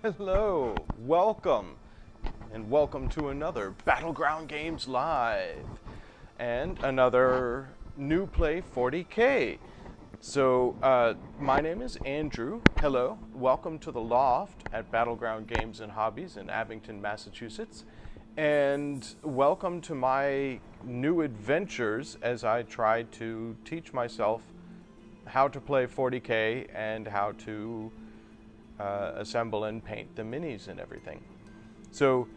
Hello, welcome, and welcome to another Battleground Games Live, and another Newplay 40K. So, my name is Andrew. Hello, welcome to the Loft at Battleground Games and Hobbies in Abington, Massachusetts, and welcome to my new adventures as I try to teach myself how to play 40K and how to assemble and paint the minis and everything. So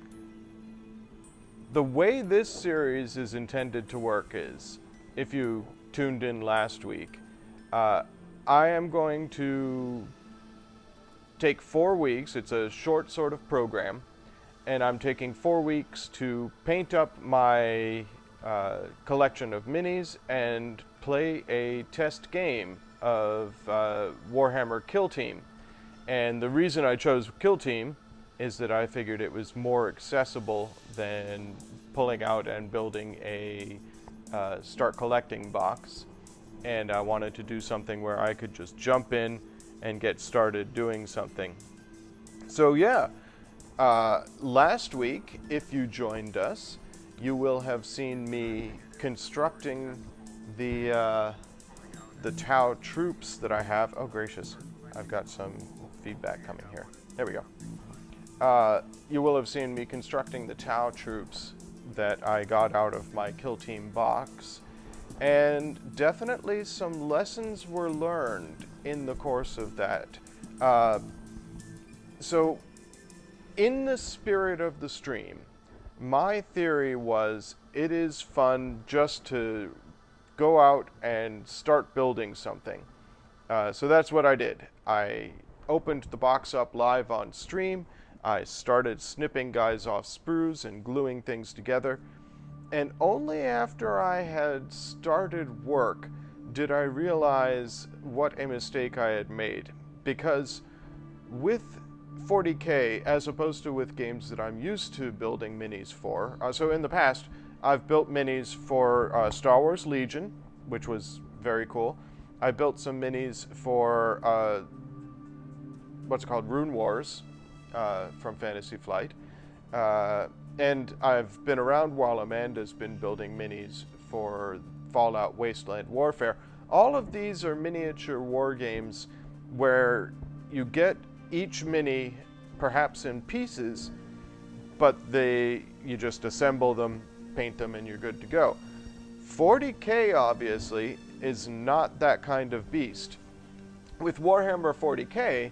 the way this series is intended to work is, if you tuned in last week, I am going to take 4 weeks. It's a short sort of program, and I'm taking 4 weeks to paint up my collection of minis and play a test game of Warhammer Kill Team. And the reason I chose Kill Team is that I figured it was more accessible than pulling out and building a start collecting box. And I wanted to do something where I could just jump in and get started doing something. So yeah, last week, if you joined us, you will have seen me constructing the Tau troops that I have. Oh gracious, I've got some feedback coming here. There we go. You will have seen me constructing the Tau troops that I got out of my Kill Team box, and definitely some lessons were learned in the course of that. So in the spirit of the stream, my theory was it is fun just to go out and start building something. So that's what I did. I opened the box up live on stream. I started snipping guys off sprues and gluing things together. And only after I had started work did I realize what a mistake I had made. Because with 40K, as opposed to with games that I'm used to building minis for, so in the past, I've built minis for Star Wars Legion, which was very cool. I built some minis for what's called Rune Wars from Fantasy Flight. And I've been around while Amanda's been building minis for Fallout Wasteland Warfare. All of these are miniature war games where you get each mini perhaps in pieces, but you just assemble them, paint them, and you're good to go. 40K obviously is not that kind of beast. With Warhammer 40K,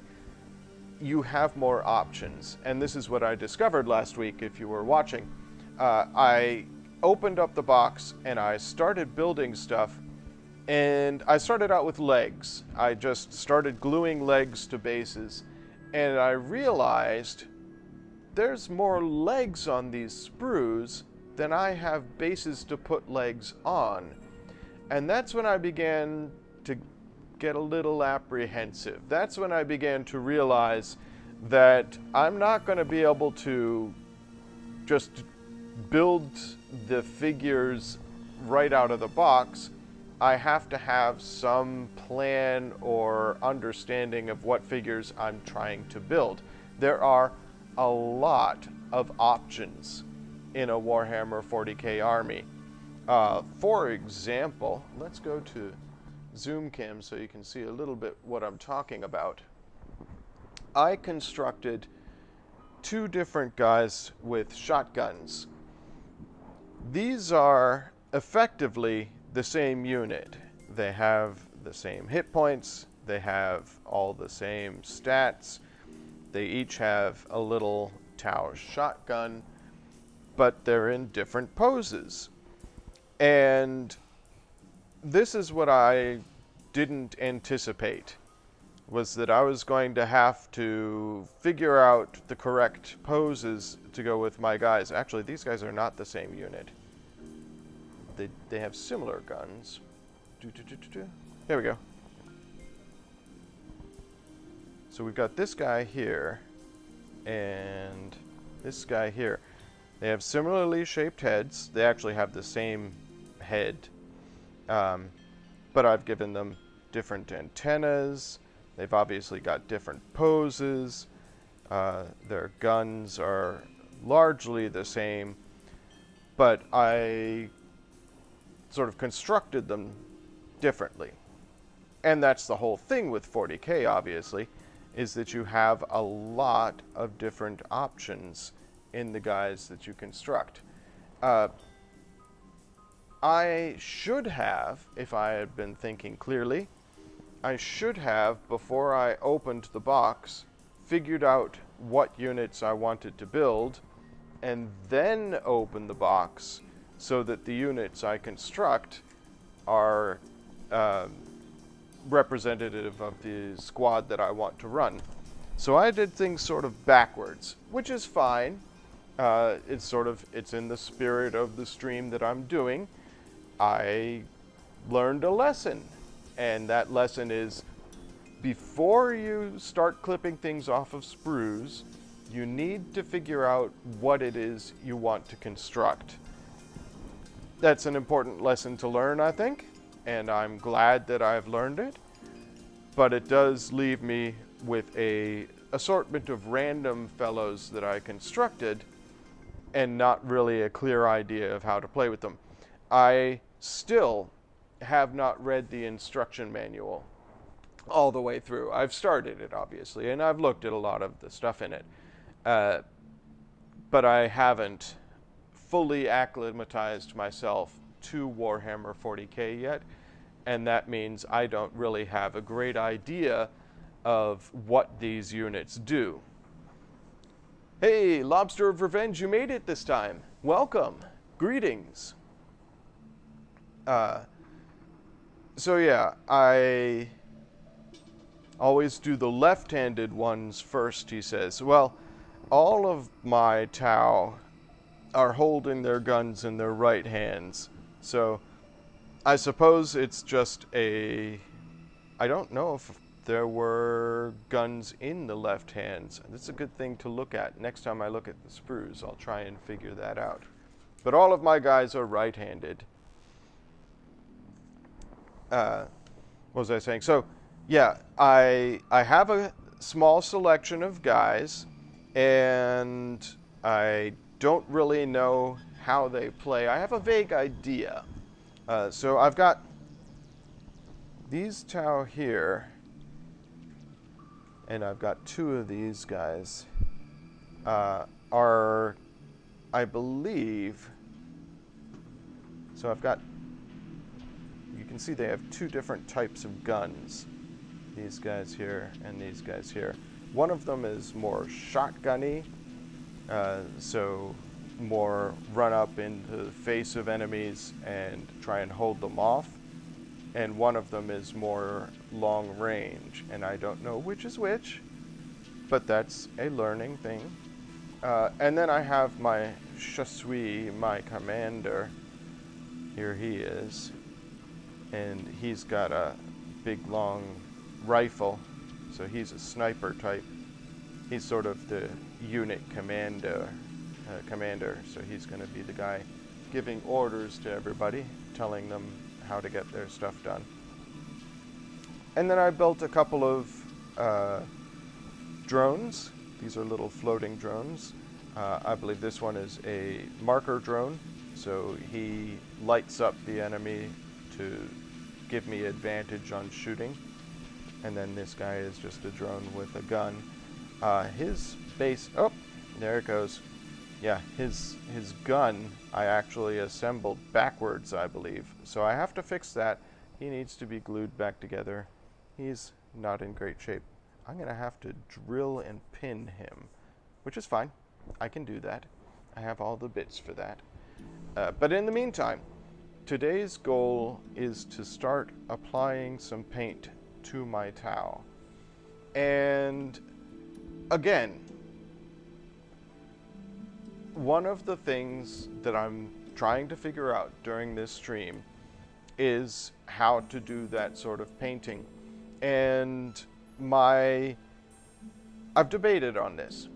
you have more options, and this is what I discovered last week if you were watching. I opened up the box and I started building stuff, and I started out with legs. I just started gluing legs to bases, and I realized there's more legs on these sprues than I have bases to put legs on. And that's when I began to get a little apprehensive. That's when I began to realize that I'm not going to be able to just build the figures right out of the box. I have to have some plan or understanding of what figures I'm trying to build. There are a lot of options in a Warhammer 40K army. For example, let's go to Zoom Cam so you can see a little bit what I'm talking about. I constructed 2 different guys with shotguns. These are effectively the same unit. They have the same hit points, they have all the same stats, they each have a little Tau shotgun, but they're in different poses. And this is what I didn't anticipate, was that I was going to have to figure out the correct poses to go with my guys. Actually, these guys are not the same unit. They have similar guns. There we go. So we've got this guy here and this guy here. They have similarly shaped heads. They actually have the same head, but I've given them different antennas. They've obviously got different poses. Their guns are largely the same, but I sort of constructed them differently. And that's the whole thing with 40K, obviously, is that you have a lot of different options in the guys that you construct. I should have, if I had been thinking clearly, I should have, before I opened the box, figured out what units I wanted to build, and then open the box so that the units I construct are representative of the squad that I want to run. So I did things sort of backwards, which is fine. It's in the spirit of the stream that I'm doing. I learned a lesson, and that lesson is, before you start clipping things off of sprues, you need to figure out what it is you want to construct. That's an important lesson to learn, I think, and I'm glad that I've learned it, but it does leave me with a assortment of random fellows that I constructed and not really a clear idea of how to play with them. I still have not read the instruction manual all the way through. I've started it, obviously, and I've looked at a lot of the stuff in it, but I haven't fully acclimatized myself to Warhammer 40K yet, and that means I don't really have a great idea of what these units do. Hey, Lobster of Revenge, you made it this time. Welcome. Greetings. So yeah, I always do the left-handed ones first, he says. Well, all of my Tau are holding their guns in their right hands. So I suppose it's just I don't know if there were guns in the left hands. That's a good thing to look at. Next time I look at the sprues, I'll try and figure that out. But all of my guys are right-handed. What was I saying? So, yeah, I have a small selection of guys, and I don't really know how they play. I have a vague idea. So I've got these Tau here, and I've got two of these guys. Are, I believe, so I've got, you can see they have two different types of guns. These guys here and these guys here. One of them is more shotgunny, so more run up into the face of enemies and try and hold them off. And one of them is more long range, and I don't know which is which, but that's a learning thing. And then I have my Chasui, my commander. Here he is, and he's got a big long rifle, so he's a sniper type. He's sort of the unit commander, so he's going to be the guy giving orders to everybody, telling them how to get their stuff done. And then I built a couple of drones. These are little floating drones. I believe this one is a marker drone, so he lights up the enemy to give me advantage on shooting. And then this guy is just a drone with a gun. His base, oh, there it goes. Yeah, his gun I actually assembled backwards, I believe. So I have to fix that. He needs to be glued back together. He's not in great shape. I'm going to have to drill and pin him, which is fine. I can do that. I have all the bits for that. But in the meantime, today's goal is to start applying some paint to my Tau. And again, one of the things that I'm trying to figure out during this stream is how to do that sort of painting. And I've debated on this.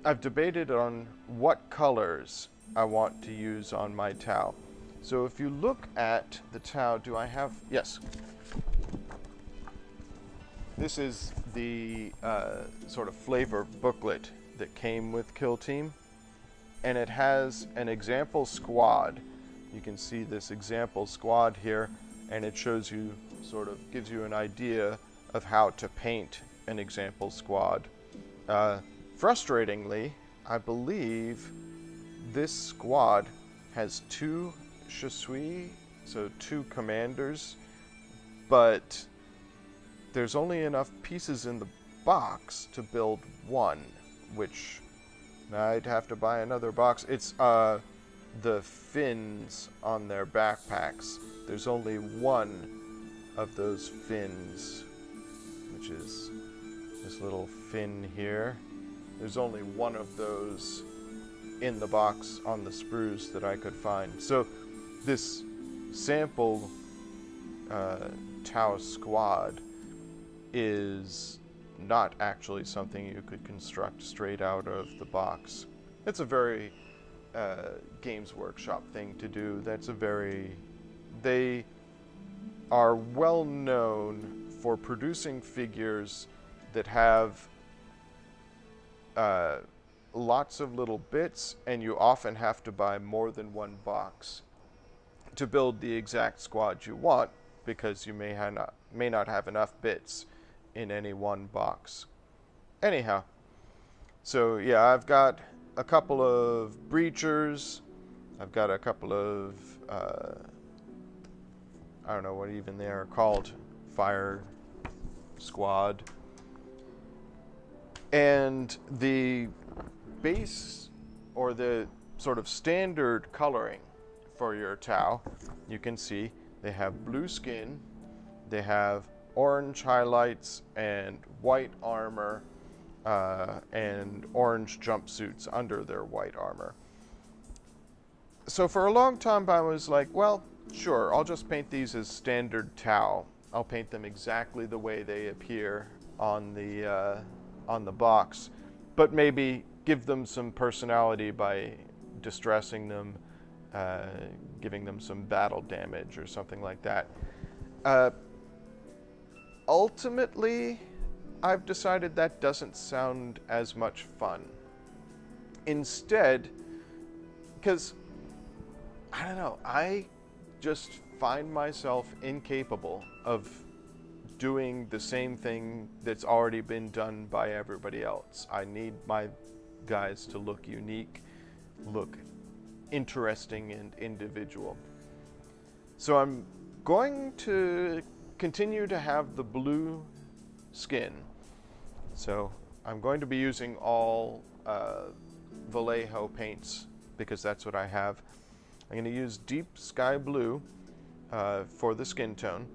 I've debated on what colors I want to use on my Tau. So if you look at the Tau, do I have, yes. This is the sort of flavor booklet that came with Kill Team, and it has an example squad. You can see this example squad here, and it shows you, sort of gives you an idea of how to paint an example squad. Frustratingly, I believe this squad has 2 chassis, so 2 commanders, but there's only enough pieces in the box to build 1, which I'd have to buy another box. It's the fins on their backpacks. There's only 1 of those fins, which is this little fin here. There's only 1 of those in the box on the sprues that I could find. So this sample Tau squad is not actually something you could construct straight out of the box. It's a very Games Workshop thing to do. They are well known for producing figures that have lots of little bits, and you often have to buy more than 1 box to build the exact squad you want, because you may not have enough bits in any one box. Anyhow, so yeah, I've got a couple of breachers. I've got a couple of I don't know what even they are called, fire squad. And the base, or the sort of standard coloring for your Tau, you can see they have blue skin, they have orange highlights and white armor, and orange jumpsuits under their white armor. So for a long time I was like, well, sure, I'll just paint these as standard Tau. I'll paint them exactly the way they appear on the box, but maybe give them some personality by distressing them, giving them some battle damage or something like that. Ultimately, I've decided that doesn't sound as much fun. Instead, because, I don't know, I just find myself incapable of doing the same thing that's already been done by everybody else. I need my guys to look unique, look interesting and individual. So I'm going to continue to have the blue skin. So I'm going to be using all Vallejo paints because that's what I have. I'm going to use deep sky blue for the skin tone.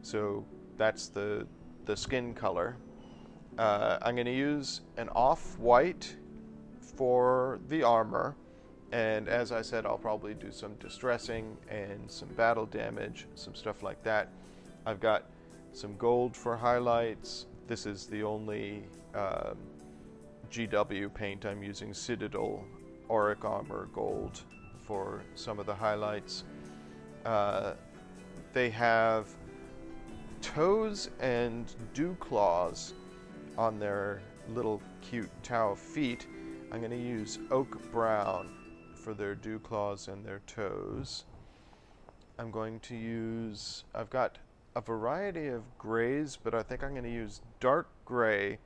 So that's the skin color. I'm going to use an off-white for the armor. And as I said, I'll probably do some distressing and some battle damage, some stuff like that. I've got some gold for highlights. This is the only GW paint I'm using, Citadel Auric Armor Gold for some of the highlights. They have toes and dew claws on their little cute Tau feet. I'm going to use oak brown for their dew claws and their toes. I'm going to use, I've got a variety of grays, but I think I'm going to use dark gray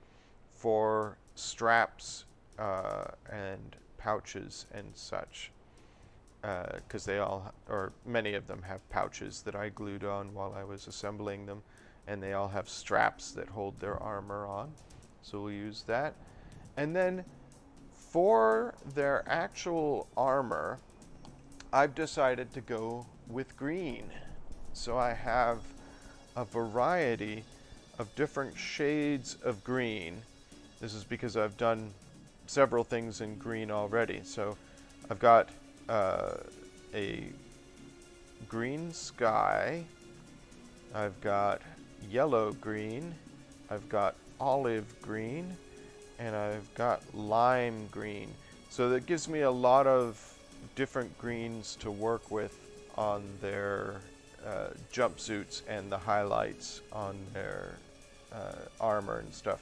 for straps and pouches and such, because they all, or many of them, have pouches that I glued on while I was assembling them, and they all have straps that hold their armor on, so we'll use that. And then for their actual armor, I've decided to go with green. So I have a variety of different shades of green. This is because I've done several things in green already. So I've got a green sky, I've got yellow green, I've got olive green, and I've got lime green. So that gives me a lot of different greens to work with on their jumpsuits and the highlights on their armor and stuff.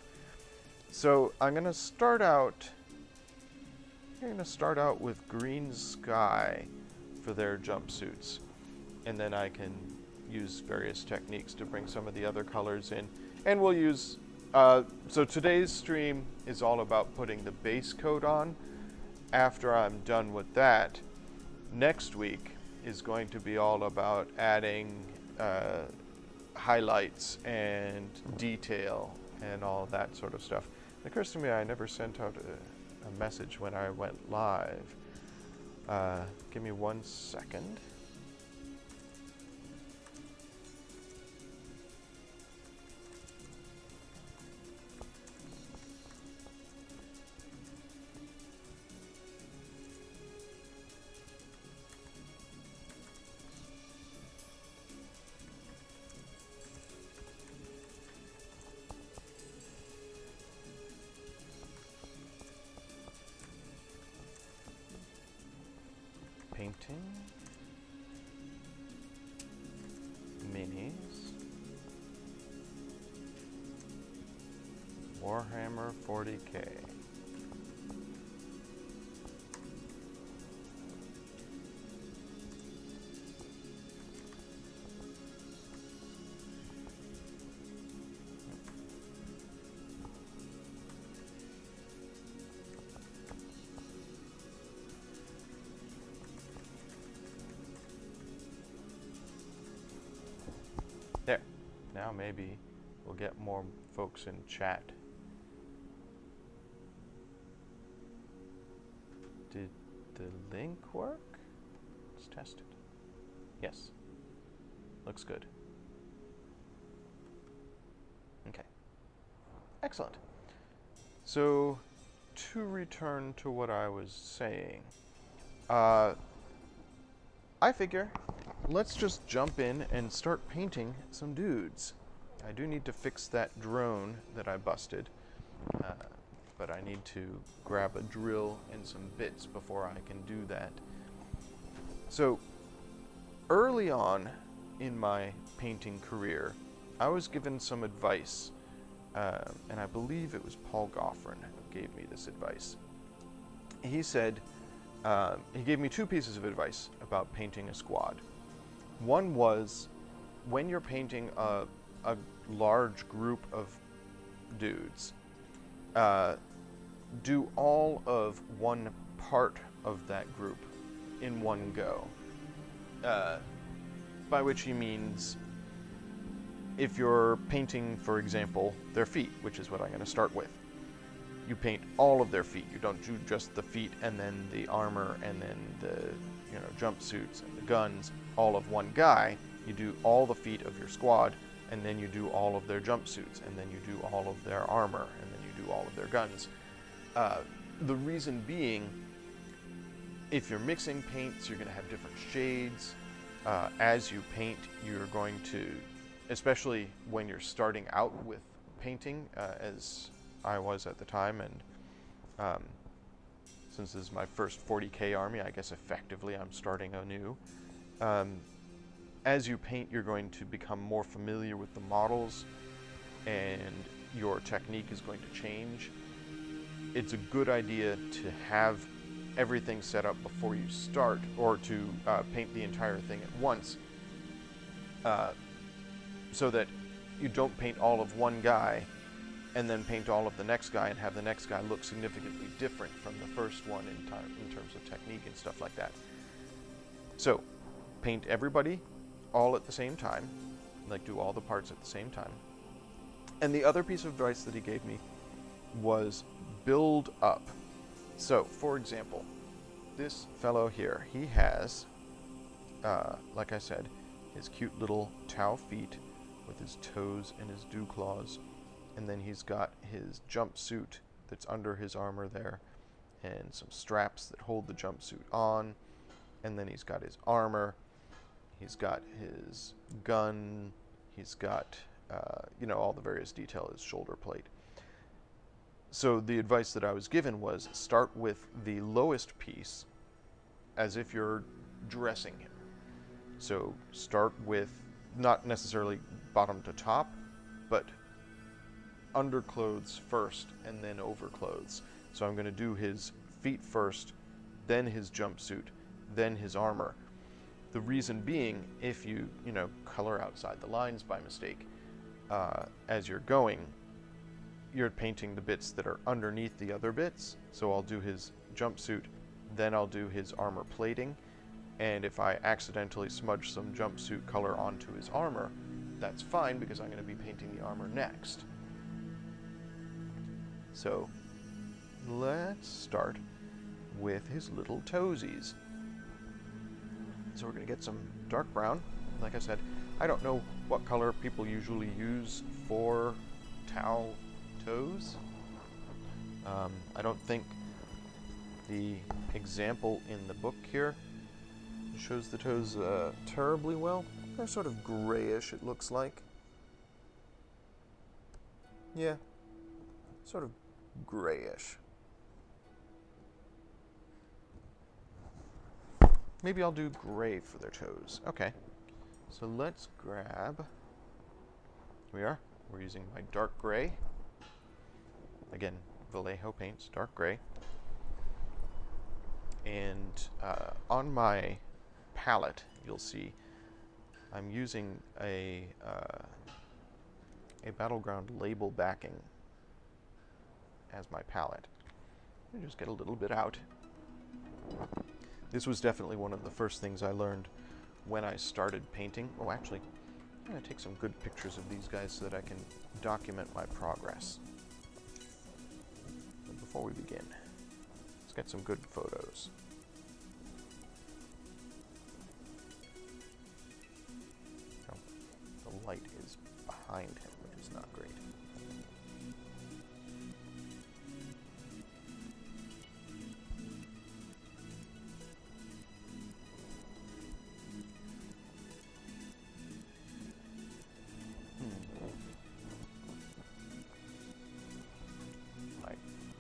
So I'm going to start out. I'm going to start out with Green Sky for their jumpsuits, and then I can use various techniques to bring some of the other colors in. And we'll use. So today's stream is all about putting the base coat on. After I'm done with that, next week is going to be all about adding highlights and detail and all that sort of stuff. It occurs to me I never sent out a message when I went live. Give me 1 second. Painting, minis, Warhammer 40K. There. Now maybe we'll get more folks in chat. Did the link work? Let's test it. Yes. Looks good. Okay. Excellent. So, to return to what I was saying, I figure let's just jump in and start painting some dudes. I do need to fix that drone that I busted, but I need to grab a drill and some bits before I can do that. So, early on in my painting career, I was given some advice, and I believe it was Paul Goffrin who gave me this advice. He said, he gave me 2 pieces of advice about painting a squad. One was, when you're painting a large group of dudes, do all of one part of that group in one go. By which he means, if you're painting, for example, their feet, which is what I'm going to start with, you paint all of their feet. You don't do just the feet and then the armor and then the jumpsuits and the guns, all of one guy. You do all the feet of your squad, and then you do all of their jumpsuits, and then you do all of their armor, and then you do all of their guns. The reason being, if you're mixing paints, you're going to have different shades. As you paint, you're going to, especially when you're starting out with painting, as I was at the time, and since this is my first 40K army, I guess effectively I'm starting anew. As you paint, you're going to become more familiar with the models, and your technique is going to change. It's a good idea to have everything set up before you start, or to paint the entire thing at once, so that you don't paint all of one guy and then paint all of the next guy and have the next guy look significantly different from the first one in terms of technique and stuff like that. So, paint everybody all at the same time, like do all the parts at the same time. And the other piece of advice that he gave me was build up. So, for example, this fellow here, he has, like I said, his cute little Tau feet with his toes and his dew claws. And then he's got his jumpsuit that's under his armor there, and some straps that hold the jumpsuit on. And then he's got his armor, he's got his gun, he's got, all the various detail, his shoulder plate. So the advice that I was given was start with the lowest piece as if you're dressing him. So start with not necessarily bottom to top, but underclothes first and then overclothes. So I'm going to do his feet first, then his jumpsuit, then his armor. The reason being, if you color outside the lines by mistake as you're going, you're painting the bits that are underneath the other bits. So I'll do his jumpsuit, then I'll do his armor plating, and if I accidentally smudge some jumpsuit color onto his armor, that's fine because I'm going to be painting the armor next. So let's start with his little toesies. So we're going to get some dark brown. Like I said, I don't know what color people usually use for towel toes. I don't think the example in the book here shows the toes terribly well. They're sort of grayish, it looks like. Yeah, sort of grayish. Maybe I'll do gray for their toes. Okay, so let's grab, here we're using my dark gray. Again, Vallejo paints, dark gray. And on my palette, you'll see I'm using a Battleground label backing as my palette. Let me just get a little bit out. This was definitely one of the first things I learned when I started painting. Oh, actually, I'm going to take some good pictures of these guys so that I can document my progress. But before we begin, let's get some good photos. Oh, the light is behind him, which is not great.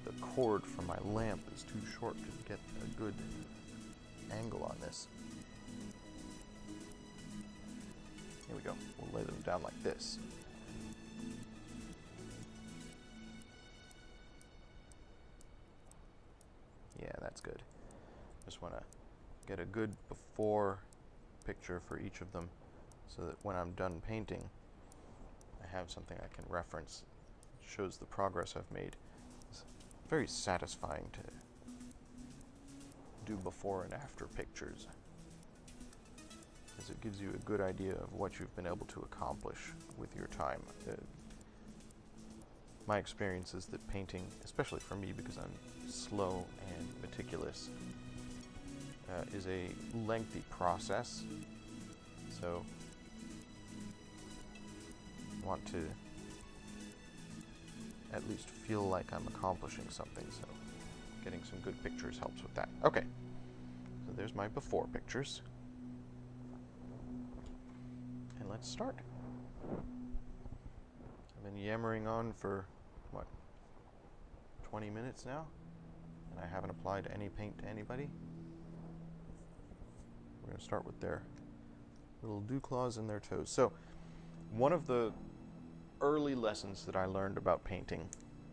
The cord for my lamp is too short to get a good angle on this. Here we go. We'll lay them down like this. Yeah, that's good. Just want to get a good before picture for each of them so that when I'm done painting, I have something I can reference. It shows the progress I've made. It's very satisfying to do before and after pictures, because it gives you a good idea of what you've been able to accomplish with your time. My experience is that painting, especially for me because I'm slow and meticulous, is a lengthy process, so I want to at least feel like I'm accomplishing something, so getting some good pictures helps with that. Okay, so there's my before pictures. And let's start. I've been yammering on for, what, 20 minutes now? And I haven't applied any paint to anybody. We're going to start with their little dew claws and their toes. So, one of the early lessons that I learned about painting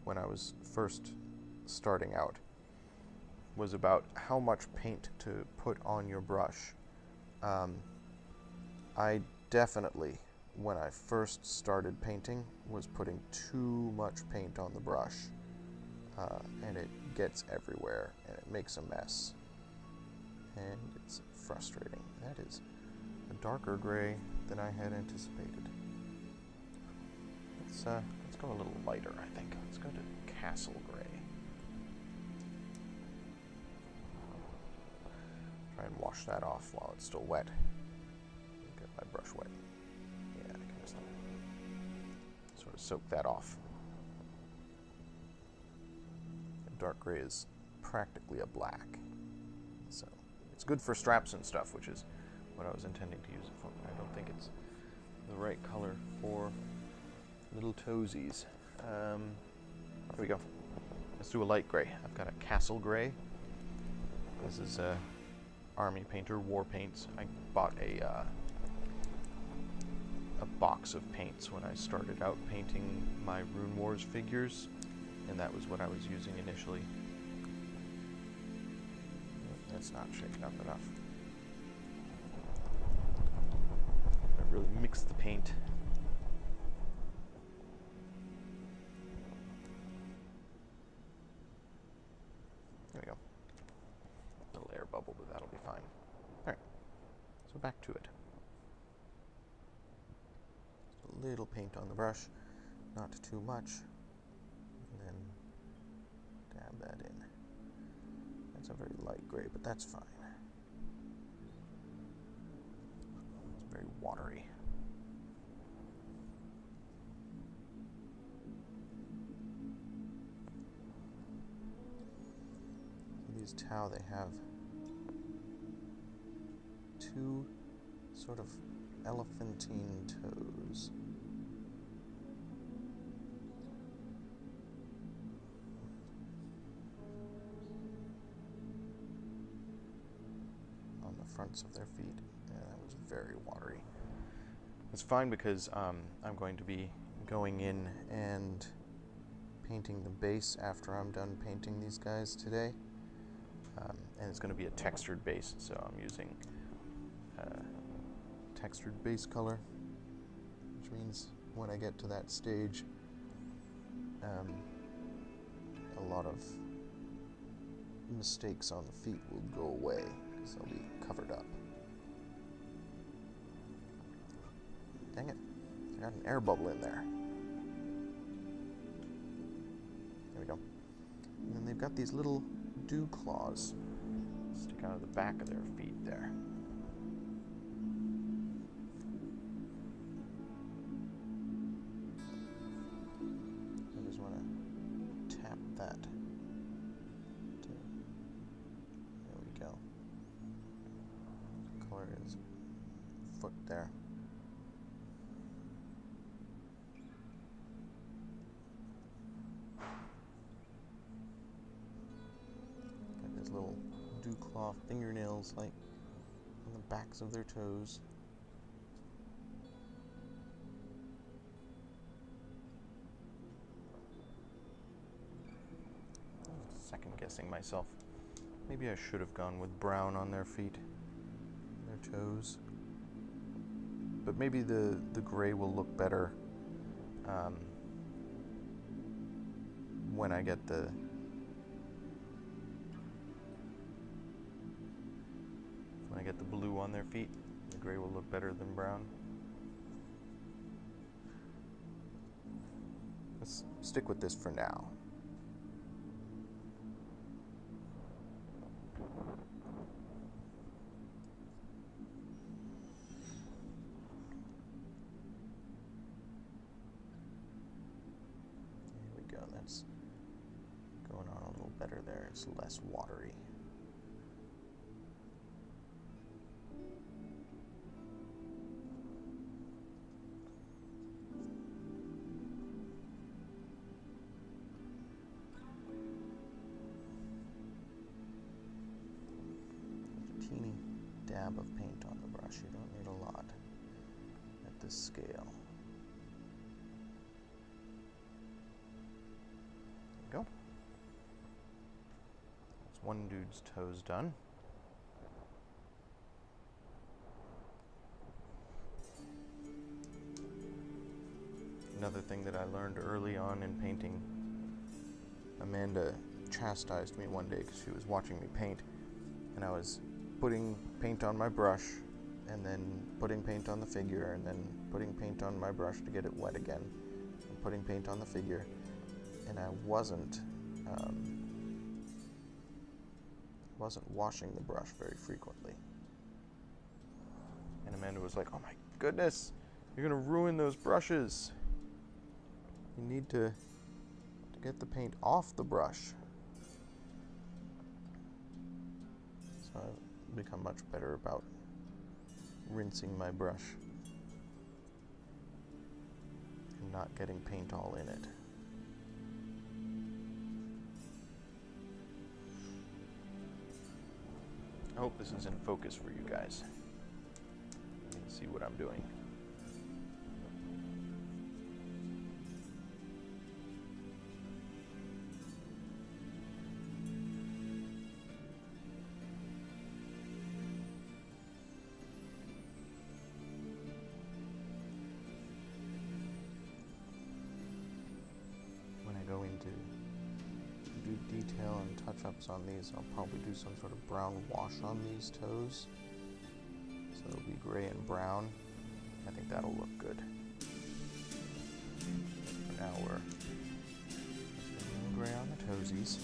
when I was first starting out was about how much paint to put on your brush. I definitely, when I first started painting, was putting too much paint on the brush, and it gets everywhere and it makes a mess, and it's frustrating. That is a darker gray than I had anticipated. Let's go a little lighter, I think. Let's go to Castle Gray. Try and wash that off while it's still wet. Get my brush wet. Yeah, I can just sort of soak that off. And dark gray is practically a black. So it's good for straps and stuff, which is what I was intending to use it for. I don't think it's the right color for little toesies. There we go. Let's do a light gray. I've got a Castle Gray. This is Army painter, war paints. I bought a a box of paints when I started out painting my Rune Wars figures, and that was what I was using initially. That's not shaken up enough. I really mixed the paint. There we go. Little air bubble, but that'll be fine. Alright, so back to it. Just a little paint on the brush, not too much, and then dab that in. That's a very light gray, but that's fine. It's very watery. These Tau, they have two sort of elephantine toes. On the fronts of their feet. Yeah, that was very watery. It's fine because I'm going to be going in and painting the base after I'm done painting these guys today. And it's going to be a textured base, so I'm using textured base color, which means when I get to that stage, a lot of mistakes on the feet will go away because they'll be covered up. Dang it, I got an air bubble in there. There we go. And then they've got these little dew claws stick out of the back of their feet there. I just want to tap that. There we go. What color is foot there? Little dew claw fingernails like on the backs of their toes. Second guessing myself. Maybe I should have gone with brown on their feet, their toes. But maybe the gray will look better when I get the blue on their feet. The gray will look better than brown. Let's stick with this for now. There we go. That's going on a little better there. It's less watery. Dab of paint on the brush. You don't need a lot at this scale. There we go. That's one dude's toes done. Another thing that I learned early on in painting, Amanda chastised me one day because she was watching me paint, and I was putting paint on my brush, and then putting paint on the figure, and then putting paint on my brush to get it wet again, and putting paint on the figure, and I wasn't washing the brush very frequently. And Amanda was like, "Oh my goodness, you're gonna ruin those brushes. You need to get the paint off the brush." So I've become much better about rinsing my brush and not getting paint all in it. I hope this is in focus for you guys. You can see what I'm doing. detail and touch-ups on these. I'll probably do some sort of brown wash on these toes. So it'll be gray and brown. I think that'll look good. For now we're just a little gray on the toesies.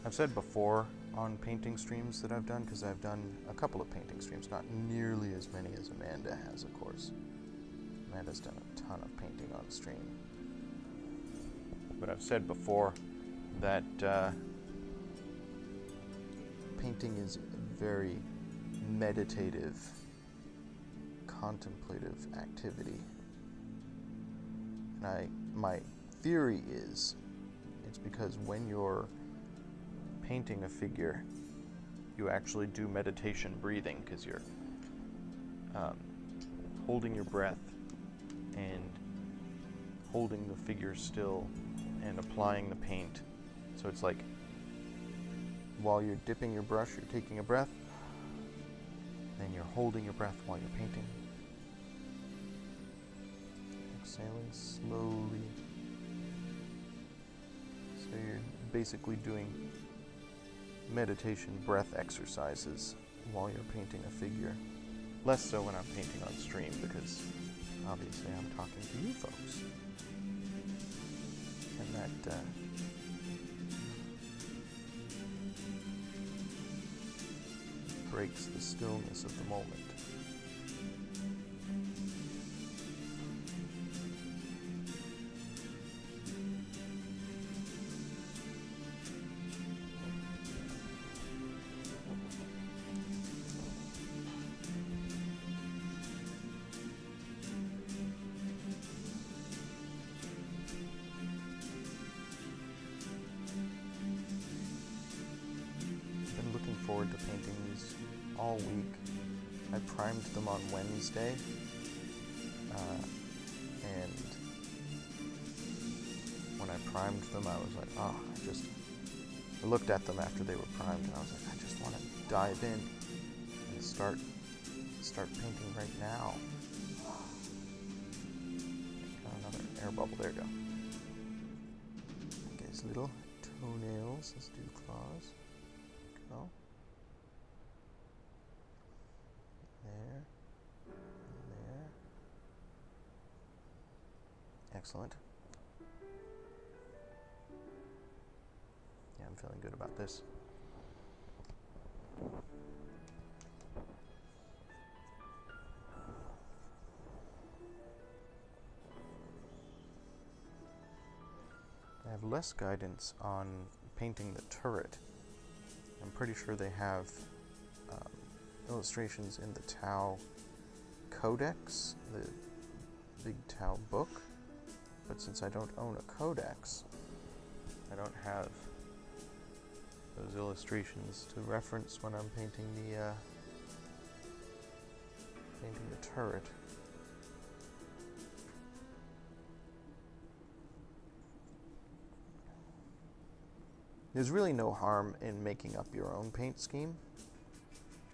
I've said before on painting streams that I've done, because I've done a couple of painting streams, not nearly as many as Amanda has, of course. Amanda's done a ton of painting on stream. But I've said before that painting is a very meditative, contemplative activity. And my theory is, it's because when you're painting a figure, you actually do meditation breathing, because you're holding your breath and holding the figure still and applying the paint. So it's like while you're dipping your brush, you're taking a breath, then you're holding your breath while you're painting, exhaling slowly. So you're basically doing meditation breath exercises while you're painting a figure. Less so when I'm painting on stream, because obviously I'm talking to you folks. And that breaks the stillness of the moment. Forward to painting these all week. I primed them on Wednesday, and when I primed them, I was like, oh, I looked at them after they were primed, and I was like, I just want to dive in and start painting right now. Got another air bubble. There you go. Okay, his little toenails. Let's do claws. Go. There. Excellent. Yeah, I'm feeling good about this. I have less guidance on painting the turret. I'm pretty sure they have illustrations in the Tau Codex, the big Tau book, but since I don't own a codex, I don't have those illustrations to reference when I'm painting the turret. There's really no harm in making up your own paint scheme.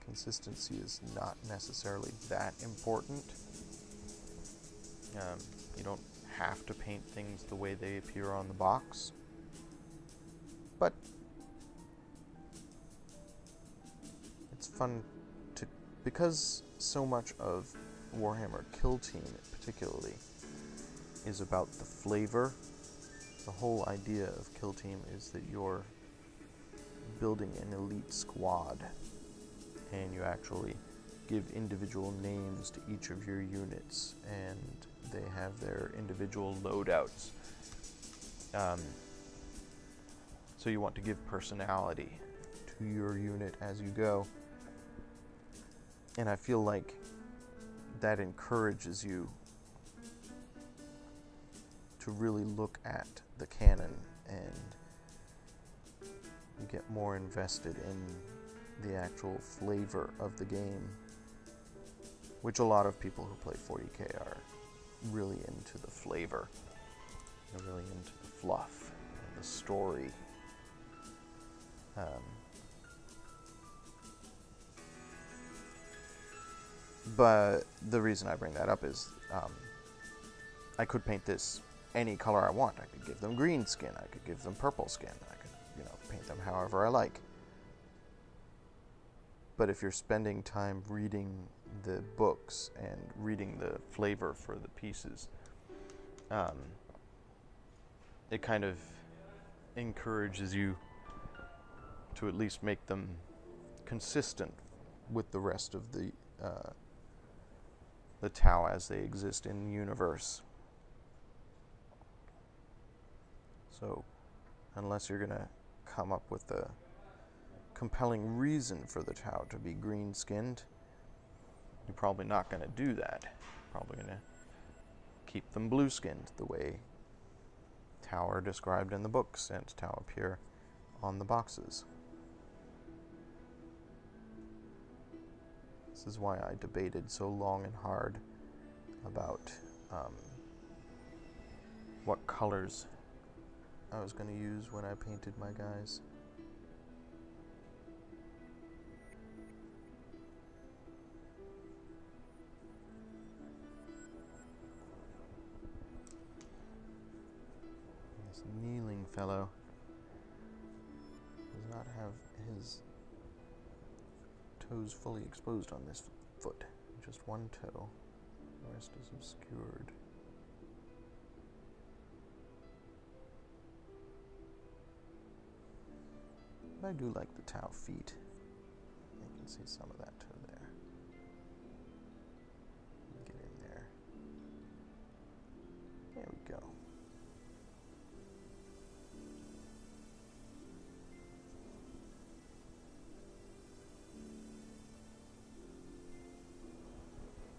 Consistency is not necessarily that important. You don't have to paint things the way they appear on the box. But it's fun to, because so much of Warhammer Kill Team particularly is about the flavor. The whole idea of Kill Team is that you're building an elite squad, and you actually give individual names to each of your units, and they have their individual loadouts. So you want to give personality to your unit as you go. And I feel like that encourages you to really look at the canon, and you get more invested in the actual flavor of the game, which a lot of people who play 40k are really into the flavor. They're really into the fluff and the story. But the reason I bring that up is I could paint this any color I want. I could give them green skin. I could give them purple skin. I could, paint them however I like. But if you're spending time reading the books and reading the flavor for the pieces, it kind of encourages you to at least make them consistent with the rest of the Tau as they exist in the universe. So, unless you're going to come up with a compelling reason for the Tau to be green-skinned, you're probably not going to do that. Probably going to keep them blue-skinned the way Tau are described in the books and Tau appear on the boxes. This is why I debated so long and hard about what colors I was going to use when I painted my guys. This kneeling fellow does not have his toes fully exposed on this foot. Just one toe. The rest is obscured. But I do like the Tau feet. You can see some of that toe there. Get in there. There we go.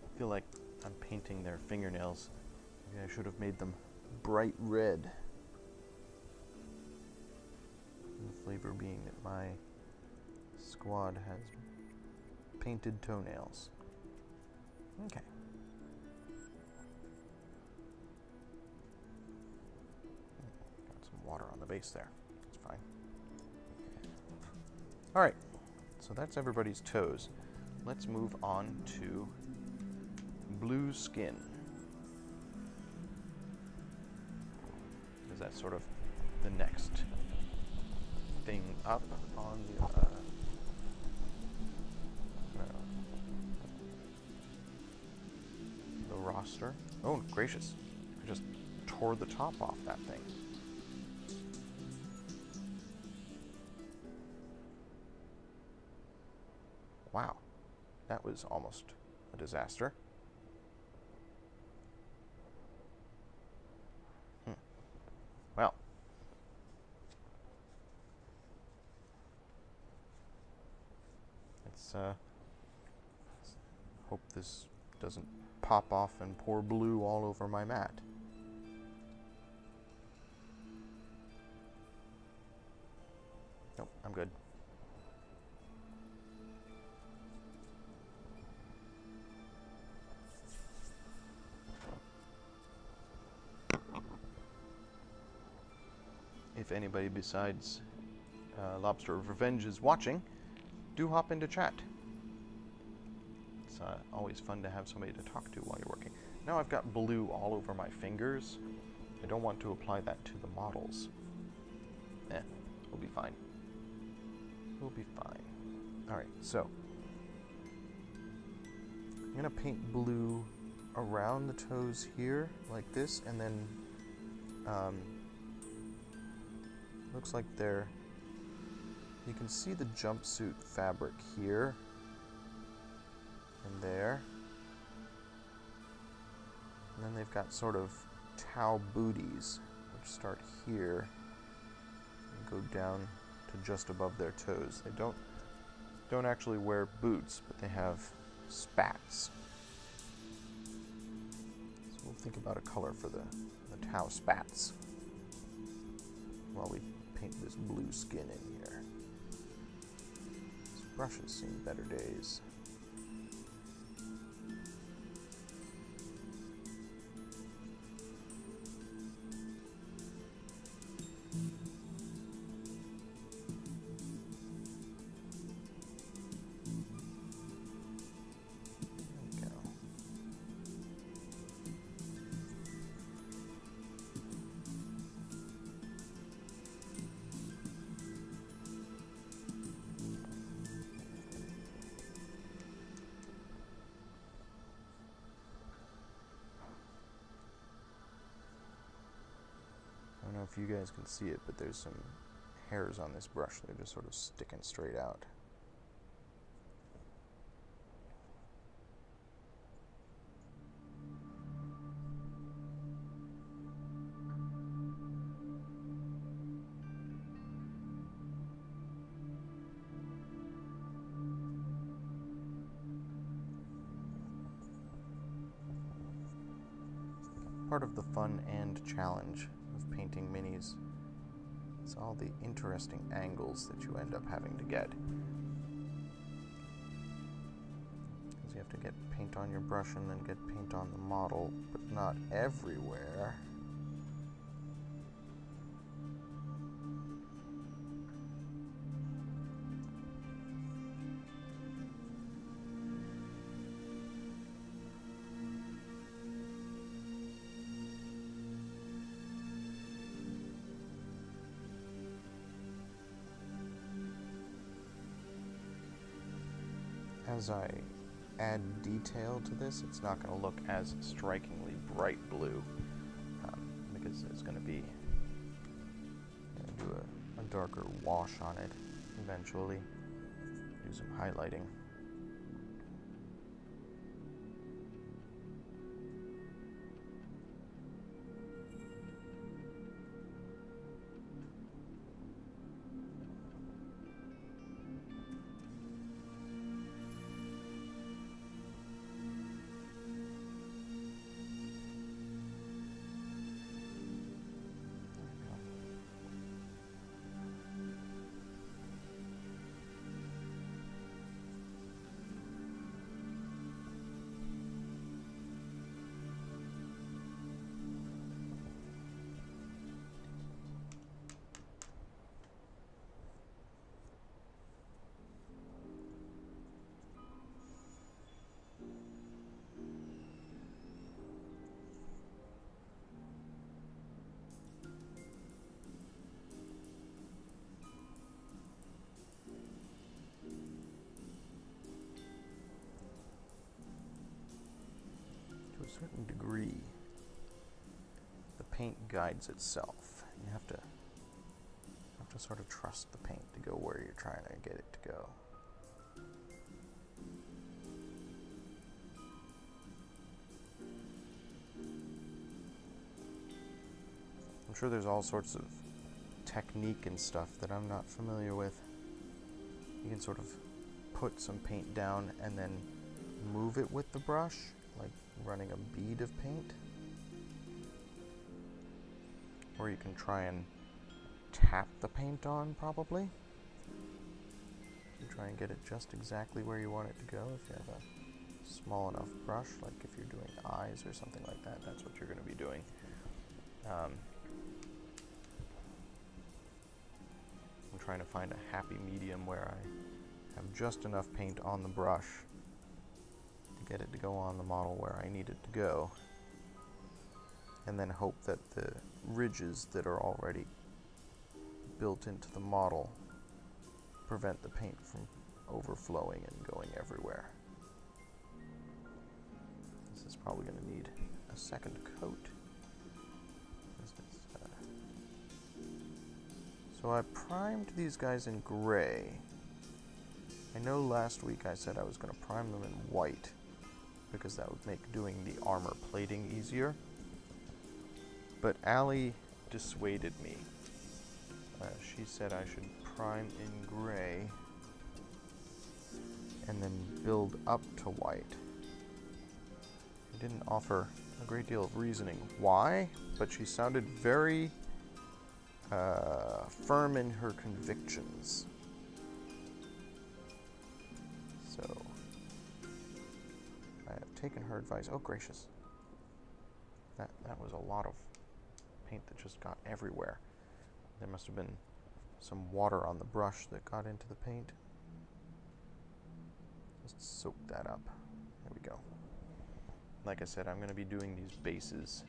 I feel like I'm painting their fingernails. Maybe I should have made them bright red. And the flavor being that my squad has painted toenails. Okay. Got some water on the base there. That's fine. Alright, so that's everybody's toes. Let's move on to blue skin. Because that's sort of the next thing up on the roster. Oh, gracious. I just tore the top off that thing. Wow. That was almost a disaster. Well, let's hope this doesn't pop off and pour blue all over my mat. Nope, I'm good. If anybody besides Lobster of Revenge is watching, do hop into chat. It's always fun to have somebody to talk to while you're working. Now I've got blue all over my fingers. I don't want to apply that to the models. We'll be fine. We'll be fine. Alright, so I'm going to paint blue around the toes here, like this, and then looks like they're, you can see the jumpsuit fabric here and there. And then they've got sort of Tau booties, which start here and go down to just above their toes. They don't actually wear boots, but they have spats. So we'll think about a color for the Tau spats while we paint this blue skin in here. This brush has seen better days. don't know if you guys can see it, but there's some hairs on this brush. They're just sort of sticking straight out. Part of the fun and challenge of painting minis is all the interesting angles that you end up having to get. Because you have to get paint on your brush and then get paint on the model, but not everywhere. As I add detail to this, it's not going to look as strikingly bright blue, because it's going to be do a darker wash on it eventually, do some highlighting. To a certain degree, the paint guides itself. You have to sort of trust the paint to go where you're trying to get it to go. I'm sure there's all sorts of technique and stuff that I'm not familiar with. You can sort of put some paint down and then move it with the brush, like running a bead of paint. Or you can try and tap the paint on, probably. You try and get it just exactly where you want it to go. If you have a small enough brush, like if you're doing eyes or something like that, that's what you're going to be doing. I'm trying to find a happy medium where I have just enough paint on the brush to get it to go on the model where I need it to go, and then hope that the ridges that are already built into the model prevent the paint from overflowing and going everywhere. This is probably going to need a second coat. So I primed these guys in gray. I know last week I said I was going to prime them in white because that would make doing the armor plating easier. But Allie dissuaded me. She said I should prime in gray and then build up to white. She didn't offer a great deal of reasoning why, but she sounded very firm in her convictions. So I have taken her advice. Oh, gracious. That was a lot of paint that just got everywhere. There must have been some water on the brush that got into the paint. Just soak that up. There we go. Like I said, I'm going to be doing these bases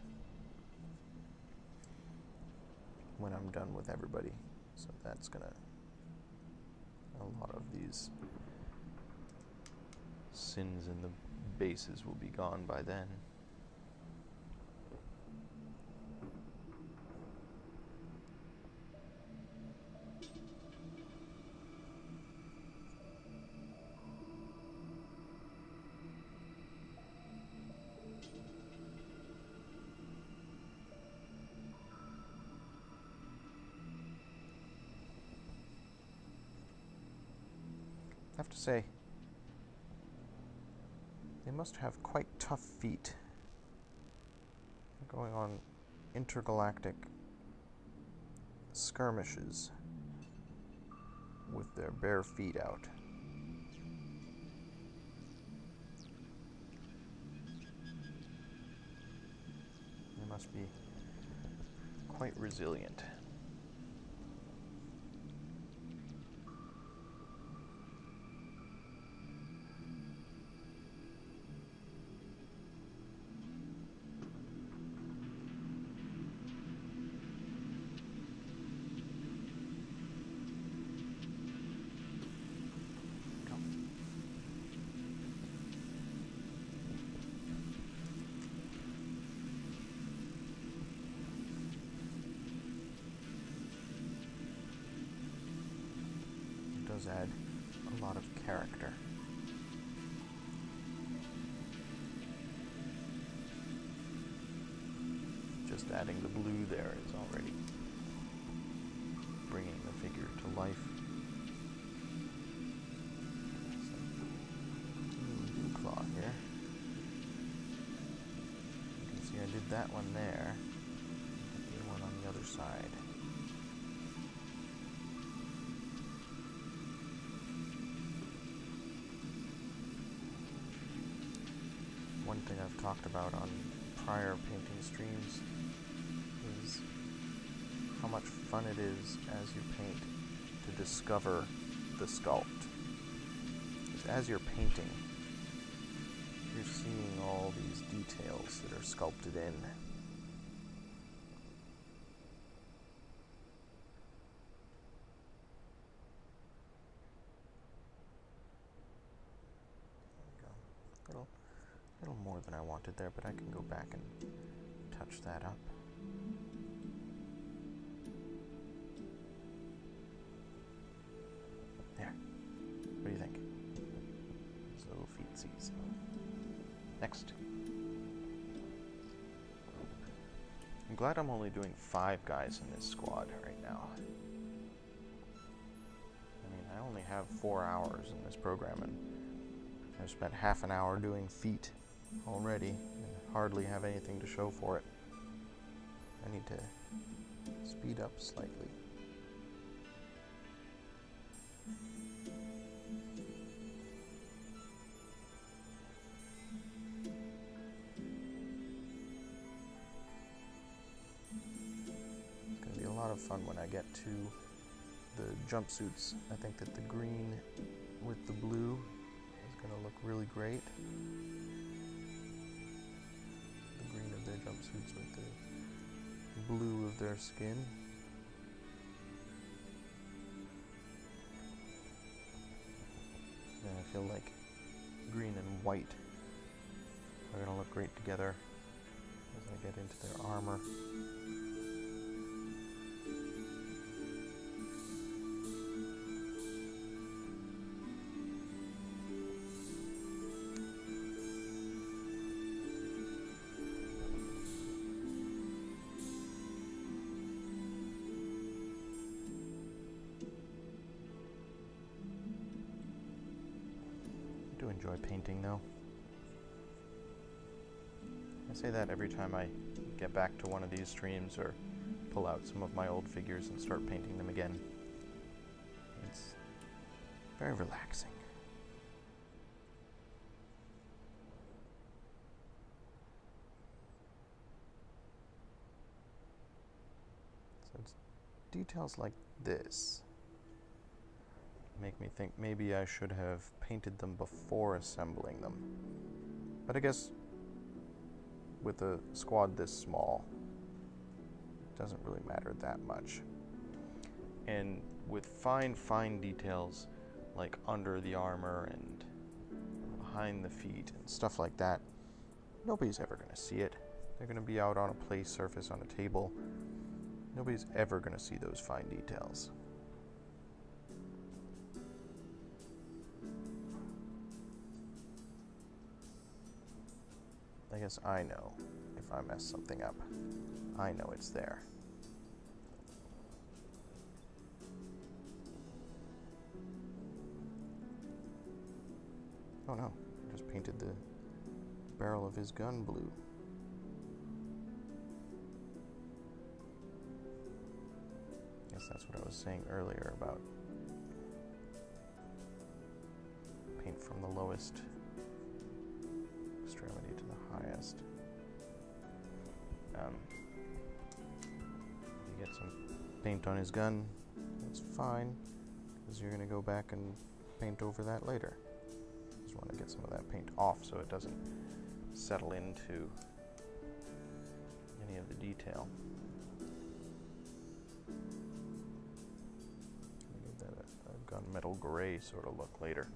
when I'm done with everybody. So that's going to... a lot of these sins in the bases will be gone by then. have to say, they must have quite tough feet. Going on intergalactic skirmishes with their bare feet out. They must be quite resilient. Does add a lot of character. Just adding the blue there is already bringing the figure to life. Blue claw here. You can see I did that one there. The one on the other side. One thing I've talked about on prior painting streams is how much fun it is as you paint to discover the sculpt. Because as you're painting, you're seeing all these details that are sculpted in. There we go. A little more than I wanted there, but I can go back and touch that up. There. What do you think? Those little feetsies. Next. I'm glad I'm only doing 5 guys in this squad right now. I mean, I only have 4 hours in this program, and I've spent half an hour doing feet already and hardly have anything to show for it. I need to speed up slightly. It's going to be a lot of fun when I get to the jumpsuits. I think that the green with the blue is going to look really great. Their jumpsuits with the blue of their skin. And I feel like green and white are going to look great together as I get into their armor. I do enjoy painting though. I say that every time I get back to one of these streams or pull out some of my old figures and start painting them again. It's very relaxing. So it's details like this make me think maybe I should have painted them before assembling them. But I guess with a squad this small, it doesn't really matter that much. And with fine details like under the armor and behind the feet and stuff like that, nobody's ever going to see it. They're going to be out on a play surface on a table. Nobody's ever going to see those fine details. I guess I know if I mess something up. I know it's there. Oh no, I just painted the barrel of his gun blue. Guess that's what I was saying earlier about paint from the lowest extremity to the highest. You get some paint on his gun, that's fine, because you're going to go back and paint over that later. Just want to get some of that paint off so it doesn't settle into any of the detail. Give that a gunmetal gray sort of look later.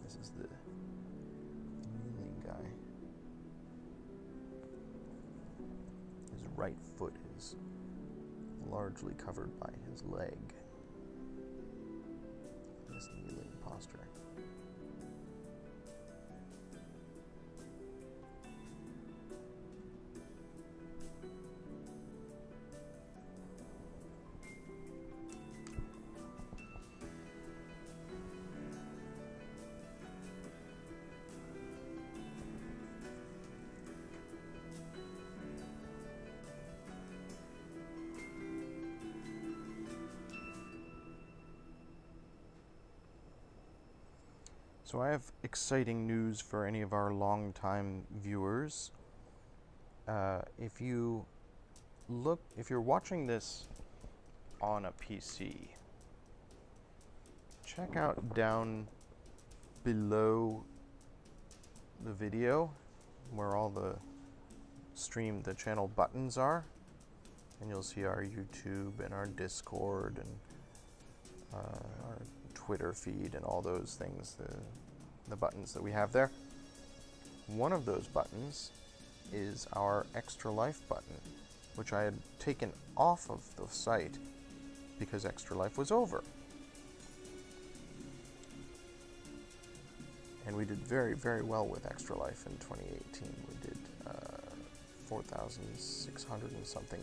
This is the kneeling guy. His right foot is largely covered by his leg. This kneeling posture. So I have exciting news for any of our longtime viewers. If you're watching this on a PC, check out down below the video where all the channel buttons are, and you'll see our YouTube and our Discord and our Twitter feed and all those things, the buttons that we have there. One of those buttons is our Extra Life button, which I had taken off of the site because Extra Life was over. And we did very, very well with Extra Life in 2018. We did $4,600 and something.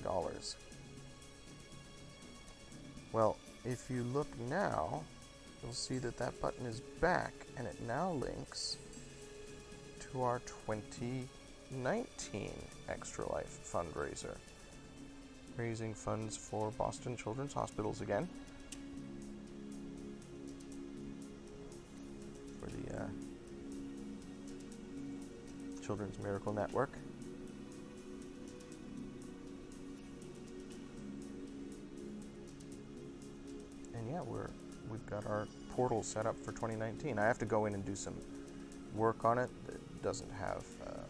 Well, if you look now, you'll see that that button is back, and it now links to our 2019 Extra Life fundraiser, raising funds for Boston Children's Hospitals again, for the Children's Miracle Network. And yeah, we've got our portal set up for 2019. I have to go in and do some work on it. It doesn't have a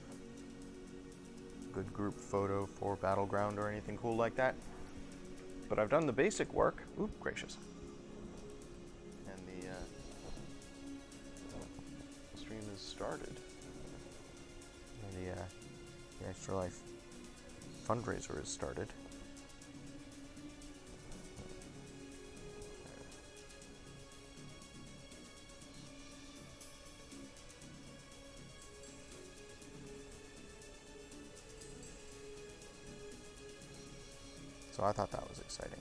good group photo for Battleground or anything cool like that. But I've done the basic work. Oop, gracious. And the stream has started. And the Extra Life fundraiser has started. So I thought that was exciting.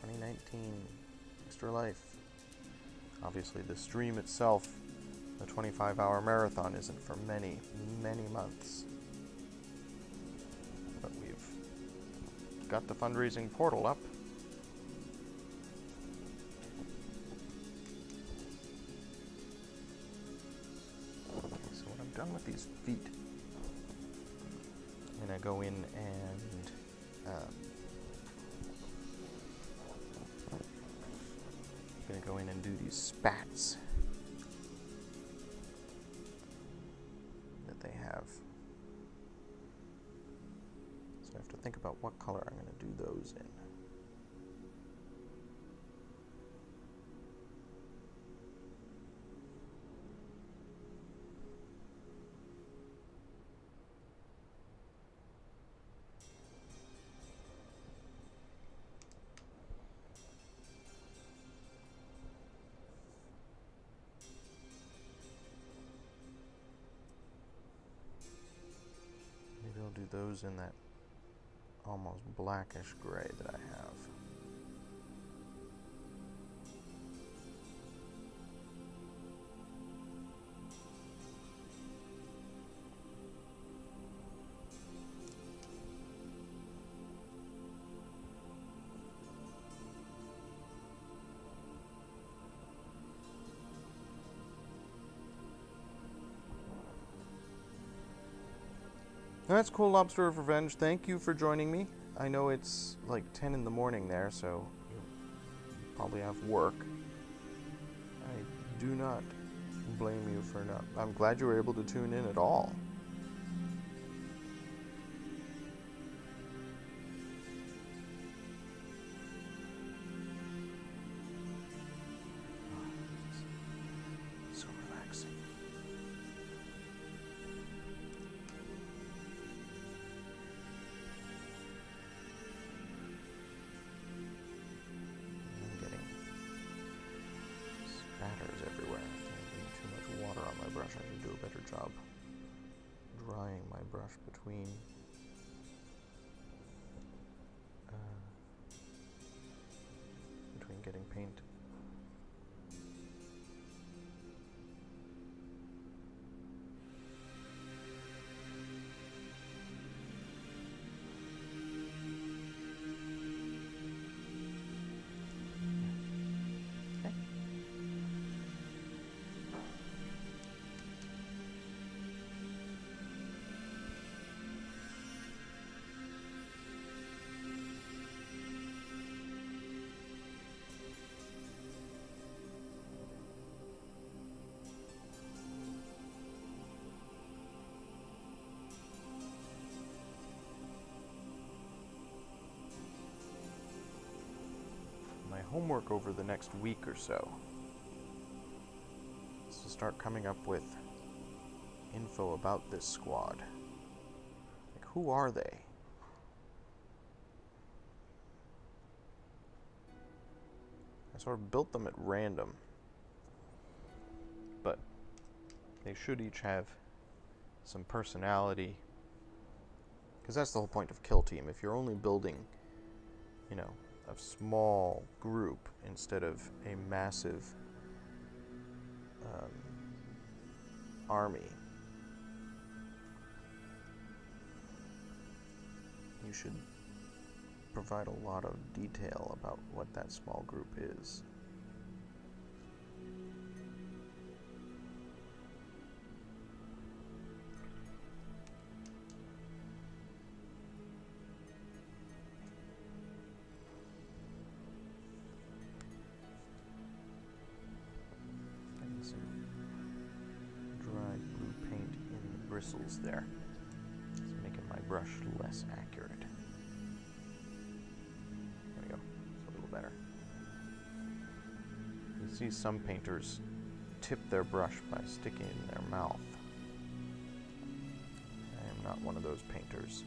2019, Extra Life. Obviously the stream itself, the 25-hour marathon, isn't for many, many months. But we've got the fundraising portal up. Okay, so when I'm done with these feet, I'm gonna go in and gonna go in and do these spats that they have. So I have to think about what color I'm gonna do those in. Do those in that almost blackish gray that I have. That's cool, Lobster of Revenge. Thank you for joining me. I know it's like 10 in the morning there, so you probably have work. I do not blame you for not... I'm glad you were able to tune in at all. So relaxing. I'm getting spatters everywhere. I'm getting too much water on my brush. I should do a better job drying my brush between getting paint. Homework over the next week or so is to start coming up with info about this squad. Like, who are they? I sort of built them at random, but they should each have some personality, because that's the whole point of Kill Team. If you're only building, you know, a small group instead of a massive army, you should provide a lot of detail about what that small group is. Bristles there. It's making my brush less accurate. There we go. It's a little better. You see some painters tip their brush by sticking it in their mouth. I am not one of those painters.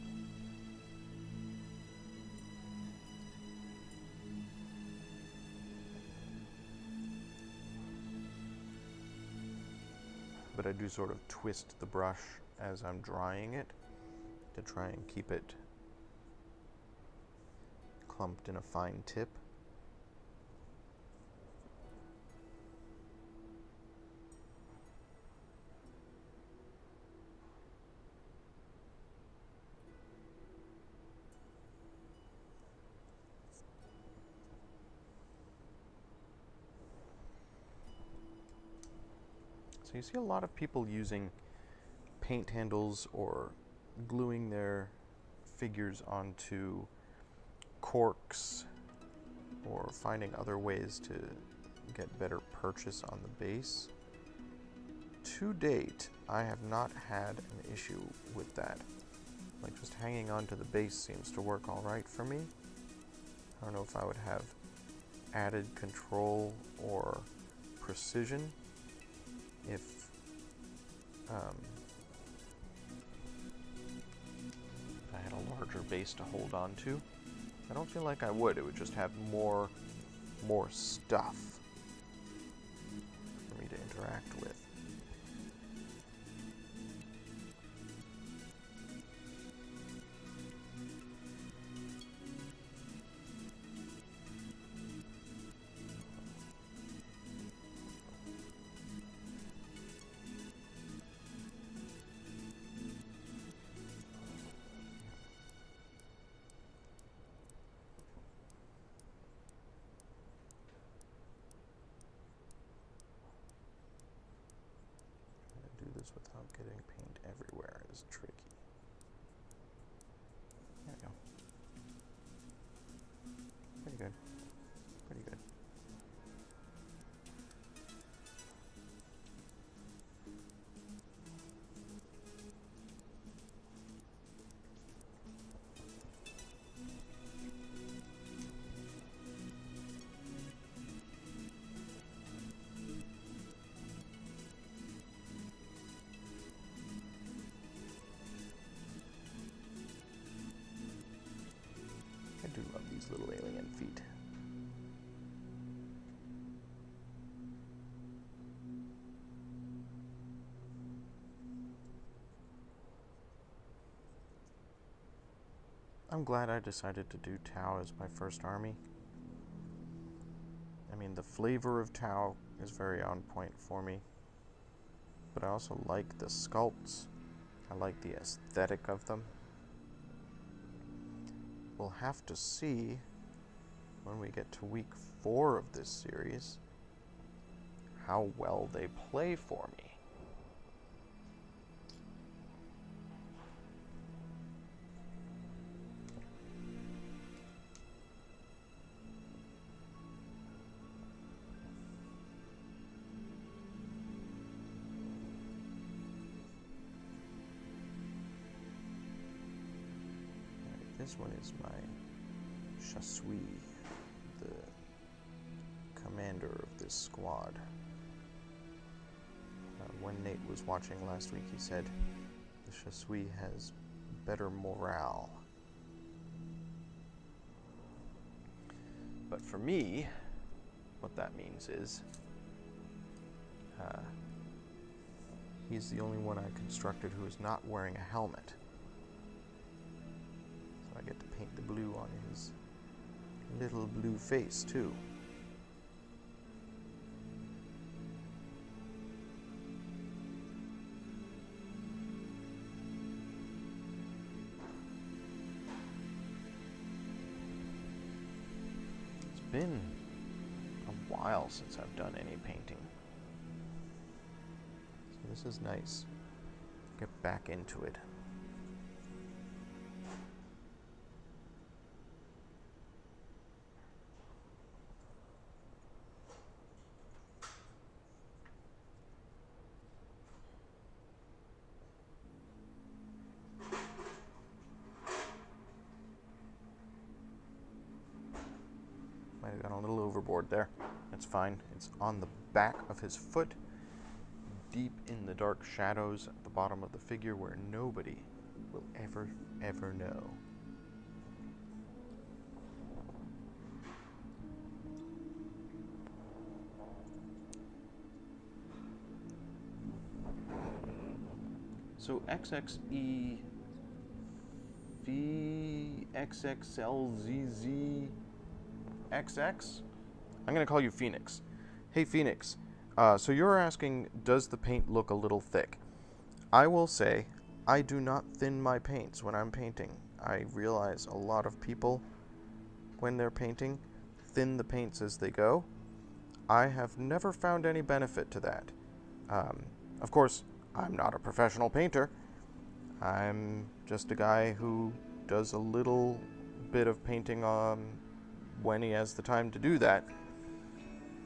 But I do sort of twist the brush as I'm drying it to try and keep it clumped in a fine tip. So you see a lot of people using paint handles or gluing their figures onto corks or finding other ways to get better purchase on the base. To date, I have not had an issue with that. Like, just hanging onto the base seems to work all right for me. I don't know if I would have added control or precision if I had a larger base to hold on to. I don't feel like I would. It would just have more stuff for me to interact with. is tricky. There we go. Pretty good. Pretty good. I do love these little alien feet. I'm glad I decided to do Tau as my first army. I mean, the flavor of Tau is very on point for me, but I also like the sculpts. I like the aesthetic of them. We'll have to see when we get to week 4 of this series how well they play for me. This one is my Chassui, the commander of this squad. When Nate was watching last week, he said the Chassui has better morale. But for me, what that means is he's the only one I constructed who is not wearing a helmet. I get to paint the blue on his little blue face, too. It's been a while since I've done any painting. So this is nice. Get back into it. Might have gone a little overboard there. That's fine. It's on the back of his foot, deep in the dark shadows at the bottom of the figure where nobody will ever know. So XXE V XXLZZ XX? I'm going to call you Phoenix. Hey Phoenix, so you're asking, does the paint look a little thick? I will say, I do not thin my paints when I'm painting. I realize a lot of people, when they're painting, thin the paints as they go. I have never found any benefit to that. Of course, I'm not a professional painter. I'm just a guy who does a little bit of painting when he has the time to do that.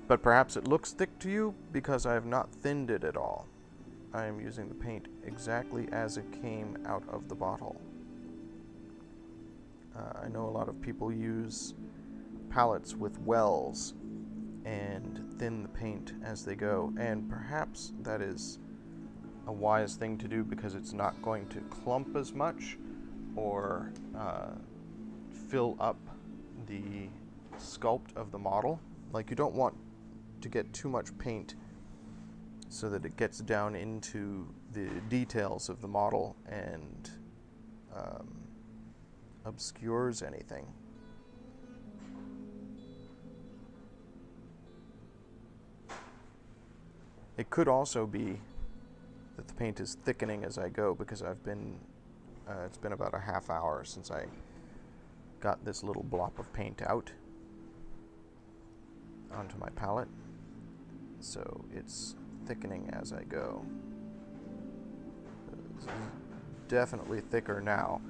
But perhaps it looks thick to you because I have not thinned it at all. I am using the paint exactly as it came out of the bottle. I know a lot of people use palettes with wells and thin the paint as they go, and perhaps that is a wise thing to do because it's not going to clump as much or fill up the sculpt of the model. Like, you don't want to get too much paint so that it gets down into the details of the model and obscures anything. It could also be that the paint is thickening as I go because I've been, it's been about a half hour since I got this little blob of paint out onto my palette, so it's thickening as I go. definitely thicker now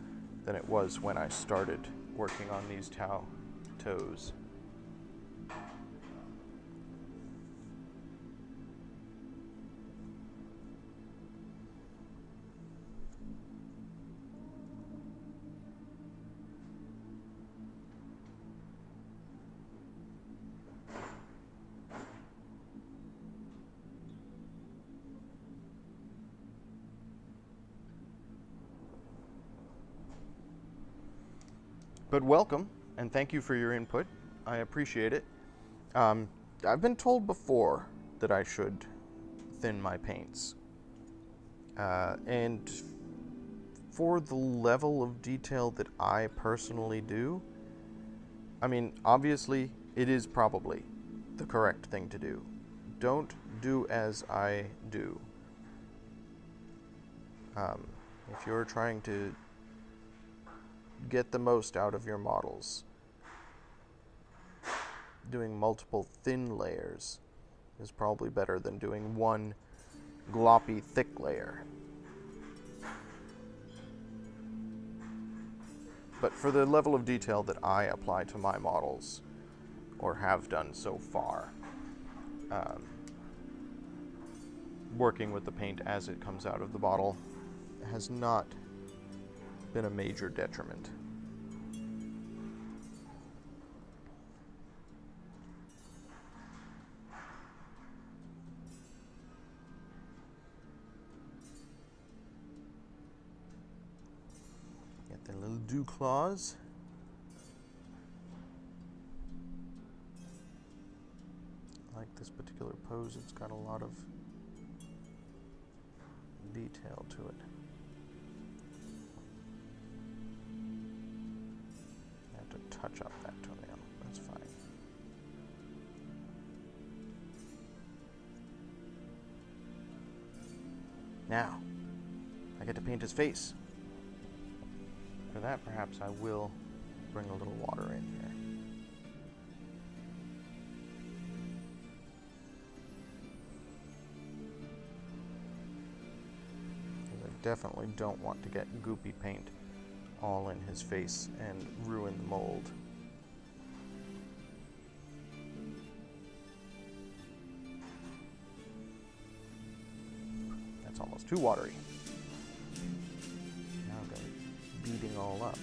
than it was when I started working on these toes. But welcome, and thank you for your input. I appreciate it. I've been told before that I should thin my paints. And for the level of detail that I personally do, I mean, obviously, it is probably the correct thing to do. Don't do as I do. If you're trying to get the most out of your models, doing multiple thin layers is probably better than doing one gloppy thick layer. But for the level of detail that I apply to my models, or have done so far, working with the paint as it comes out of the bottle has not been a major detriment. Get the little dew claws. I like this particular pose, it's got a lot of detail to it. I have to touch up that toenail, that's fine. Now, I get to paint his face. For that, perhaps I will bring a little water in here. Because I definitely don't want to get goopy paint all in his face and ruin the mold. That's almost too watery. Now I'm going beating all up.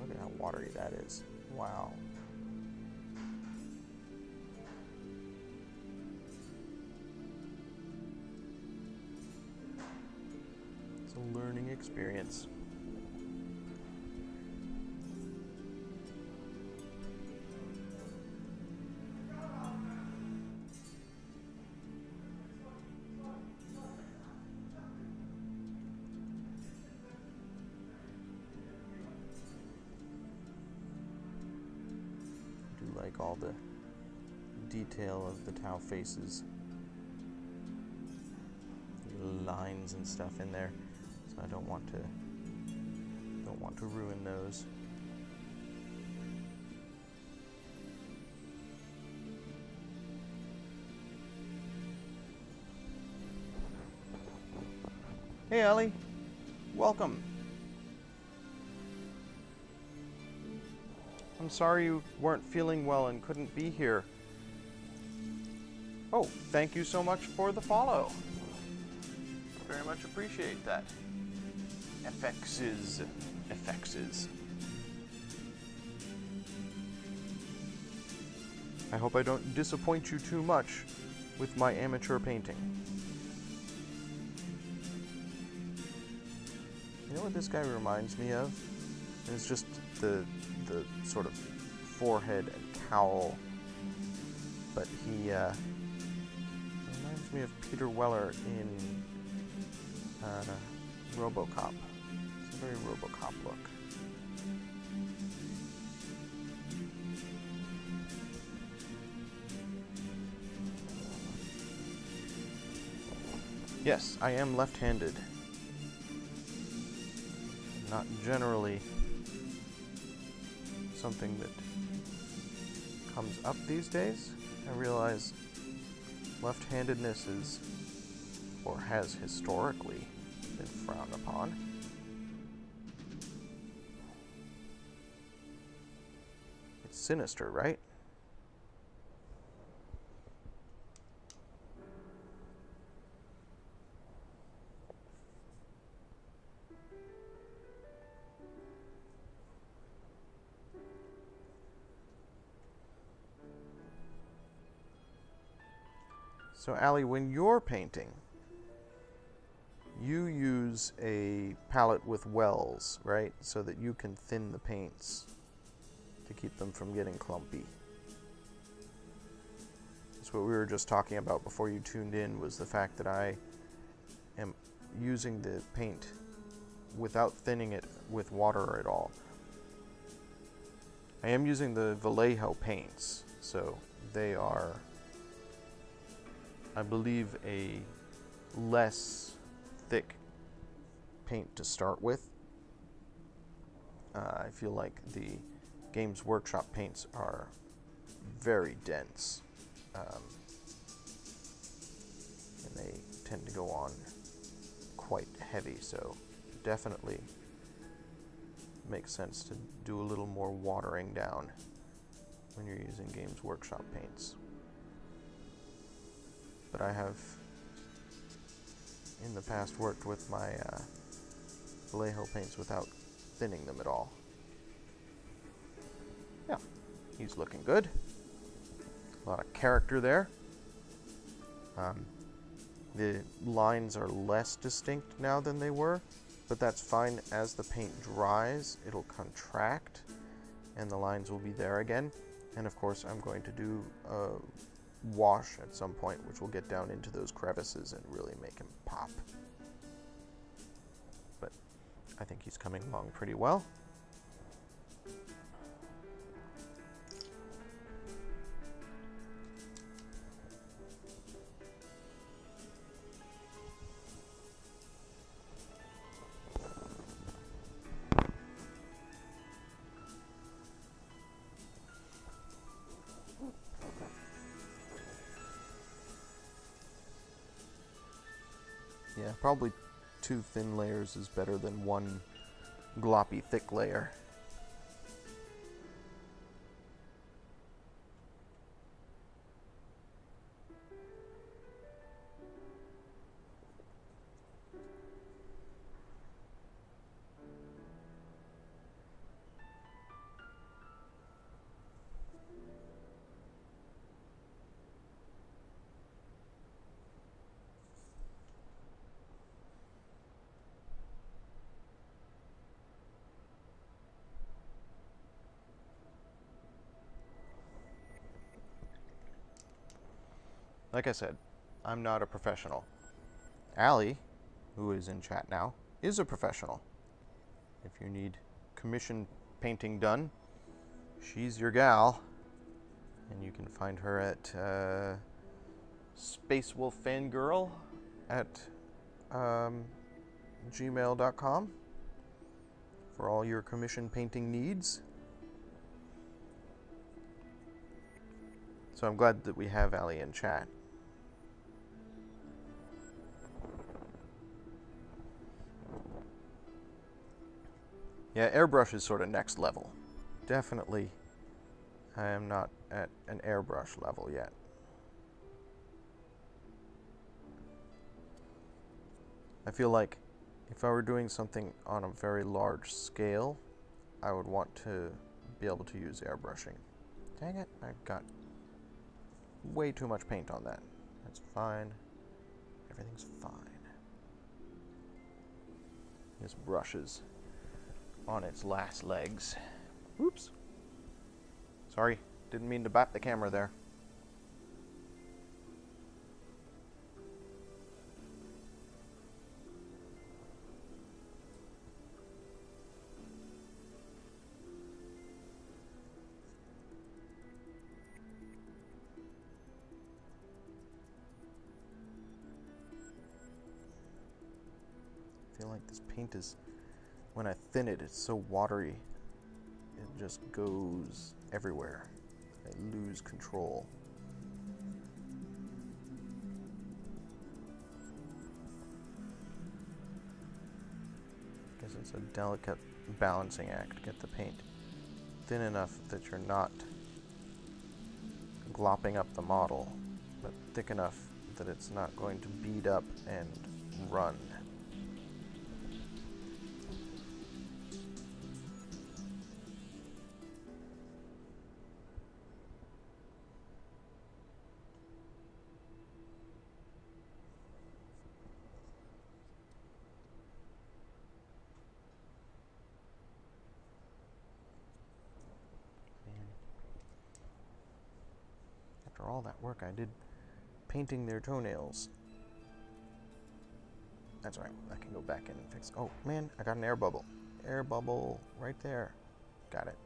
Look at how watery that is. Wow. It's a learning experience. I do like all the detail of the Tau faces. Lines and stuff in there, so I don't want to ruin those. Hey Ellie, welcome. I'm sorry you weren't feeling well and couldn't be here. Oh, thank you so much for the follow. Very much appreciate that. FX's. I hope I don't disappoint you too much with my amateur painting. You know what this guy reminds me of? It's just the sort of forehead and cowl, but he reminds me of Peter Weller in RoboCop. It's a very RoboCop look. Yes, I am left-handed. Not generally something that comes up these days. I realize left-handedness is, or has historically been frowned upon. It's sinister, right? So, Allie, when you're painting, you use a palette with wells, right? So that you can thin the paints to keep them from getting clumpy. That's what we were just talking about before you tuned in, was the fact that I am using the paint without thinning it with water at all. I am using the Vallejo paints, so they are, I believe, a less thick paint to start with. I feel like the Games Workshop paints are very dense, and they tend to go on quite heavy, so definitely makes sense to do a little more watering down when you're using Games Workshop paints. But I have in the past worked with my Vallejo paints without thinning them at all. Yeah, he's looking good. A lot of character there. The lines are less distinct now than they were, but that's fine. As the paint dries, it'll contract and the lines will be there again. And of course, I'm going to do a wash at some point, which will get down into those crevices and really make him pop. But I think he's coming along pretty well. Yeah, probably 2 thin layers is better than 1 gloppy thick layer. Like I said, I'm not a professional. Allie, who is in chat now, is a professional. If you need commission painting done, she's your gal. And you can find her at spacewolffangirl at gmail.com for all your commission painting needs. So I'm glad that we have Allie in chat. Yeah, airbrush is sort of next level. Definitely, I am not at an airbrush level yet. I feel like if I were doing something on a very large scale, I would want to be able to use airbrushing. Dang it, I've got way too much paint on that. That's fine. Everything's fine. This brush is on its last legs. Oops. Sorry, didn't mean to bap the camera there. like this paint is, when I thin it, it's so watery. It just goes everywhere. I lose control. Guess it's a delicate balancing act to get the paint thin enough that you're not glopping up the model, but thick enough that it's not going to bead up and run. After all that work I did painting their toenails. That's right, I can go back in and fix. Oh man, I got an air bubble. Air bubble right there. Got it.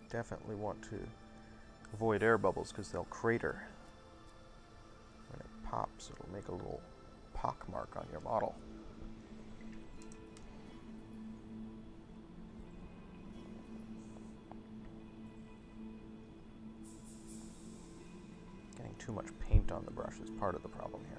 Definitely want to avoid air bubbles because they'll crater. When it pops, it'll make a little pock mark on your model. Getting too much paint on the brush is part of the problem here.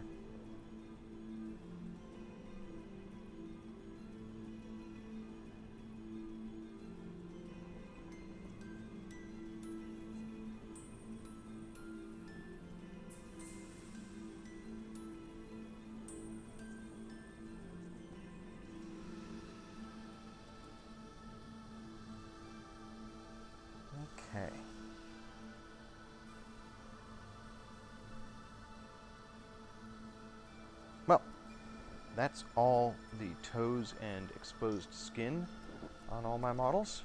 Okay. Well, that's all the toes and exposed skin on all my models.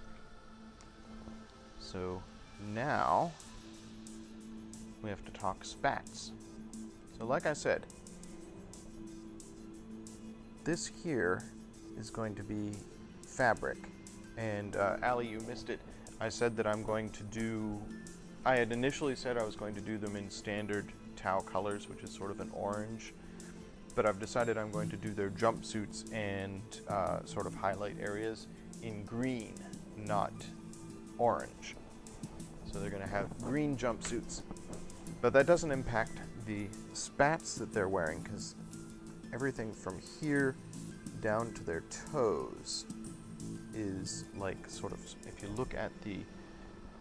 So now we have to talk spats. So like I said, this here is going to be fabric. And Allie, you missed it. I said that I'm going to do, I had initially said I was going to do them in standard Tau colors, which is sort of an orange, but I've decided I'm going to do their jumpsuits and sort of highlight areas in green, not orange. So they're going to have green jumpsuits, but that doesn't impact the spats that they're wearing, because everything from here down to their toes is like sort of, if you look at the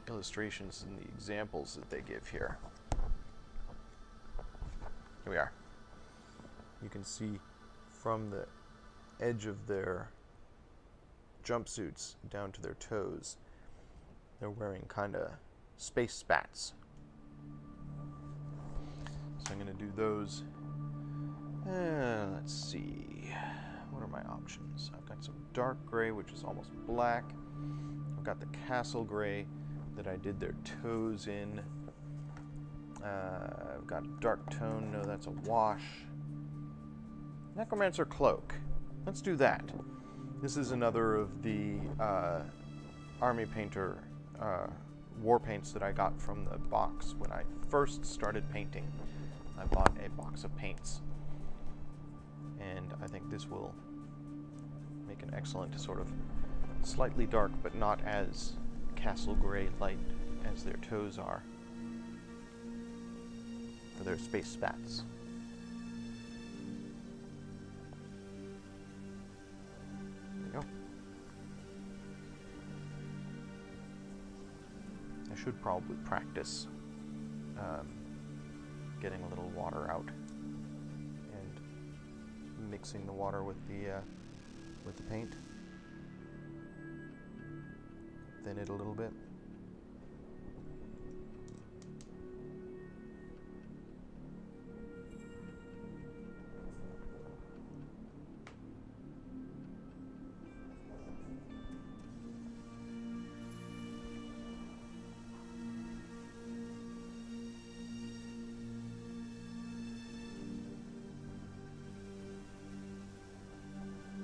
illustrations and the examples that they give here. Here we are. You can see from the edge of their jumpsuits down to their toes, they're wearing kind of space spats. So I'm going to do those. Let's see. What are my options? I've got some dark gray, which is almost black. I've got the castle gray that I did their toes in. I've got dark tone. No, that's a wash. Necromancer cloak. Let's do that. This is another of the Army Painter war paints that I got from the box when I first started painting. I bought a box of paints. And I think this will make an excellent sort of slightly dark but not as castle gray light as their toes are for their space spats. There we go. I should probably practice getting a little water out and mixing the water with the paint. Thin it a little bit.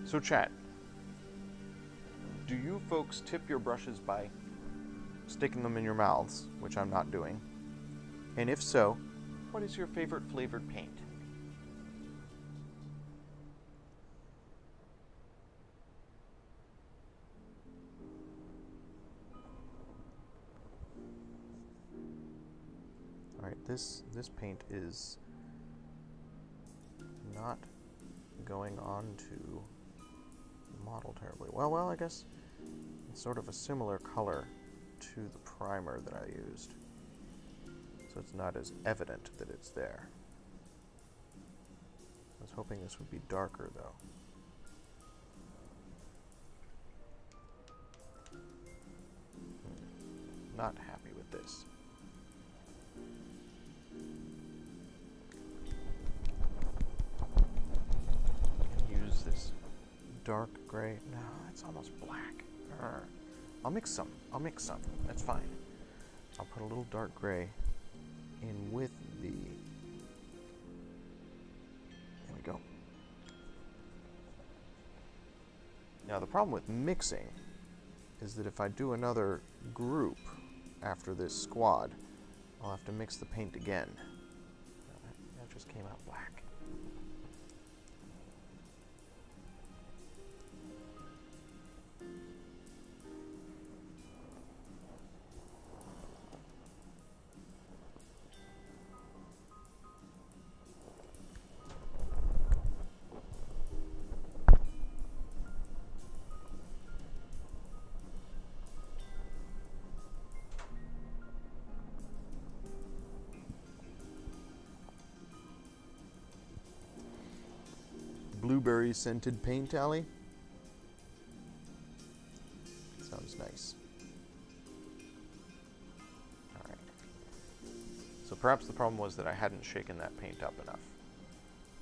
So chat, do you folks tip your brushes by sticking them in your mouths, which I'm not doing? And if so, what is your favorite flavored paint? Alright, this paint is not going on to the model terribly well. I guess it's sort of a similar color to the primer that I used, so it's not as evident that it's there. I was hoping this would be darker, though. Not happy with this. Use this dark gray. No, it's almost black. I'll mix some. That's fine. I'll put a little dark gray in with the... There we go. Now the problem with mixing is that if I do another group after this squad, I'll have to mix the paint again. That just came out black. Blueberry scented paint alley. Sounds nice. Alright. So perhaps the problem was that I hadn't shaken that paint up enough.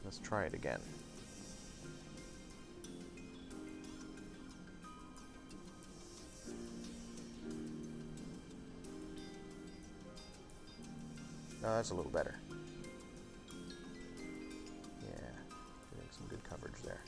Let's try it again. No, that's a little better. Good coverage there.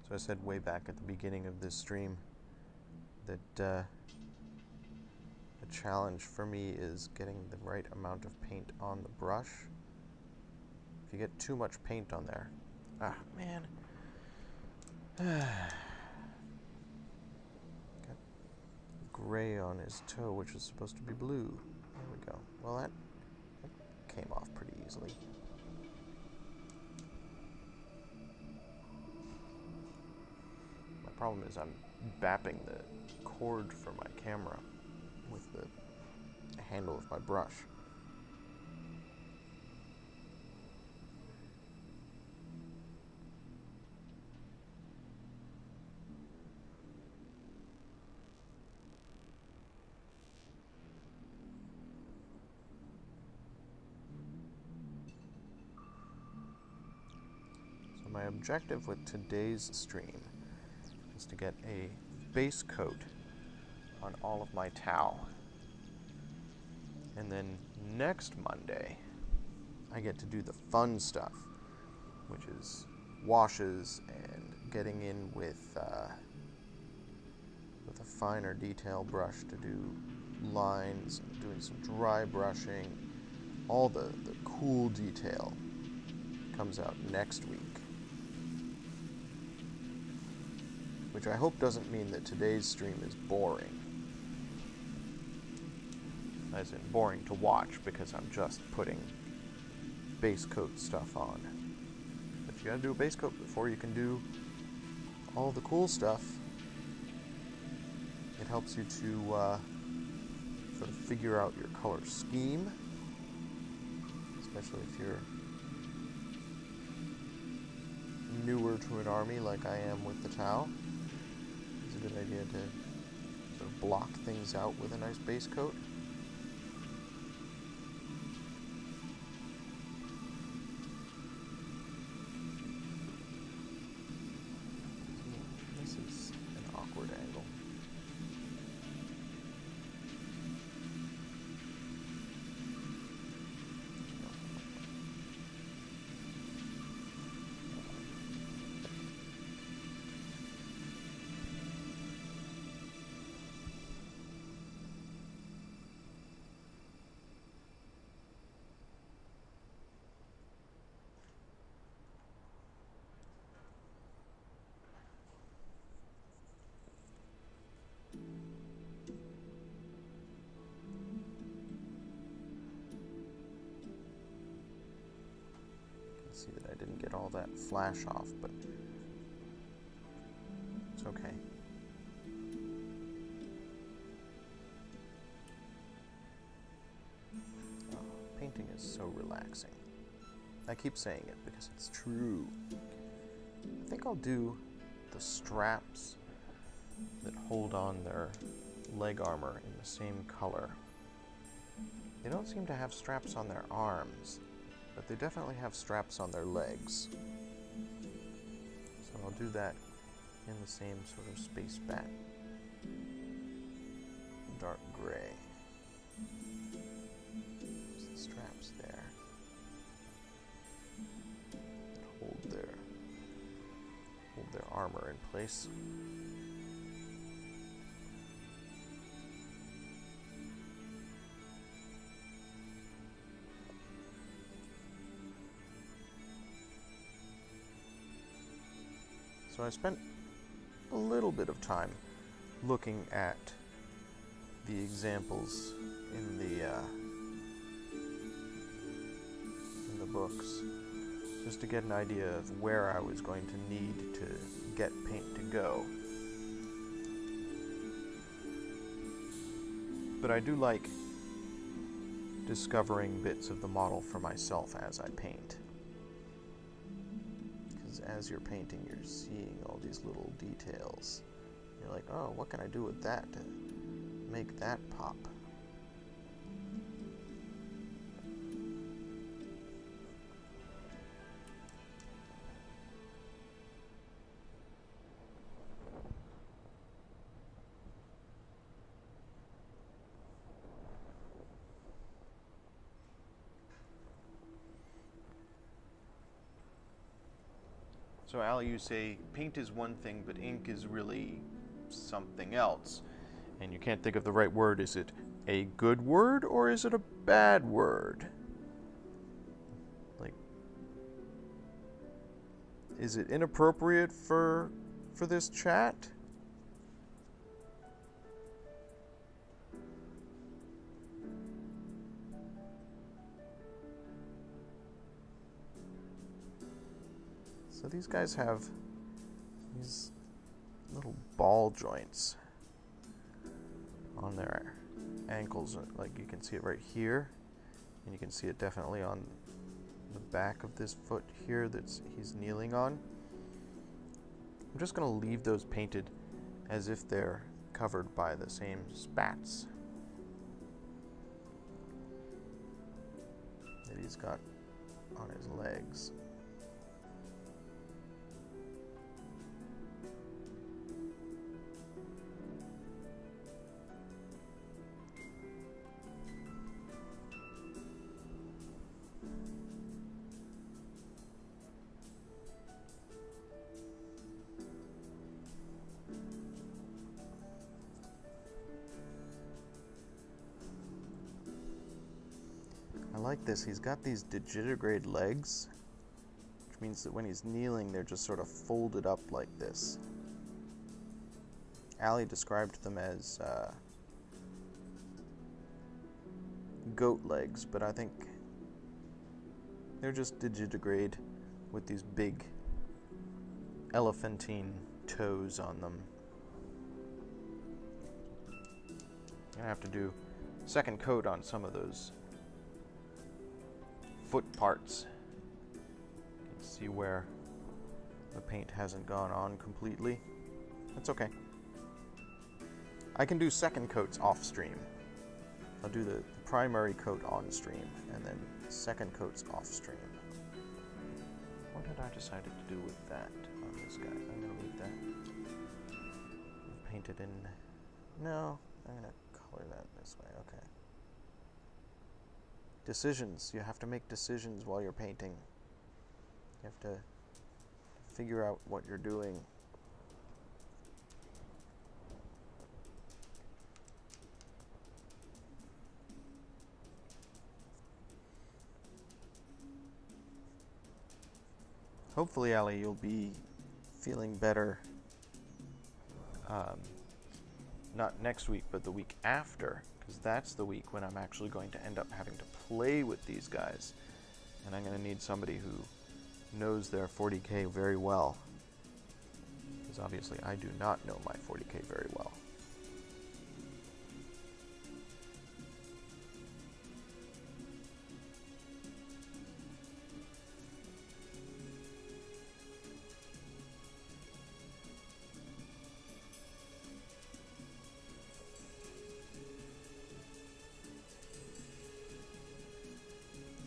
So I said way back at the beginning of this stream that the challenge for me is getting the right amount of paint on the brush. If you get too much paint on there, man. Got gray on his toe, which is supposed to be blue. There we go. Well, that came off pretty easily. My problem is I'm bapping the cord for my camera with the handle of my brush. So my objective with today's stream is to get a base coat on all of my towel. And then next Monday, I get to do the fun stuff, which is washes and getting in with a finer detail brush to do lines, and doing some dry brushing. All the cool detail comes out next week. Which I hope doesn't mean that today's stream is boring. As in boring to watch, because I'm just putting base coat stuff on. But you gotta do a base coat before you can do all the cool stuff. It helps you to sort of figure out your color scheme, especially if you're newer to an army like I am with the Tau. It's a good idea to sort of block things out with a nice base coat. This is an awkward angle. that flash off, but it's okay. Oh, painting is so relaxing. I keep saying it because it's true. I think I'll do the straps that hold on their leg armor in the same color. They don't seem to have straps on their arms, but they definitely have straps on their legs. So I'll do that in the same sort of space bat. Dark gray. There's the straps there. Hold their armor in place. So I spent a little bit of time looking at the examples in the books, just to get an idea of where I was going to need to get paint to go. But I do like discovering bits of the model for myself as I paint. As you're painting, you're seeing all these little details. You're like, oh, what can I do with that to make that pop? So, Allie, you say paint is one thing, but ink is really something else. And you can't think of the right word. Is it a good word or is it a bad word? Like, is it inappropriate for this chat? So these guys have these little ball joints on their ankles. Like, you can see it right here, and you can see it definitely on the back of this foot here that he's kneeling on. I'm just going to leave those painted as if they're covered by the same spats that he's got on his legs. I like this. He's got these digitigrade legs, which means that when he's kneeling, they're just sort of folded up like this. Allie described them as goat legs, but I think they're just digitigrade with these big elephantine toes on them. I'm gonna have to do second coat on some of those foot parts. You can see where the paint hasn't gone on completely. That's okay. I can do second coats off stream. I'll do the primary coat on stream and then second coats off stream. What had I decided to do with that on this guy? I'm gonna leave that painted in. No, I'm gonna color that this way. Okay. Decisions. You have to make decisions while you're painting. You have to figure out what you're doing. Hopefully, Allie, you'll be feeling better, not next week, but the week after, because that's the week when I'm actually going to end up having to play with these guys. And I'm going to need somebody who knows their 40k very well. Because obviously I do not know my 40k very well.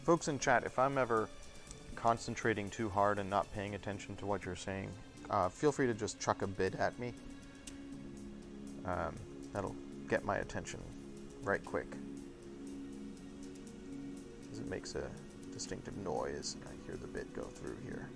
Folks in chat, if I'm ever concentrating too hard and not paying attention to what you're saying, feel free to just chuck a bit at me. That'll get my attention right quick. Because it makes a distinctive noise, and I hear the bit go through here.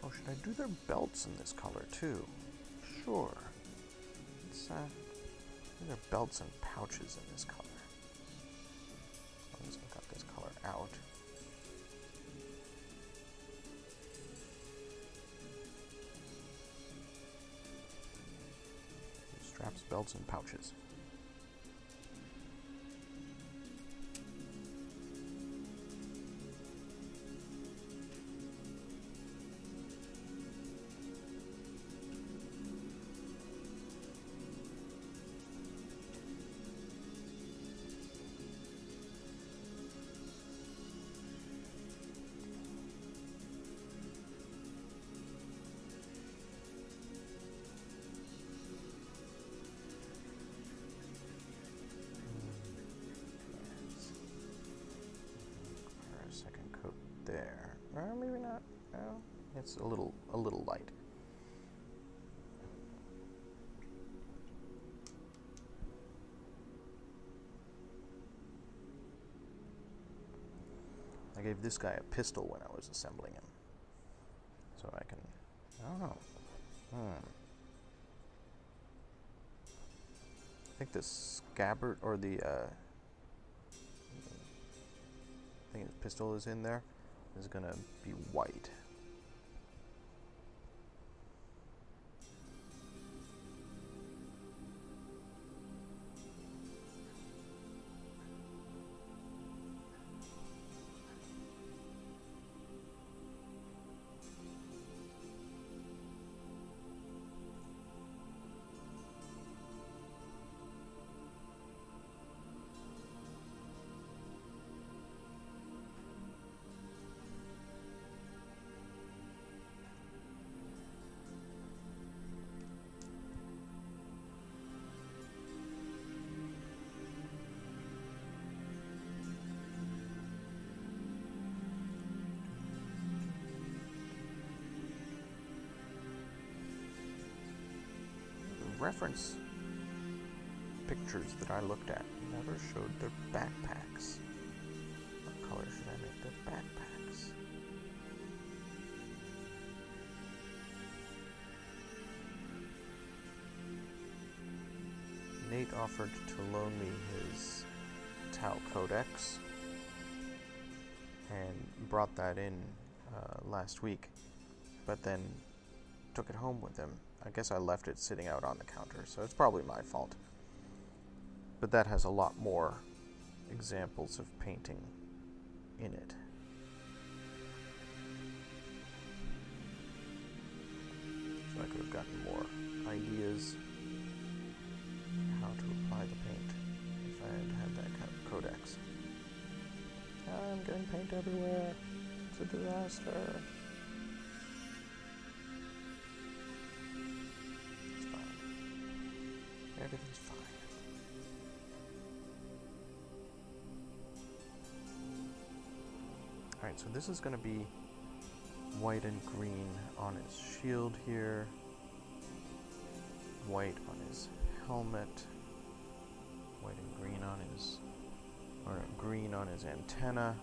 Oh, should I do their belts in this color too? Sure. Let's do their belts and pouches in this color. As long as I've got this color out. Straps, belts, and pouches. There. Or maybe not. No, it's a little light. I gave this guy a pistol when I was assembling him. So I can... I don't know. I think the scabbard, or the, I think his pistol is in there, is gonna be white. Reference pictures that I looked at never showed their backpacks. What color should I make their backpacks? Nate offered to loan me his Tau Codex and brought that in last week, but then took it home with him. I guess I left it sitting out on the counter, so it's probably my fault. But that has a lot more examples of painting in it. So I could have gotten more ideas how to apply the paint if I had had that codex. I'm getting paint everywhere. It's a disaster. Everything's fine. Alright, so this is going to be white and green on his shield here. White on his helmet. White and green on his... or green on his antenna.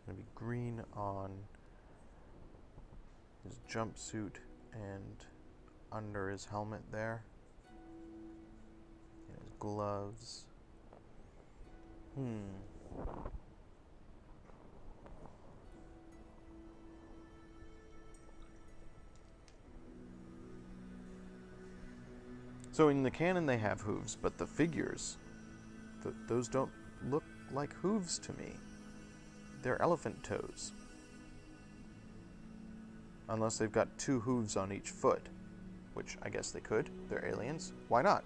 going to be green on his jumpsuit and under his helmet there. And his gloves. So in the canon they have hooves, but the figures, those don't look like hooves to me. They're elephant toes. Unless they've got 2 hooves on each foot, which I guess they could. They're aliens. Why not?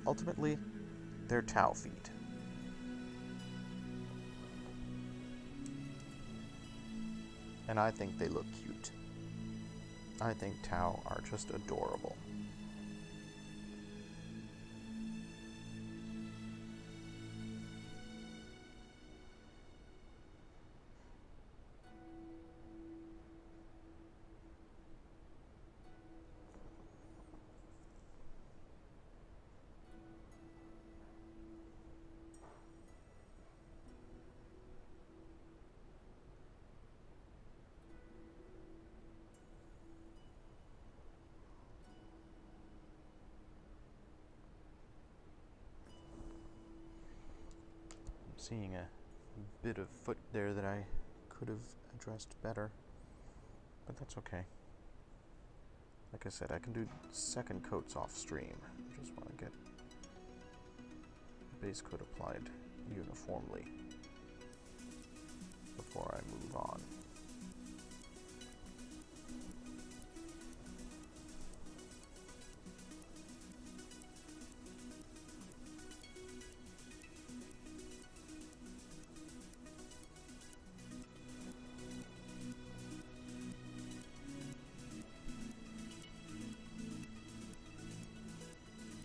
Ultimately, they're Tau feet. And I think they look cute. I think Tau are just adorable. Seeing a bit of foot there that I could have addressed better, but that's okay. Like I said, I can do second coats off stream. I just want to get base coat applied uniformly before I move on.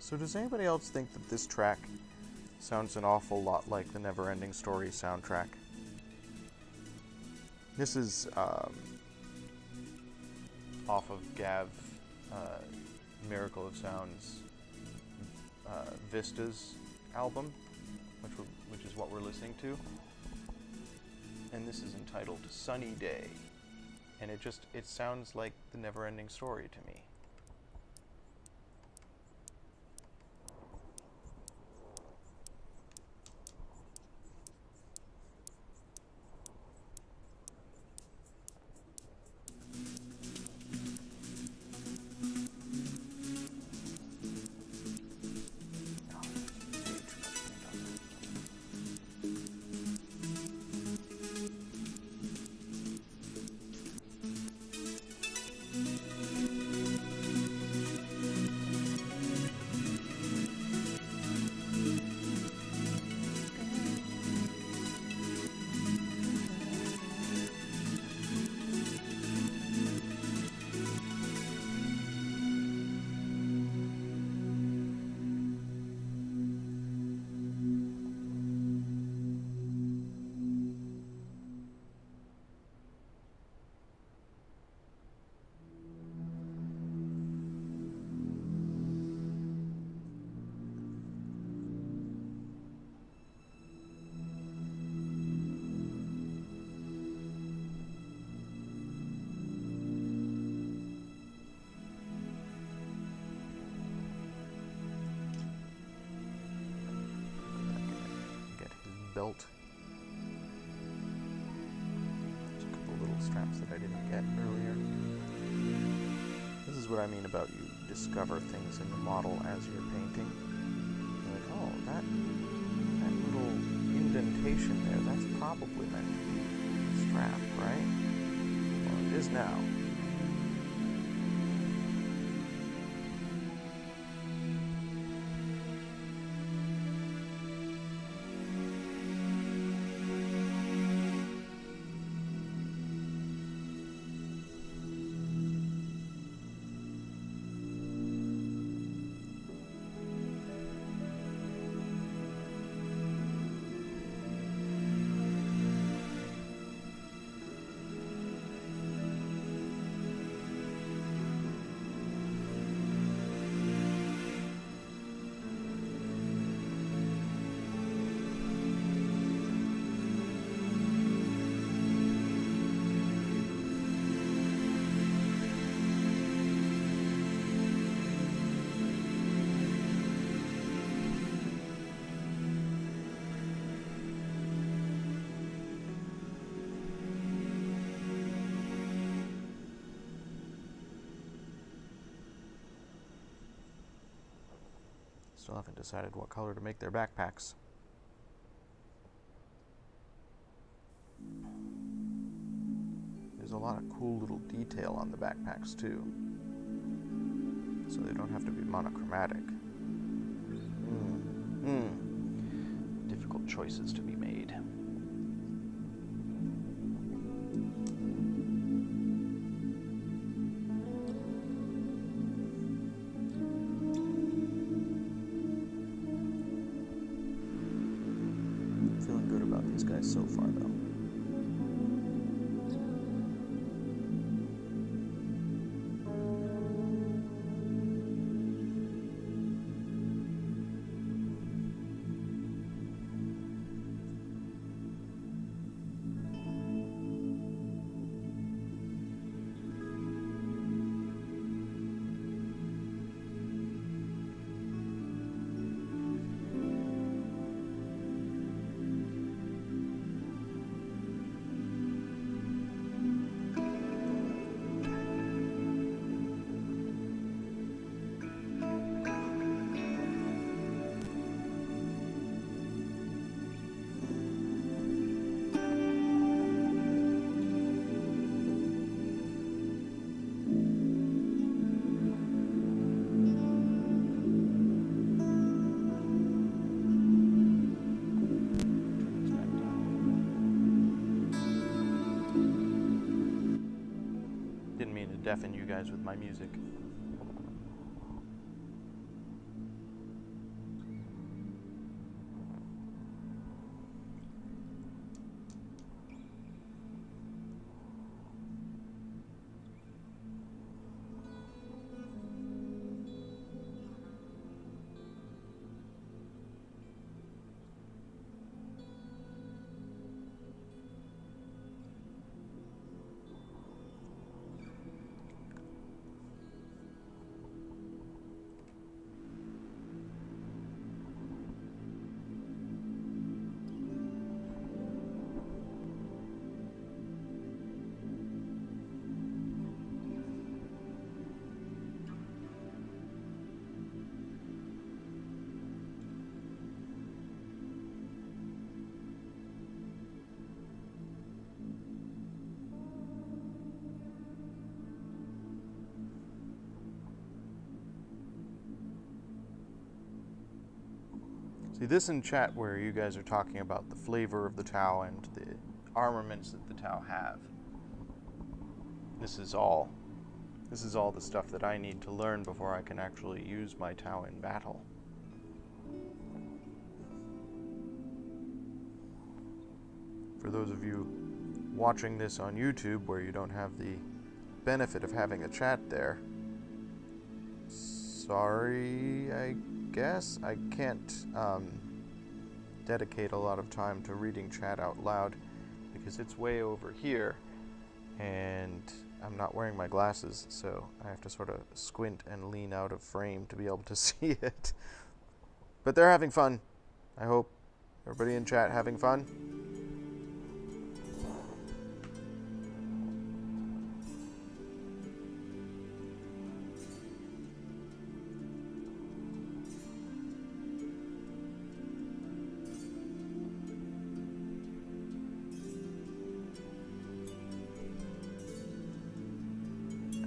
So does anybody else think that this track sounds an awful lot like the Neverending Story soundtrack? This is off of Gav Miracle of Sound's Vistas album, which is what we're listening to. And this is entitled Sunny Day. And it sounds like the Neverending Story to me. Belt. There's a couple little straps that I didn't get earlier. This is what I mean about you discover things in the model as you're painting. You're like, oh, that little indentation there, that's probably meant to be a strap, right? Well, it is now. Still haven't decided what color to make their backpacks. There's a lot of cool little detail on the backpacks too, so they don't have to be monochromatic. Difficult choices to be made. Feeling good about these guys so far, though. Deafen you guys with my music. See, this in chat where you guys are talking about the flavor of the Tau and the armaments that the Tau have. This is all the stuff that I need to learn before I can actually use my Tau in battle. For those of you watching this on YouTube where you don't have the benefit of having a chat there, sorry, I guess. I can't dedicate a lot of time to reading chat out loud because it's way over here and I'm not wearing my glasses, so I have to sort of squint and lean out of frame to be able to see it. But they're having fun, I hope. Everybody in chat having fun?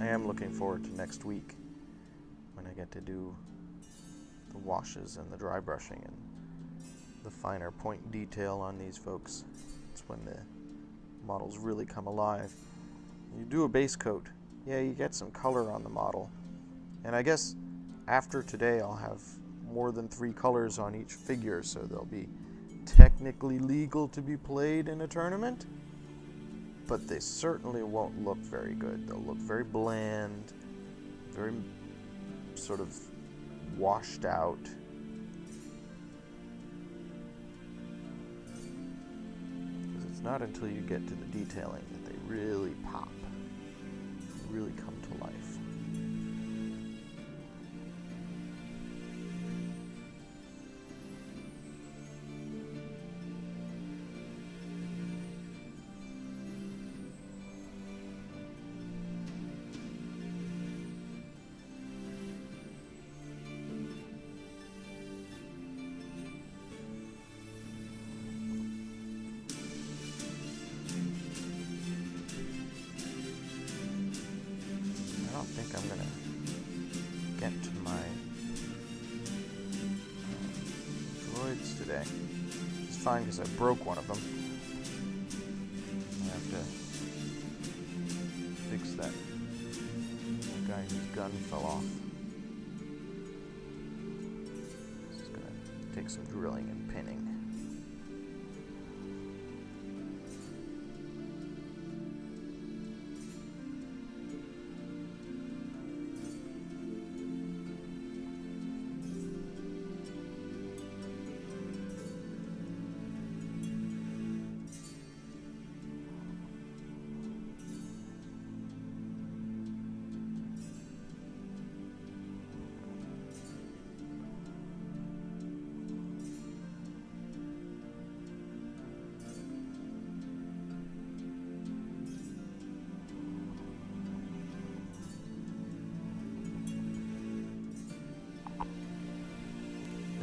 I am looking forward to next week when I get to do the washes and the dry brushing and the finer point detail on these folks. It's when the models really come alive. You do a base coat, yeah, you get some color on the model. And I guess after today I'll have more than 3 colors on each figure, so they'll be technically legal to be played in a tournament. But they certainly won't look very good. They'll look very bland, very sort of washed out. Because it's not until you get to the detailing that they really pop, really come to life. bits today. Which is fine because I broke one of them. I have to fix that guy whose gun fell off. This is going to take some drilling and pinning.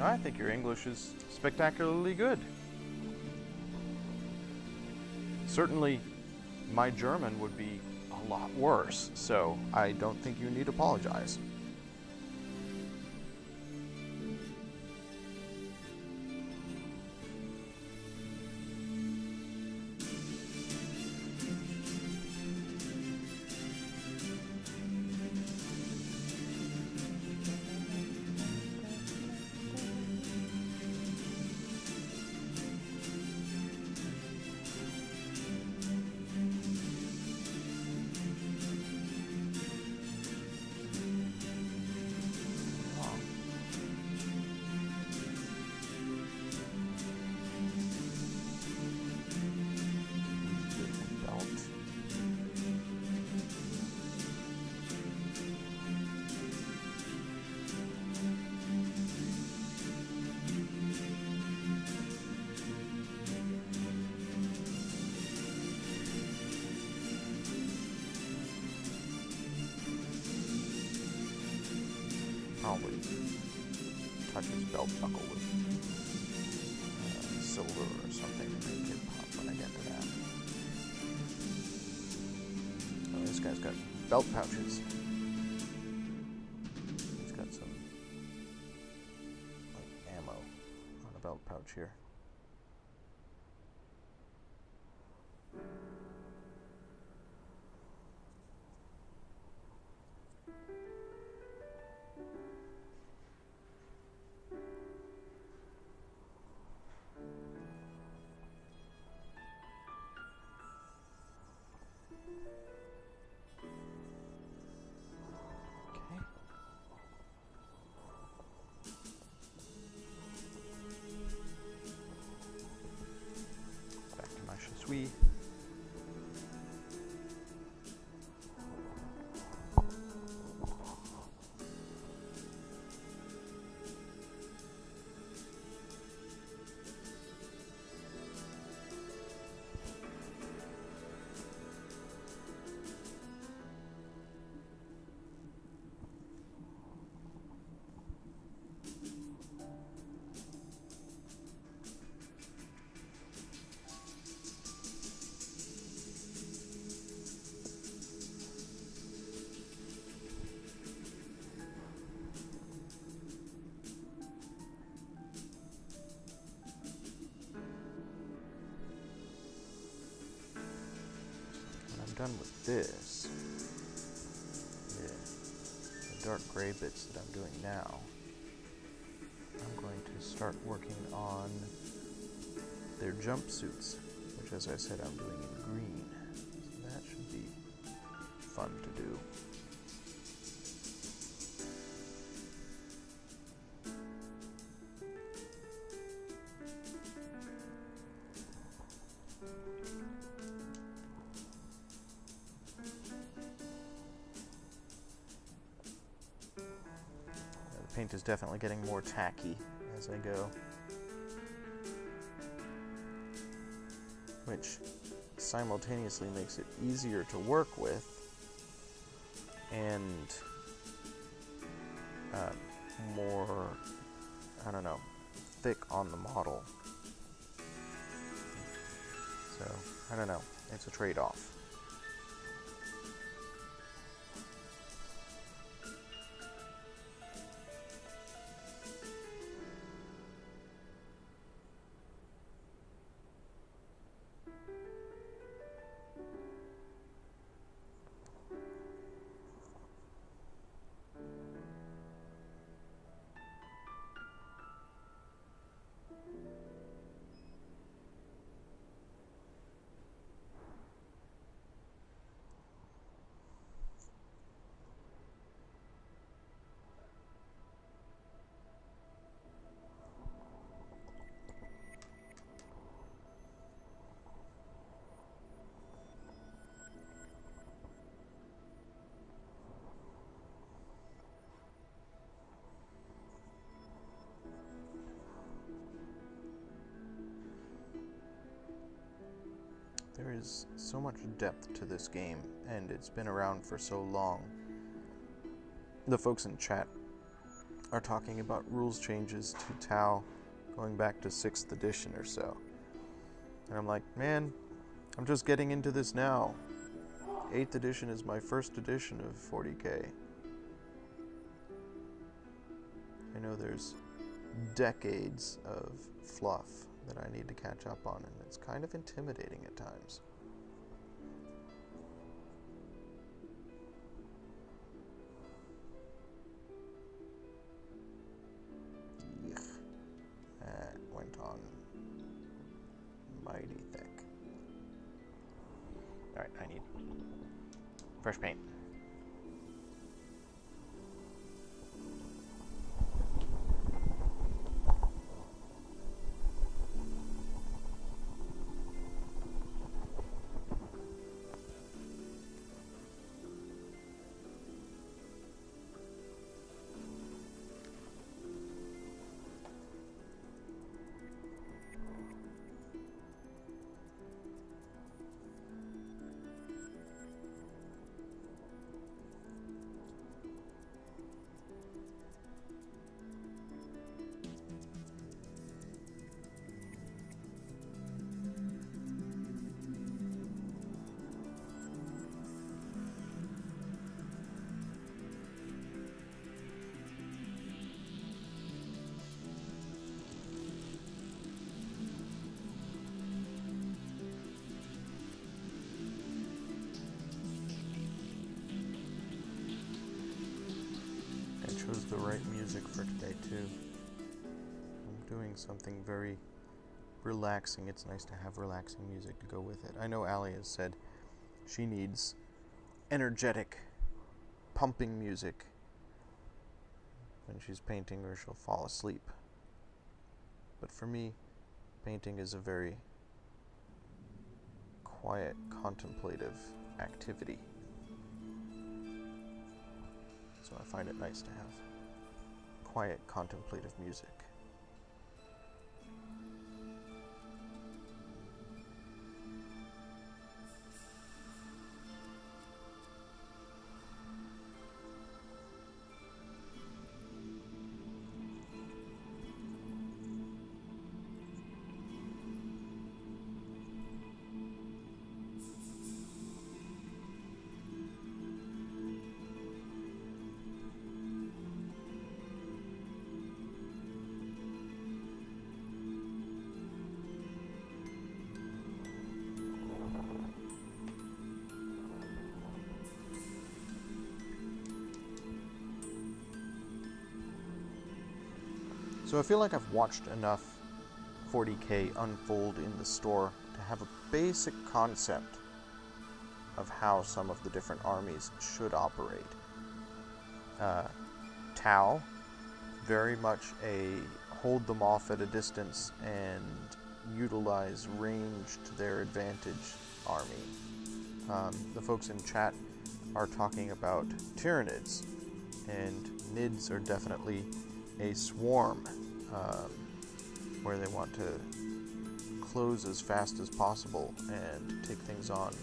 I think your English is spectacularly good. Certainly, my German would be a lot worse, so I don't think you need to apologize. Probably touch his belt buckle with silver or something to make it pop when I get to that. Oh, this guy's got belt pouches. He's got some like ammo on a belt pouch here. We done with this, the dark gray bits that I'm doing now, I'm going to start working on their jumpsuits, which, as I said, I'm doing in green. So that should be fun to do. Paint is definitely getting more tacky as I go, which simultaneously makes it easier to work with and more, I don't know, thick on the model. So, I don't know, it's a trade-off. There is so much depth to this game, and it's been around for so long. The folks in chat are talking about rules changes to Tau going back to 6th edition or so. And I'm like, man, I'm just getting into this now. 8th edition is my first edition of 40k. I know there's decades of fluff that I need to catch up on, and it's kind of intimidating at times. That went on mighty thick. Alright, I need fresh paint. Chose the right music for today too. I'm doing something very relaxing. It's nice to have relaxing music to go with it. I know Allie has said she needs energetic, pumping music when she's painting or she'll fall asleep. But for me, painting is a very quiet, contemplative activity. So I find it nice to have quiet, contemplative music. So I feel like I've watched enough 40k unfold in the store to have a basic concept of how some of the different armies should operate. Tau, very much a hold them off at a distance and utilize range to their advantage army. The folks in chat are talking about Tyranids, and Nids are definitely a swarm, where they want to close as fast as possible and take things on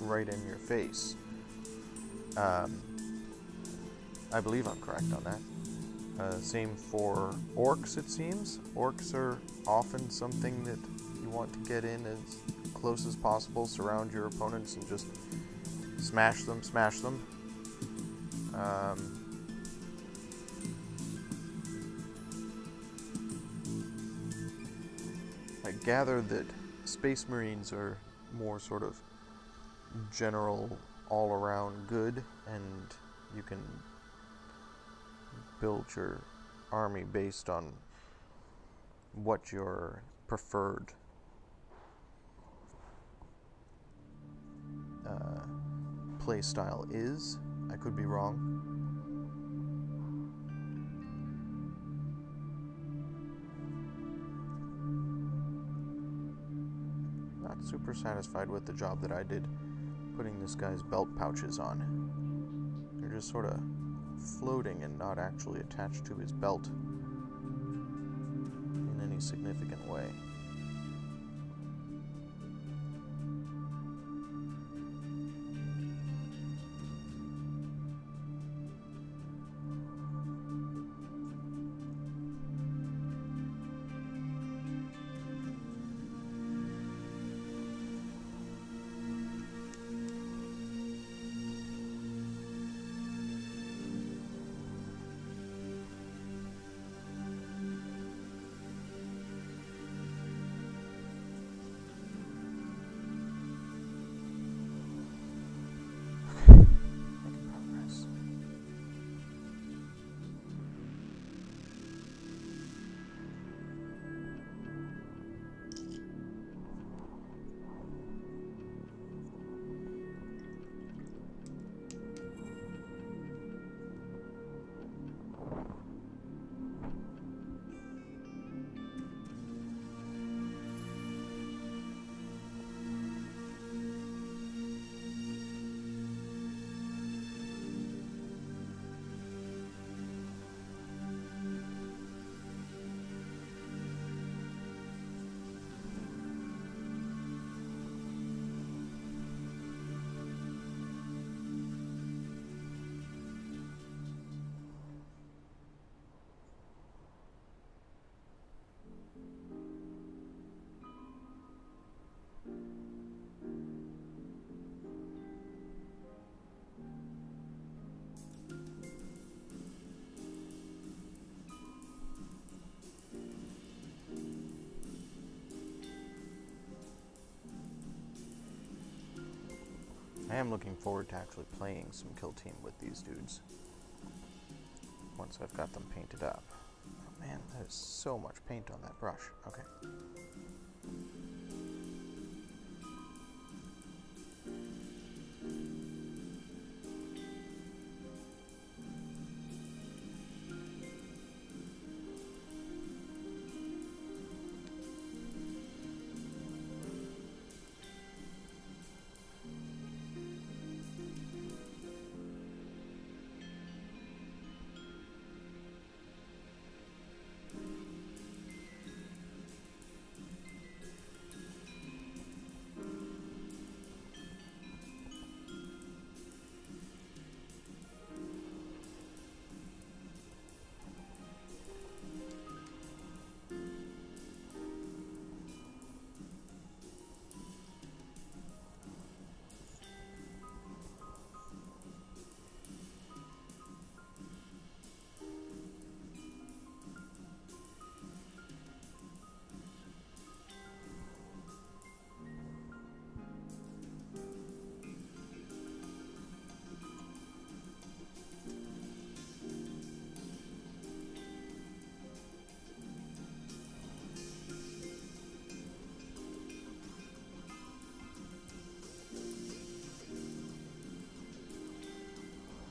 right in your face. I believe I'm correct on that. Same for orcs, it seems. Orcs are often something that you want to get in as close as possible, surround your opponents and just smash them. I gather that Space Marines are more sort of general, all-around good, and you can build your army based on what your preferred play style is. I could be wrong. Not super satisfied with the job that I did putting this guy's belt pouches on. They're just sort of floating and not actually attached to his belt in any significant way. I am looking forward to actually playing some Kill Team with these dudes once I've got them painted up. Oh man, there's so much paint on that brush. Okay.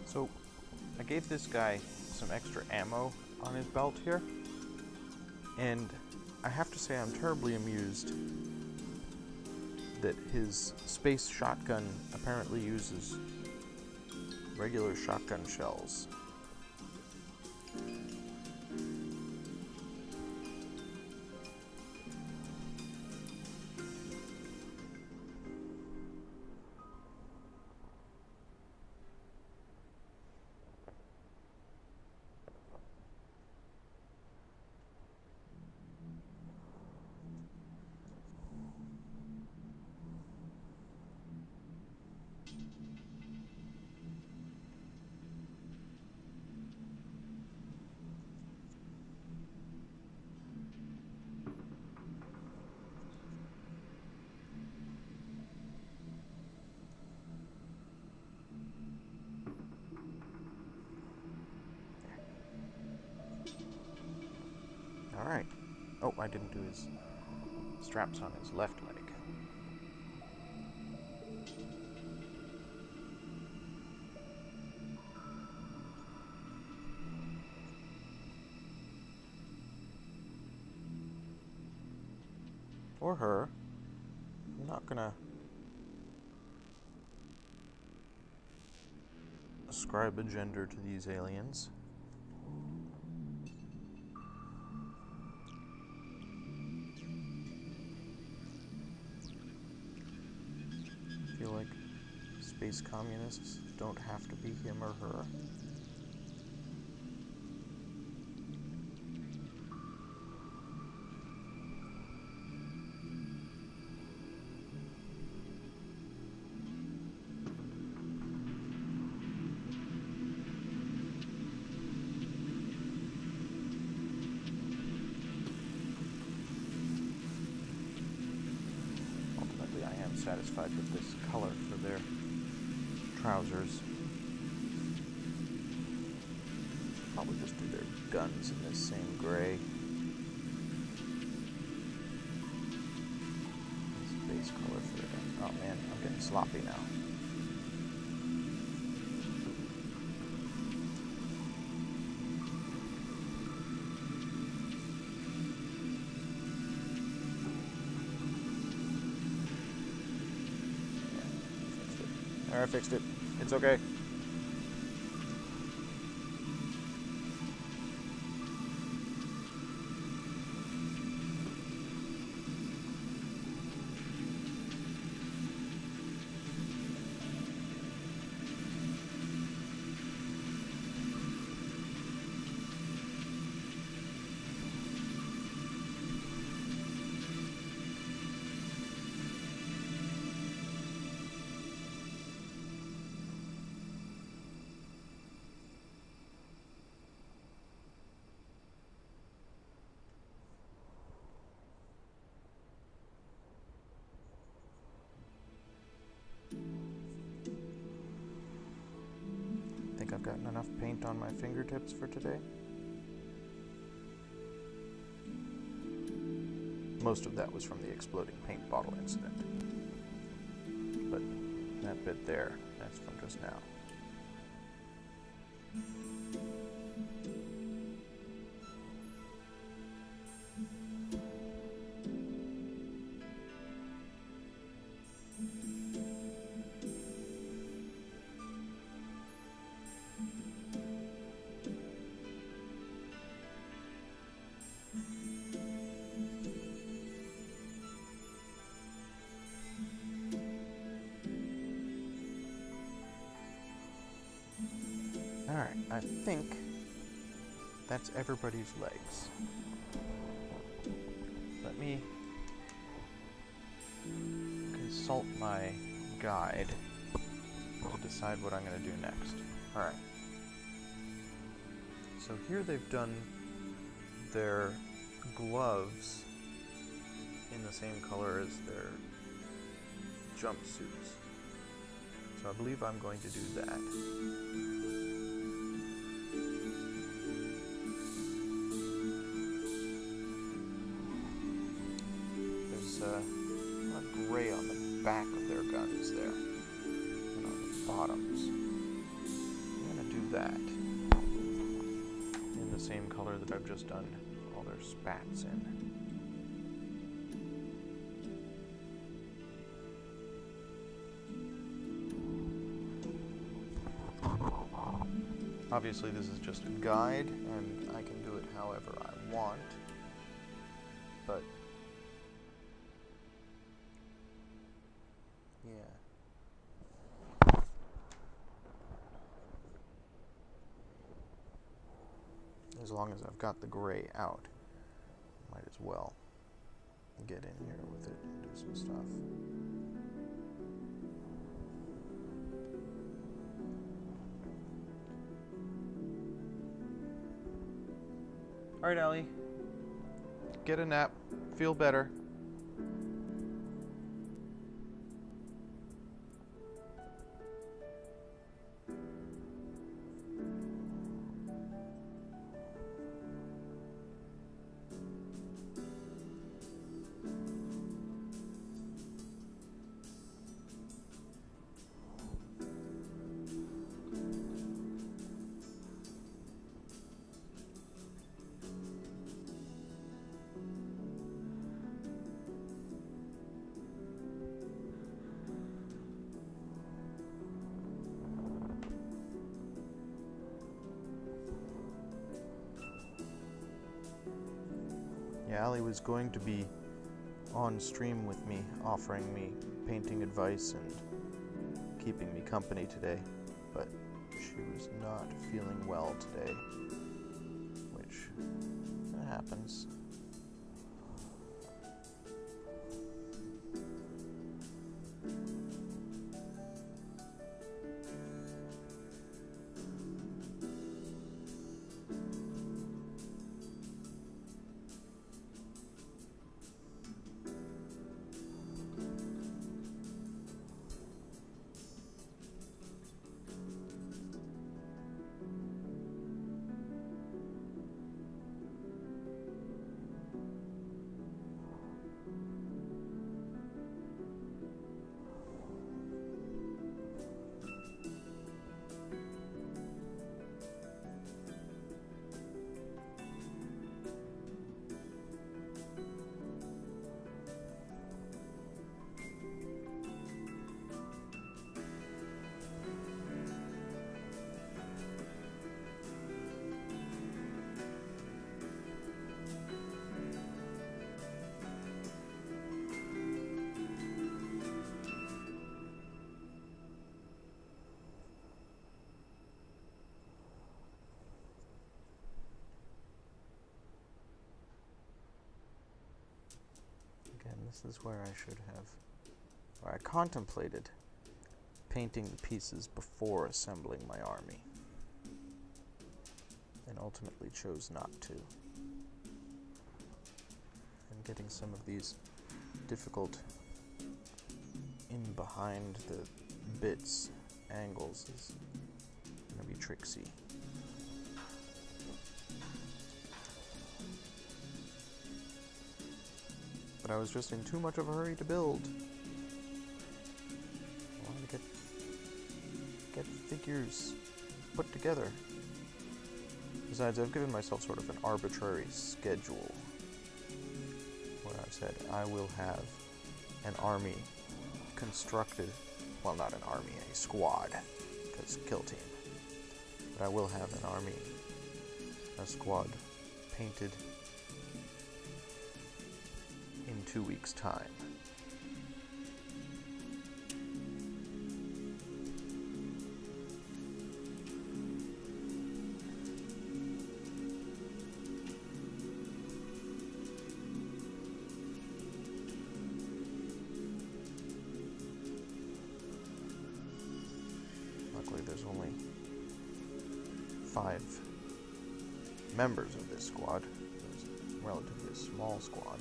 So, I gave this guy some extra ammo on his belt here, and I have to say I'm terribly amused that his space shotgun apparently uses regular shotgun shells. Alright. Oh, I didn't do his straps on his left leg. Or her. I'm not gonna ascribe a gender to these aliens. I feel like space communists don't have to be him or her. Ultimately, I am satisfied with this color for their trousers. Probably just do their guns in this same gray. This base color for their guns. Oh man, I'm getting sloppy now. I fixed it. It's okay. gotten enough paint on my fingertips for today. Most of that was from the exploding paint bottle incident. But that bit there, that's from just now. Alright, I think that's everybody's legs. Let me consult my guide to decide what I'm going to do next. Alright. So here they've done their gloves in the same color as their jumpsuits. So I believe I'm going to do that. Gray on the back of their guns there, and on the bottoms. I'm going to do that in the same color that I've just done all their spats in. Obviously this is just a guide, and I can do it however I want, but yeah. As long as I've got the gray out, might as well get in here with it and do some stuff. Alright, Allie. Get a nap. Feel better. Yeah, Allie was going to be on stream with me, offering me painting advice and keeping me company today, but she was not feeling well today, which happens. This is where I should have, or I contemplated painting the pieces before assembling my army, and ultimately chose not to. And getting some of these difficult in behind the bits angles is going to be tricksy. But I was just in too much of a hurry to build. I wanted to get figures put together. Besides, I've given myself sort of an arbitrary schedule. Where I've said I will have an army constructed, well, not an army, a squad, because kill team. But I will have an army, a squad, painted in 2 weeks' time. Luckily, there's only 5 members of this squad. It's a relatively small squad.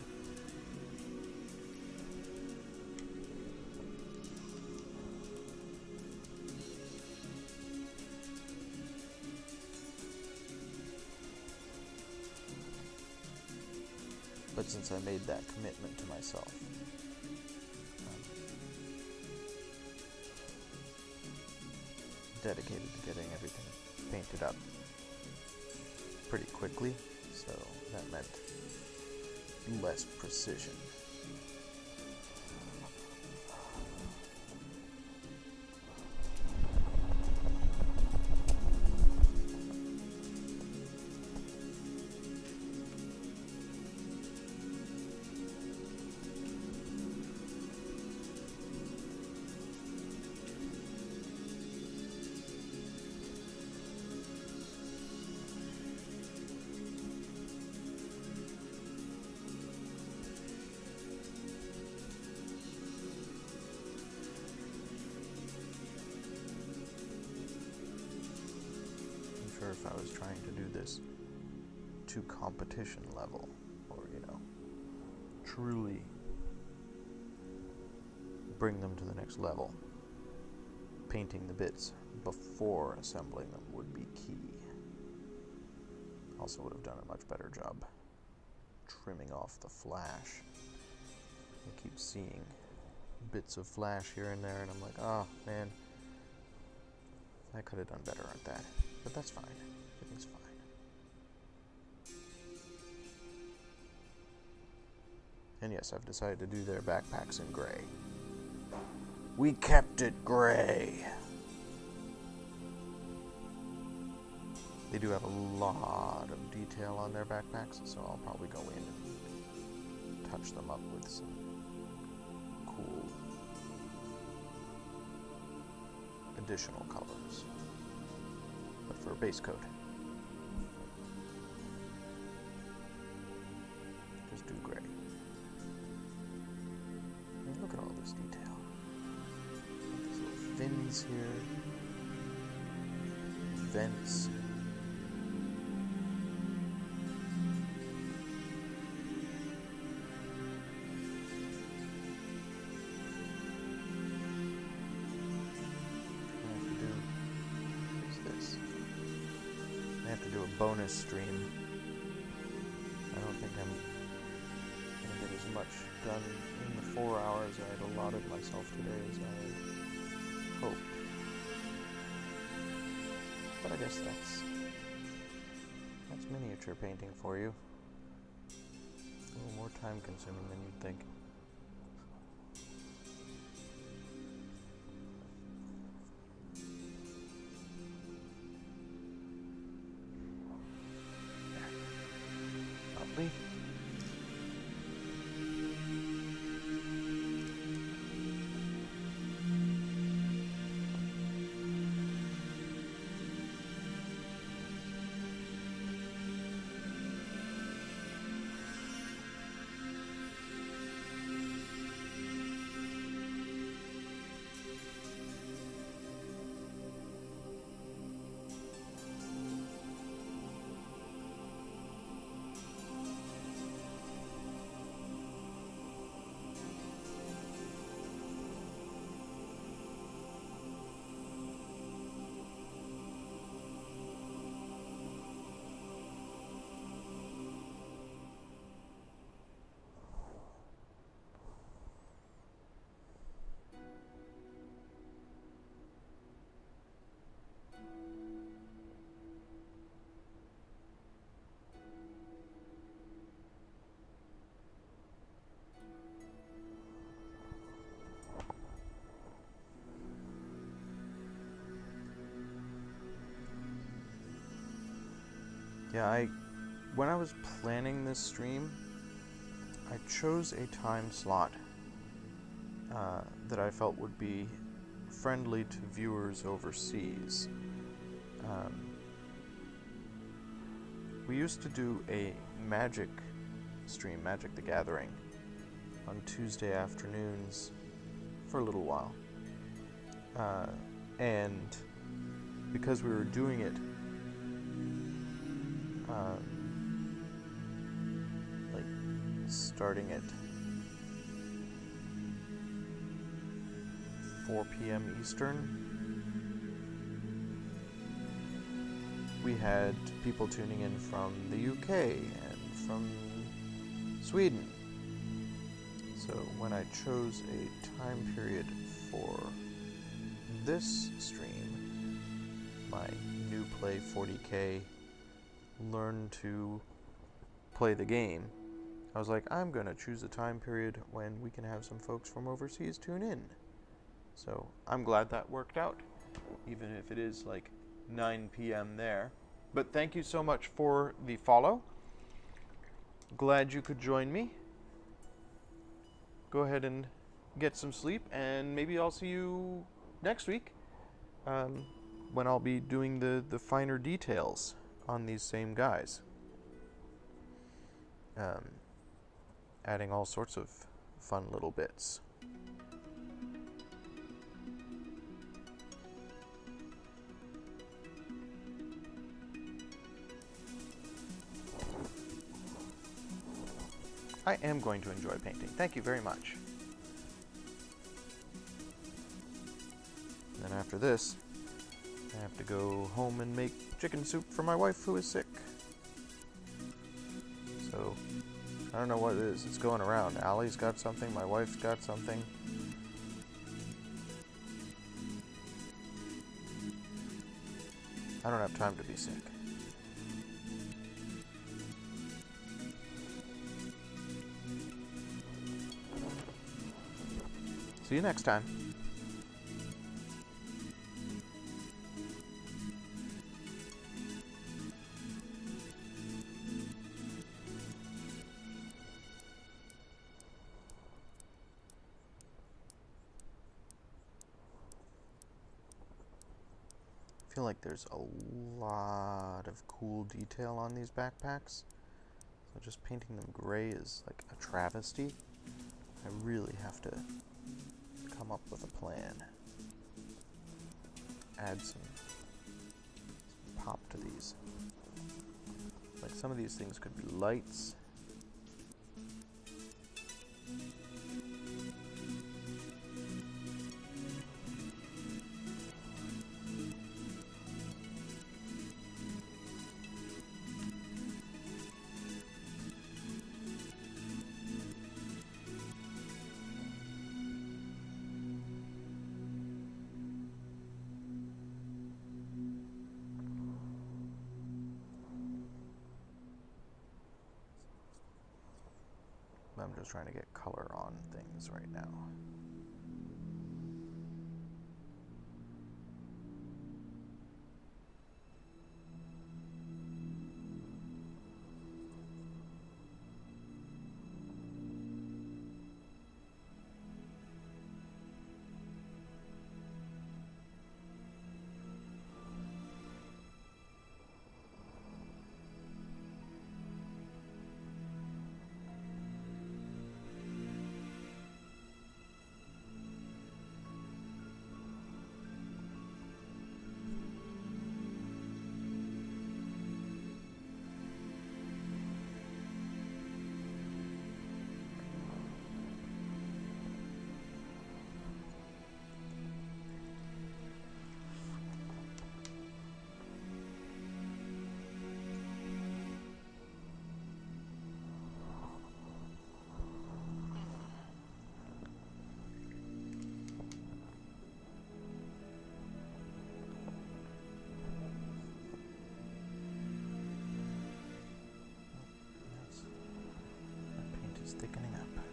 But since I made that commitment to myself, dedicated to getting everything painted up pretty quickly, so that meant less precision. If I was trying to do this to competition level, or, truly bring them to the next level, painting the bits before assembling them would be key. Also would have done a much better job trimming off the flash. I keep seeing bits of flash here and there, and I'm like, oh man, I could have done better at that. But that's fine. Everything's fine. And yes, I've decided to do their backpacks in gray. We kept it gray. They do have a lot of detail on their backpacks, so I'll probably go in and touch them up with some cool additional colors. But for a base coat, just do gray. And look at all this detail. These little fins here, vents. Bonus stream. I don't think I'm going to get as much done in the 4 hours I had allotted myself today as I had hoped. But I guess that's miniature painting for you. A little more time consuming than you'd think. Yeah, when I was planning this stream, I chose a time slot that I felt would be friendly to viewers overseas. We used to do a Magic stream, Magic the Gathering, on Tuesday afternoons for a little while. And because we were doing it like starting at 4 p.m. Eastern, we had people tuning in from the UK and from Sweden. So when I chose a time period for this stream, my Newplay 40K Learn to Play the Game, I was like, I'm gonna choose a time period when we can have some folks from overseas tune in. So I'm glad that worked out, even if it is like 9 p.m. there. But thank you so much for the follow. Glad you could join me. Go ahead and get some sleep, and maybe I'll see you next week when I'll be doing the finer details on these same guys. Adding all sorts of fun little bits. I am going to enjoy painting. Thank you very much. And then after this, I have to go home and make chicken soup for my wife who is sick. So, I don't know what it is. It's going around. Allie's got something, my wife's got something. I don't have time to be sick. See you next time. I feel like there's a lot of cool detail on these backpacks. So just painting them gray is like a travesty. I really have to come up with a plan. Add some pop to these. Like some of these things could be lights. I'm just trying to get color on things right now. Thickening up.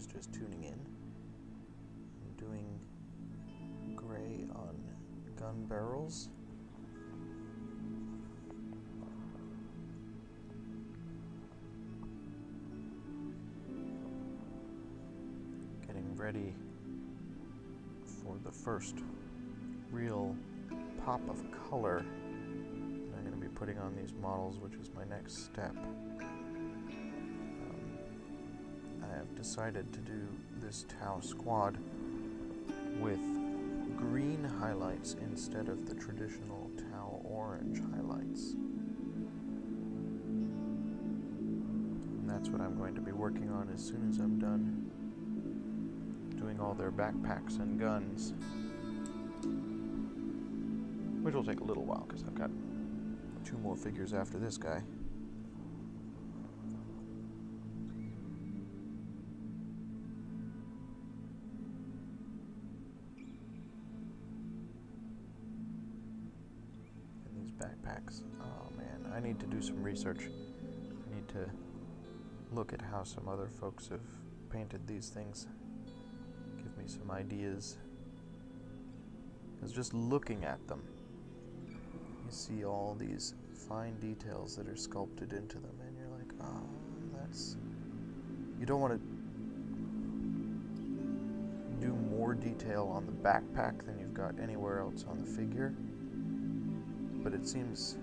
who's just tuning in. I'm doing gray on gun barrels. Getting ready for the first real pop of color. I'm going to be putting on these models, which is my next step. I have decided to do this Tau squad with green highlights instead of the traditional Tau orange highlights. And that's what I'm going to be working on as soon as I'm done doing all their backpacks and guns. Which will take a little while because I've got 2 more figures after this guy. And these backpacks, oh man, I need to do some research. I need to look at how some other folks have painted these things. Give me some ideas. Because just looking at them, you see all these fine details that are sculpted into them, and you're like, oh, that's... You don't want to do more detail on the backpack than you've got anywhere else on the figure, but it seems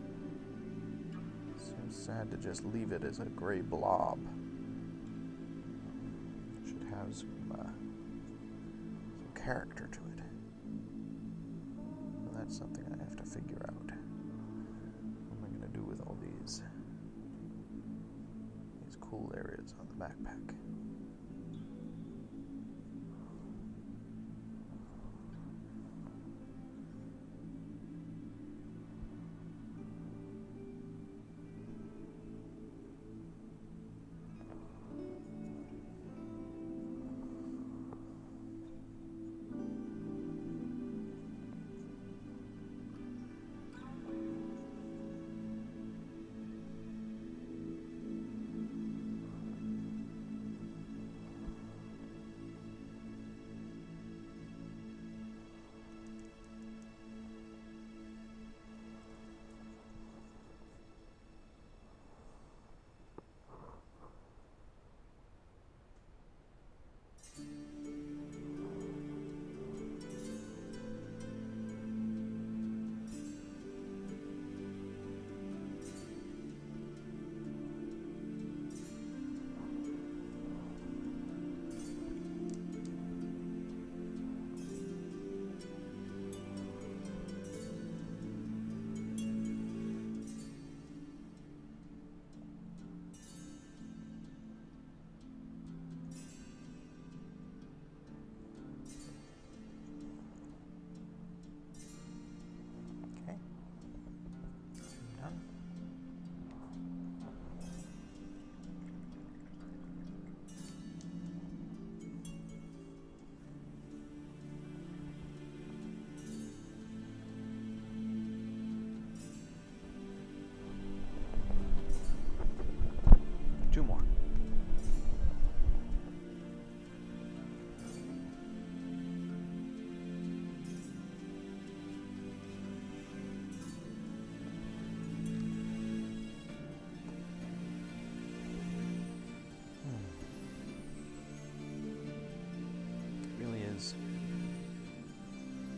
sad to just leave it as a gray blob. It should have some character to it. And that's something I have to figure out. What am I going to do with all these cool areas on the backpack?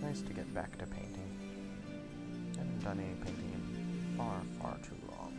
Nice to get back to painting. I haven't done any painting in far, far too long.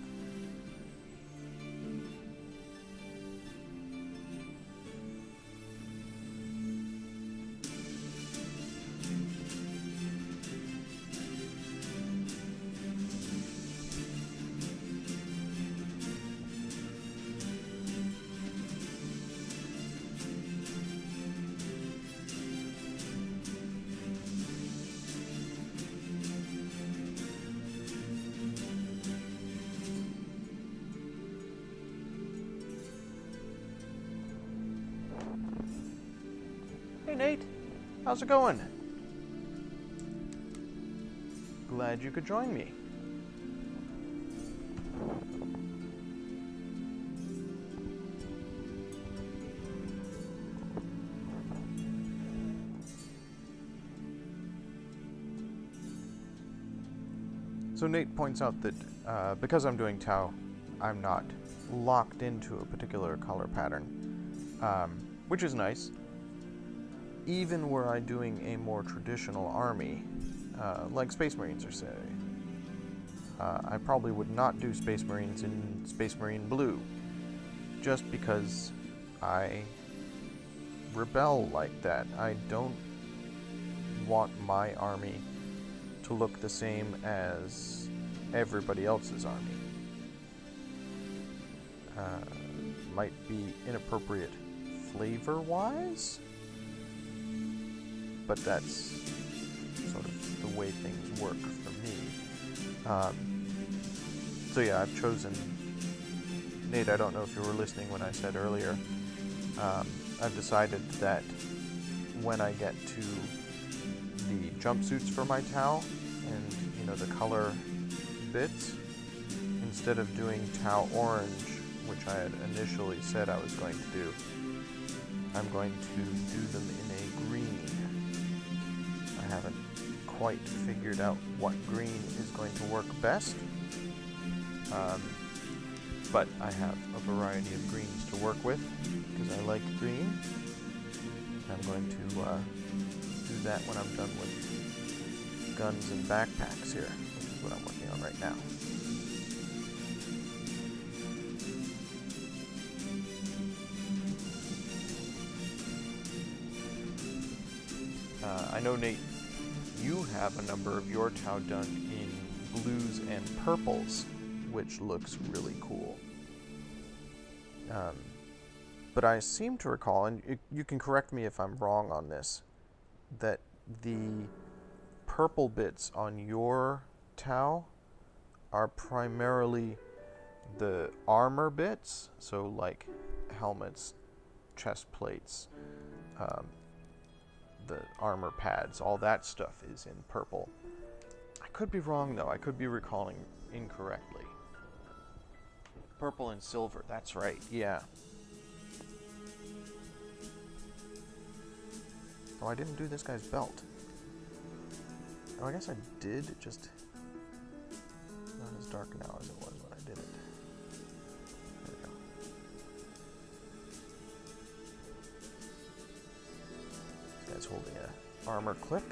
Hey Nate, how's it going? Glad you could join me. So Nate points out that because I'm doing Tau, I'm not locked into a particular color pattern, which is nice. Even were I doing a more traditional army, like Space Marines or say, I probably would not do Space Marines in Space Marine Blue, just because I rebel like that. I don't want my army to look the same as everybody else's army. Might be inappropriate flavor-wise, but that's sort of the way things work for me. So yeah, I've chosen... Nate, I don't know if you were listening when I said earlier, I've decided that when I get to the jumpsuits for my Tau, and, you know, the color bits, instead of doing Tau orange, which I had initially said I was going to do, I'm going to do them in a green. I haven't quite figured out what green is going to work best, but I have a variety of greens to work with, because I like green. I'm going to do that when I'm done with guns and backpacks here, which is what I'm working on right now. I know, Nate, you have a number of your Tau done in blues and purples, which looks really cool. But I seem to recall, and you can correct me if I'm wrong on this, that the purple bits on your Tau are primarily the armor bits, so like helmets, chest plates, the armor pads, all that stuff is in purple. I could be wrong though, I could be recalling incorrectly. Purple and silver, that's right, yeah. Oh, I didn't do this guy's belt. Oh, I guess I did, just not as dark now as it was when I did it. There we go. This guy's holding an armor clip.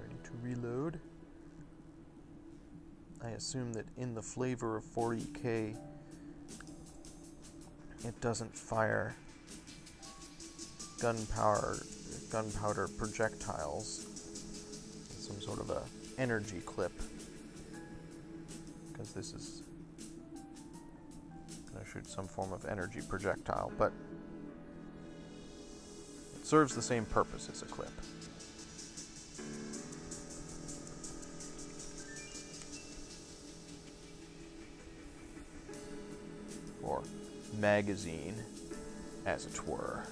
Ready to reload. I assume that in the flavor of 40K, it doesn't fire gunpowder projectiles. It's some sort of a energy clip, because this is going to shoot some form of energy projectile, but it serves the same purpose as a clip. Or magazine, as it were.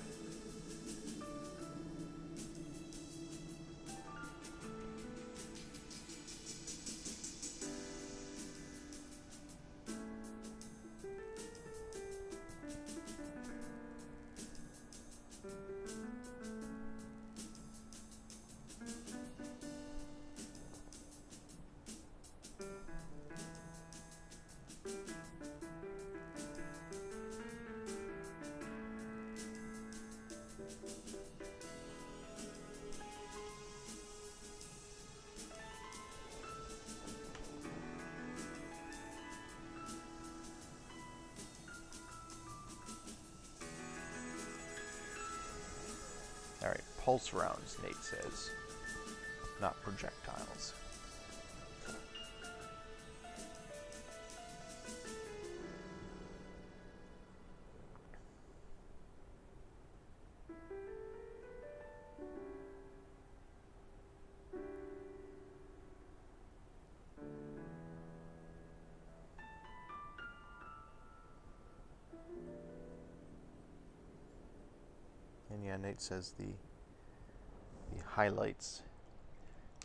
Alright, pulse rounds, Nate says, not projectiles. And yeah, Nate says the highlights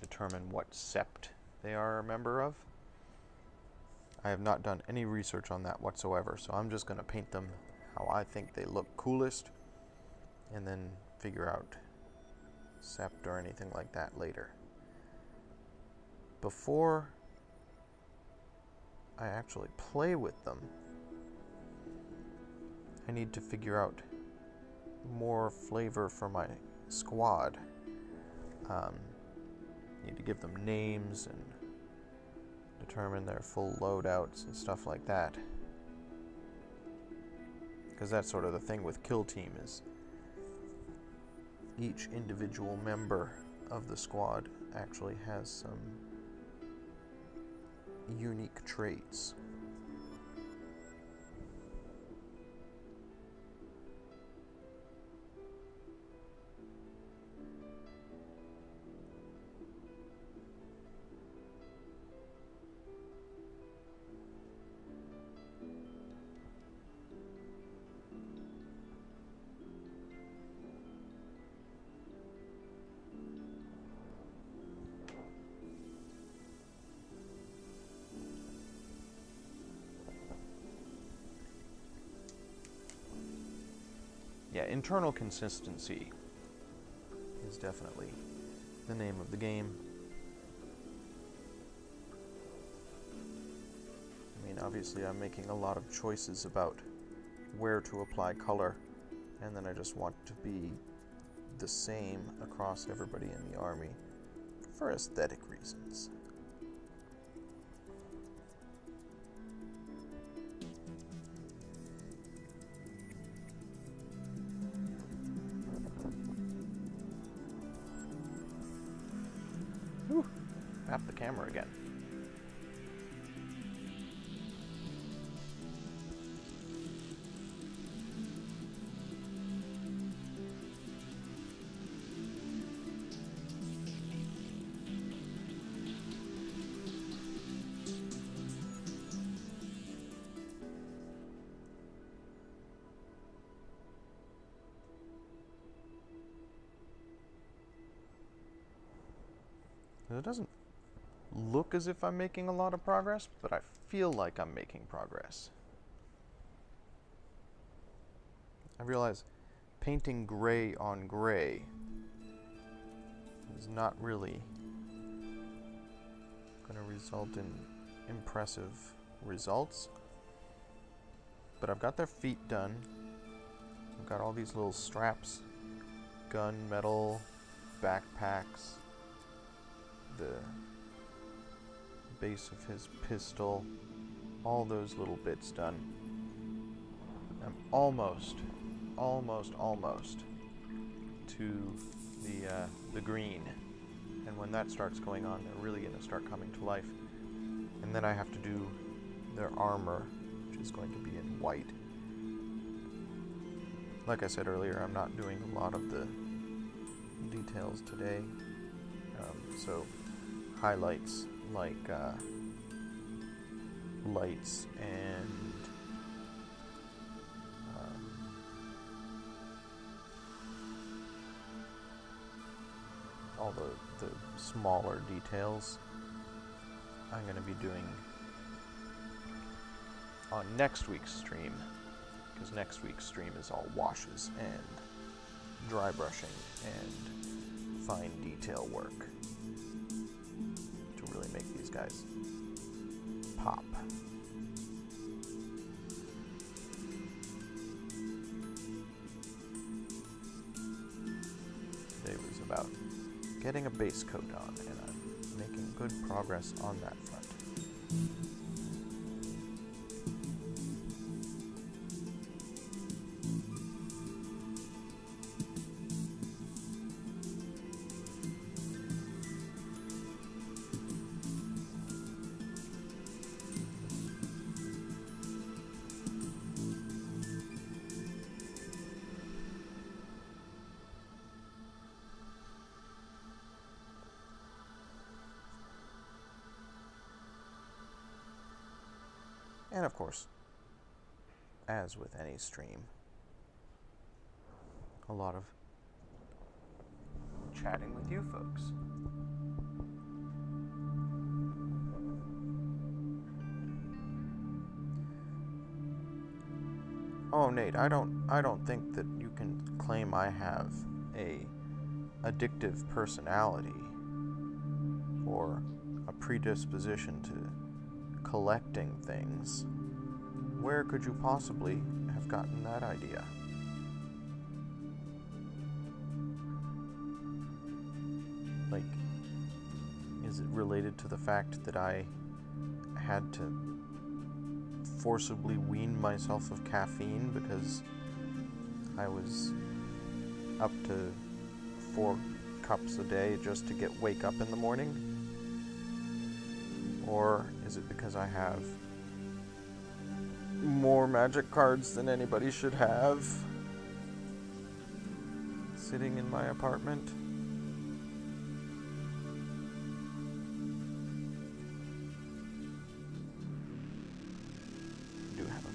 determine what sept they are a member of. I have not done any research on that whatsoever, so I'm just going to paint them how I think they look coolest, and then figure out sept or anything like that later. before I actually play with them, I need to figure out more flavor for my squad. Need to give them names and determine their full loadouts and stuff like that. Because that's sort of the thing with Kill Team, is each individual member of the squad actually has some unique traits. Yeah, internal consistency is definitely the name of the game. I mean, obviously I'm making a lot of choices about where to apply color, and then I just want to be the same across everybody in the army for aesthetic reasons. Tap the camera again. It doesn't look as if I'm making a lot of progress, but I feel like I'm making progress. I realize painting gray on gray is not really going to result in impressive results, but I've got their feet done. I've got all these little straps, gun, metal, backpacks, the base of his pistol, all those little bits done. I'm almost to the green, and when that starts going on, they're really going to start coming to life. And then I have to do their armor, which is going to be in white. Like I said earlier, I'm not doing a lot of the details today, so highlights like lights and all the smaller details I'm going to be doing on next week's stream, because next week's stream is all washes and dry brushing and fine detail work to really make these guys pop. Today was about getting a base coat on, and I'm making good progress on that front. And of course, as with any stream, a lot of chatting with you folks. Oh, Nate, I don't think that you can claim I have a addictive personality or a predisposition to collecting things, where could you possibly have gotten that idea? Like, is it related to the fact that I had to forcibly wean myself of caffeine because I was up to 4 cups a day just to wake up in the morning? Or is it because I have more magic cards than anybody should have sitting in my apartment? I do have a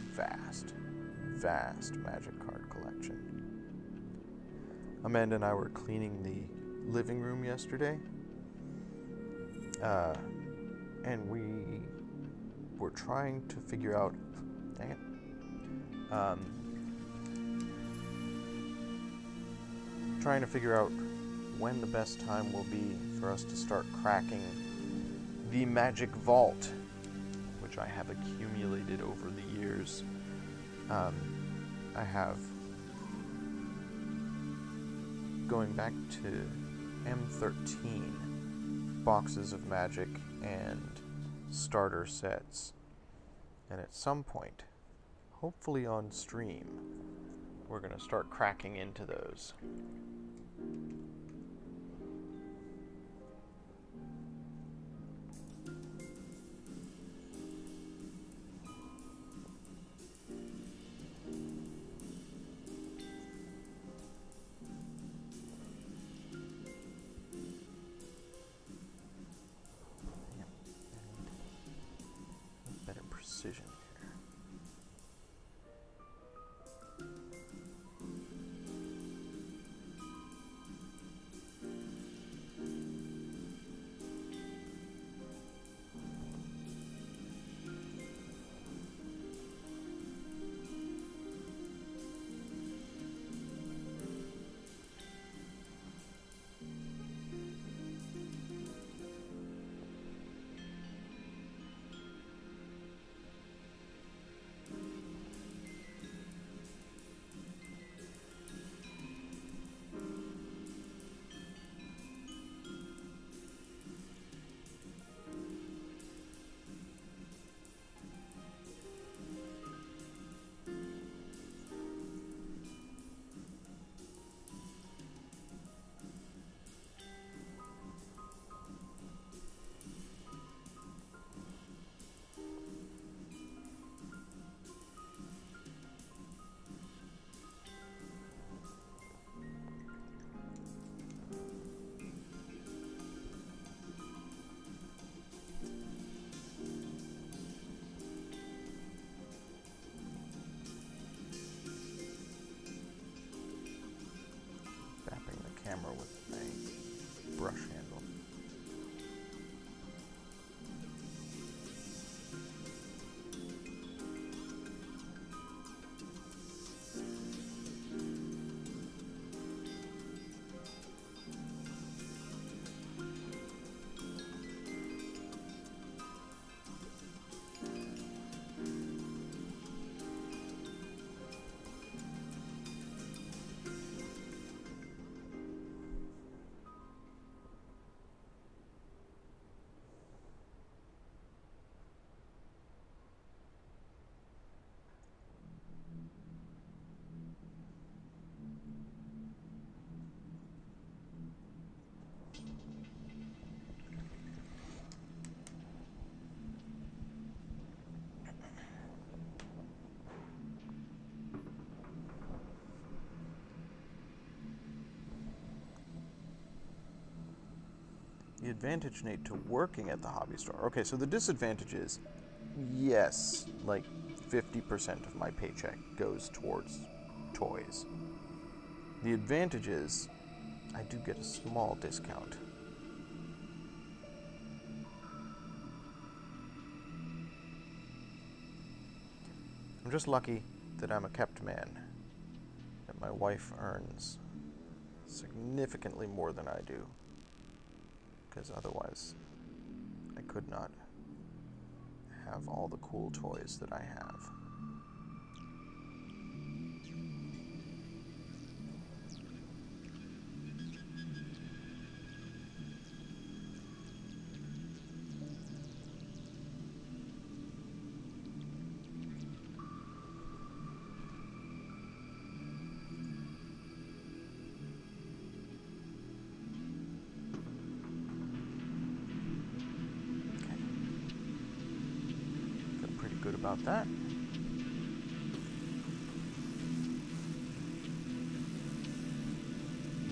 vast magic card collection. Amanda and I were cleaning the living room yesterday, and we were trying to figure out, when the best time will be for us to start cracking the magic vault, which I have accumulated over the years. I have, going back to M13, boxes of magic and starter sets. And at some point, hopefully on stream, we're going to start cracking into those. Precision here. Camera with a brush handle. The advantage, Nate, to working at the hobby store. Okay, so the disadvantage is, yes, like 50% of my paycheck goes towards toys. The advantage is, I do get a small discount. I'm just lucky that I'm a kept man, that my wife earns significantly more than I do, because otherwise I could not have all the cool toys that I have. About that.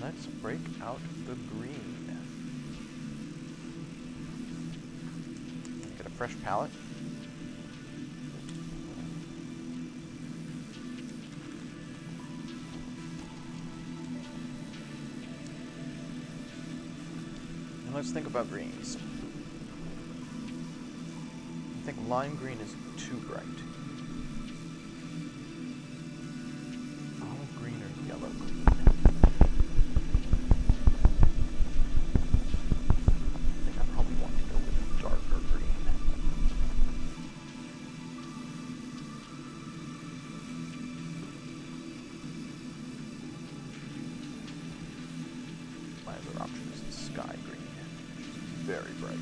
Let's break out the green. Get a fresh palette. And let's think about greens. I think lime green is too bright. Olive green or yellow green? I think I probably want to go with darker green. My other option is the sky green, which is very bright.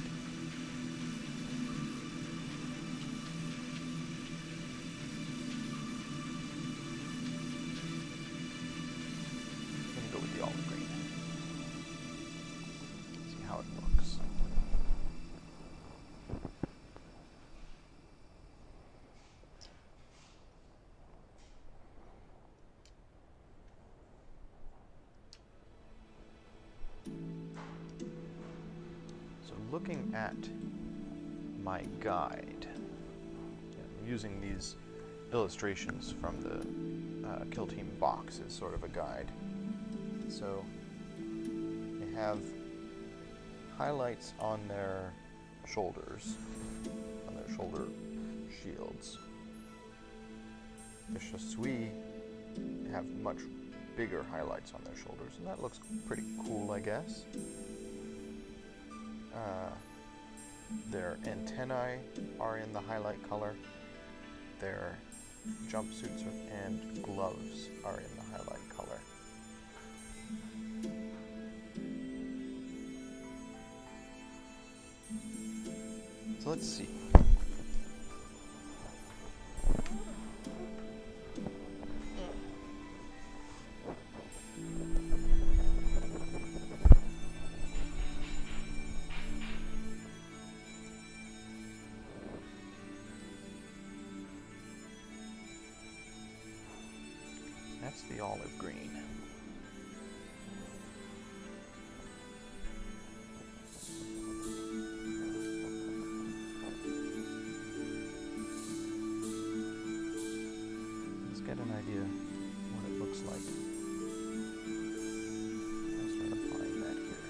Looking at my guide, I'm using these illustrations from the Kill Team box as sort of a guide. So they have highlights on their shoulders, on their shoulder shields. The Chasseurs have much bigger highlights on their shoulders, and that looks pretty cool, I guess. Their antennae are in the highlight color. Their jumpsuits and gloves are in the highlight color. So let's see. That's the olive green. Let's get an idea what it looks like. I'll start applying that here.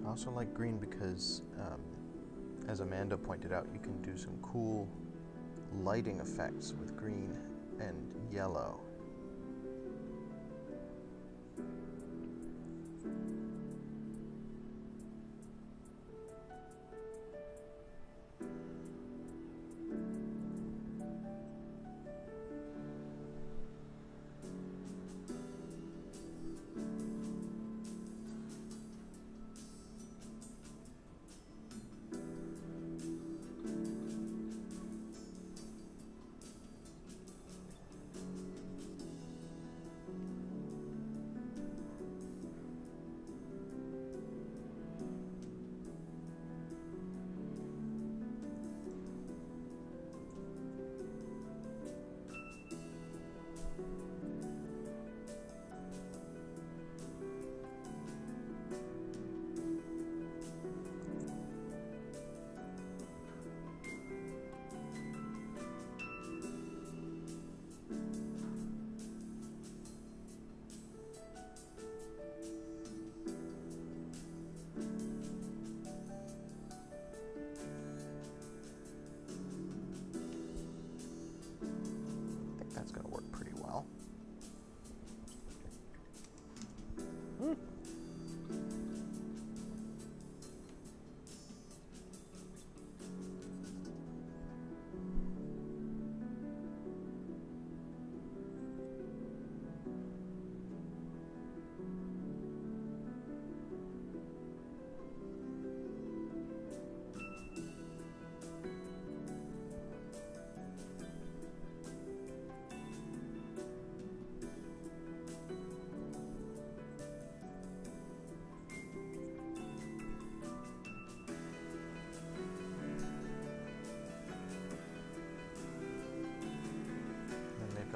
I also like green because, as Amanda pointed out, you can do some cool lighting effects with green and yellow.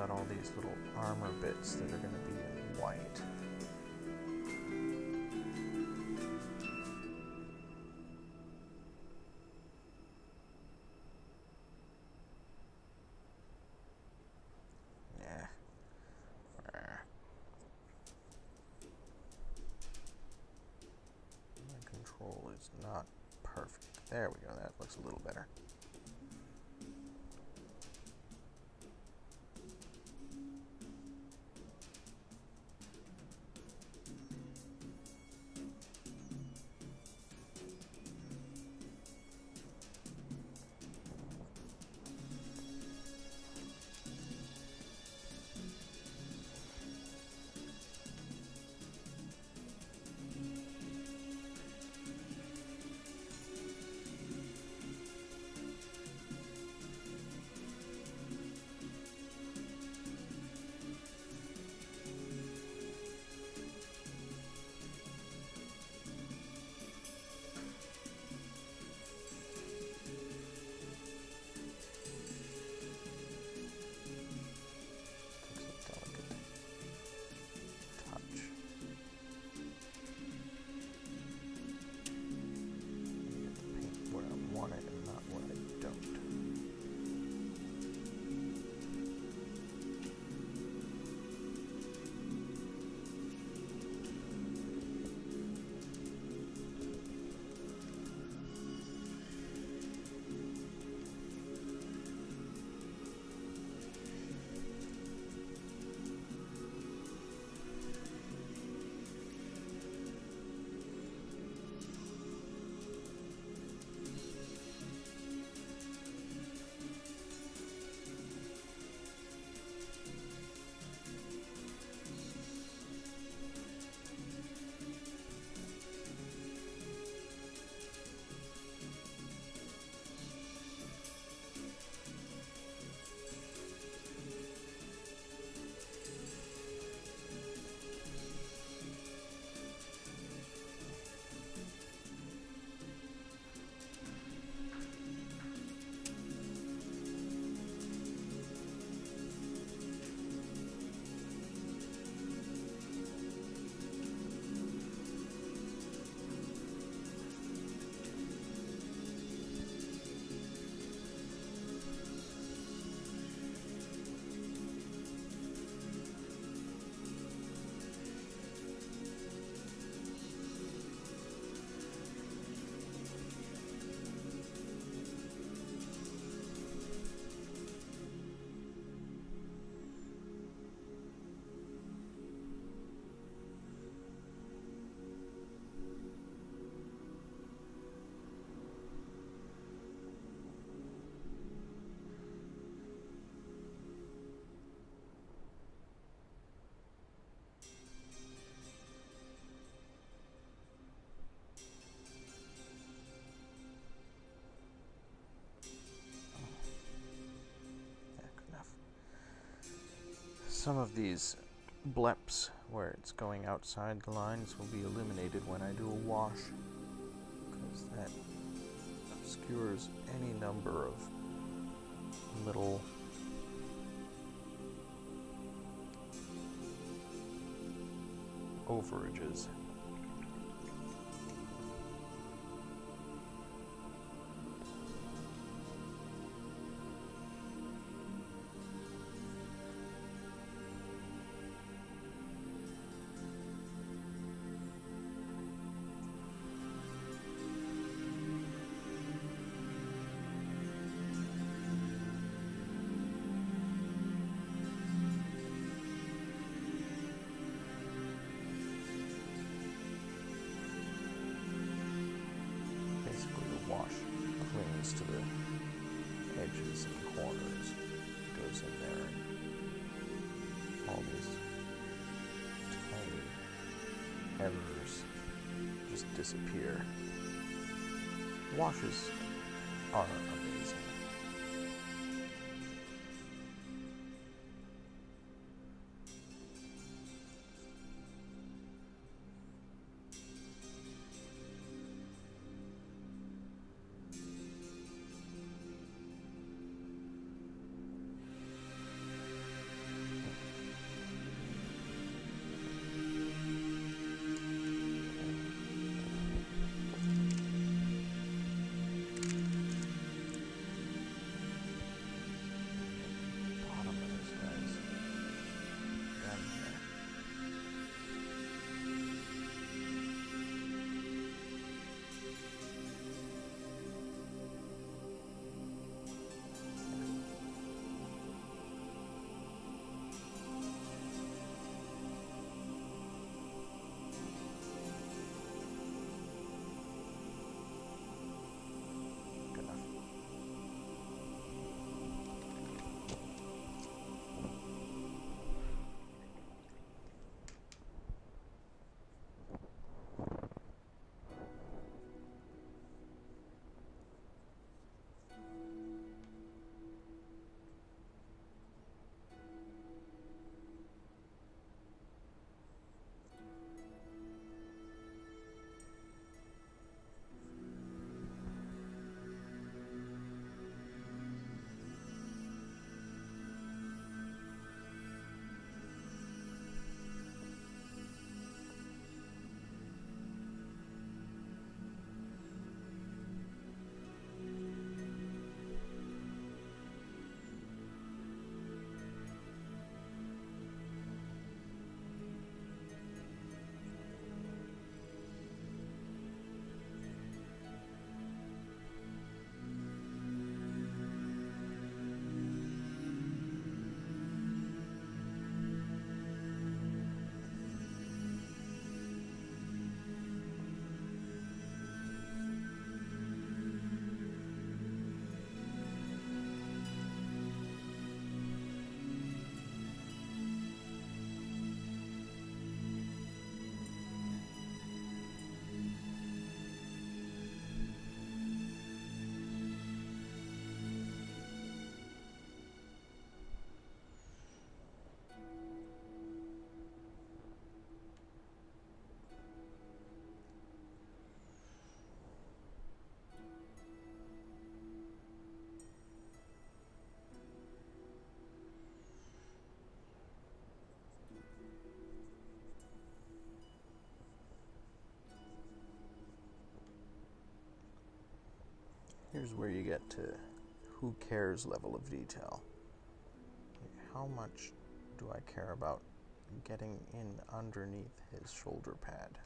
got all these little armor bits that are going to be in white. Is not perfect. There we go. That looks a little better. Some of these bleps where it's going outside the lines will be eliminated when I do a wash, because that obscures any number of little overages. To the edges and corners, goes in there, and all these tiny errors just disappear. Washes are amazing. is where you get to who cares level of detail. How much do I care about getting in underneath his shoulder pad?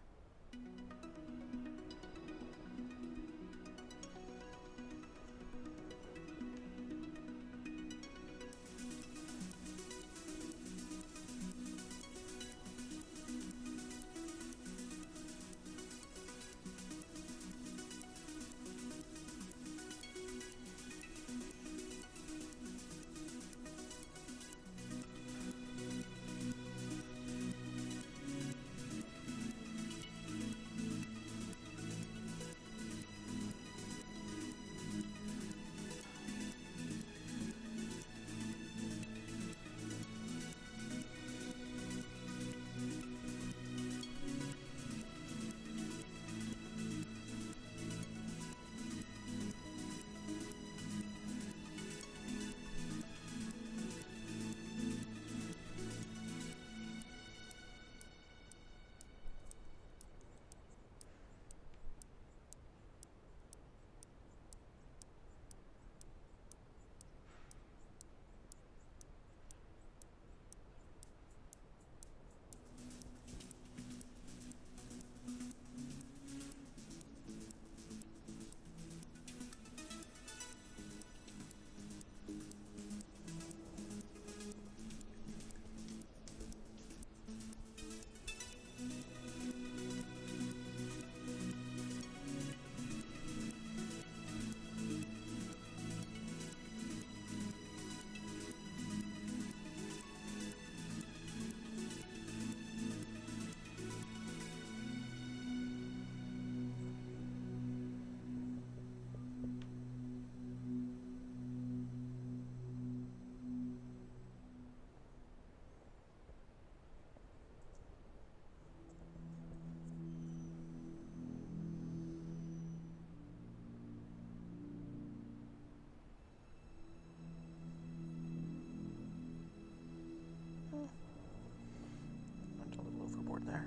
Went a little overboard there.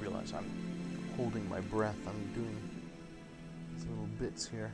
Realize I'm holding my breath. I'm doing these little bits here.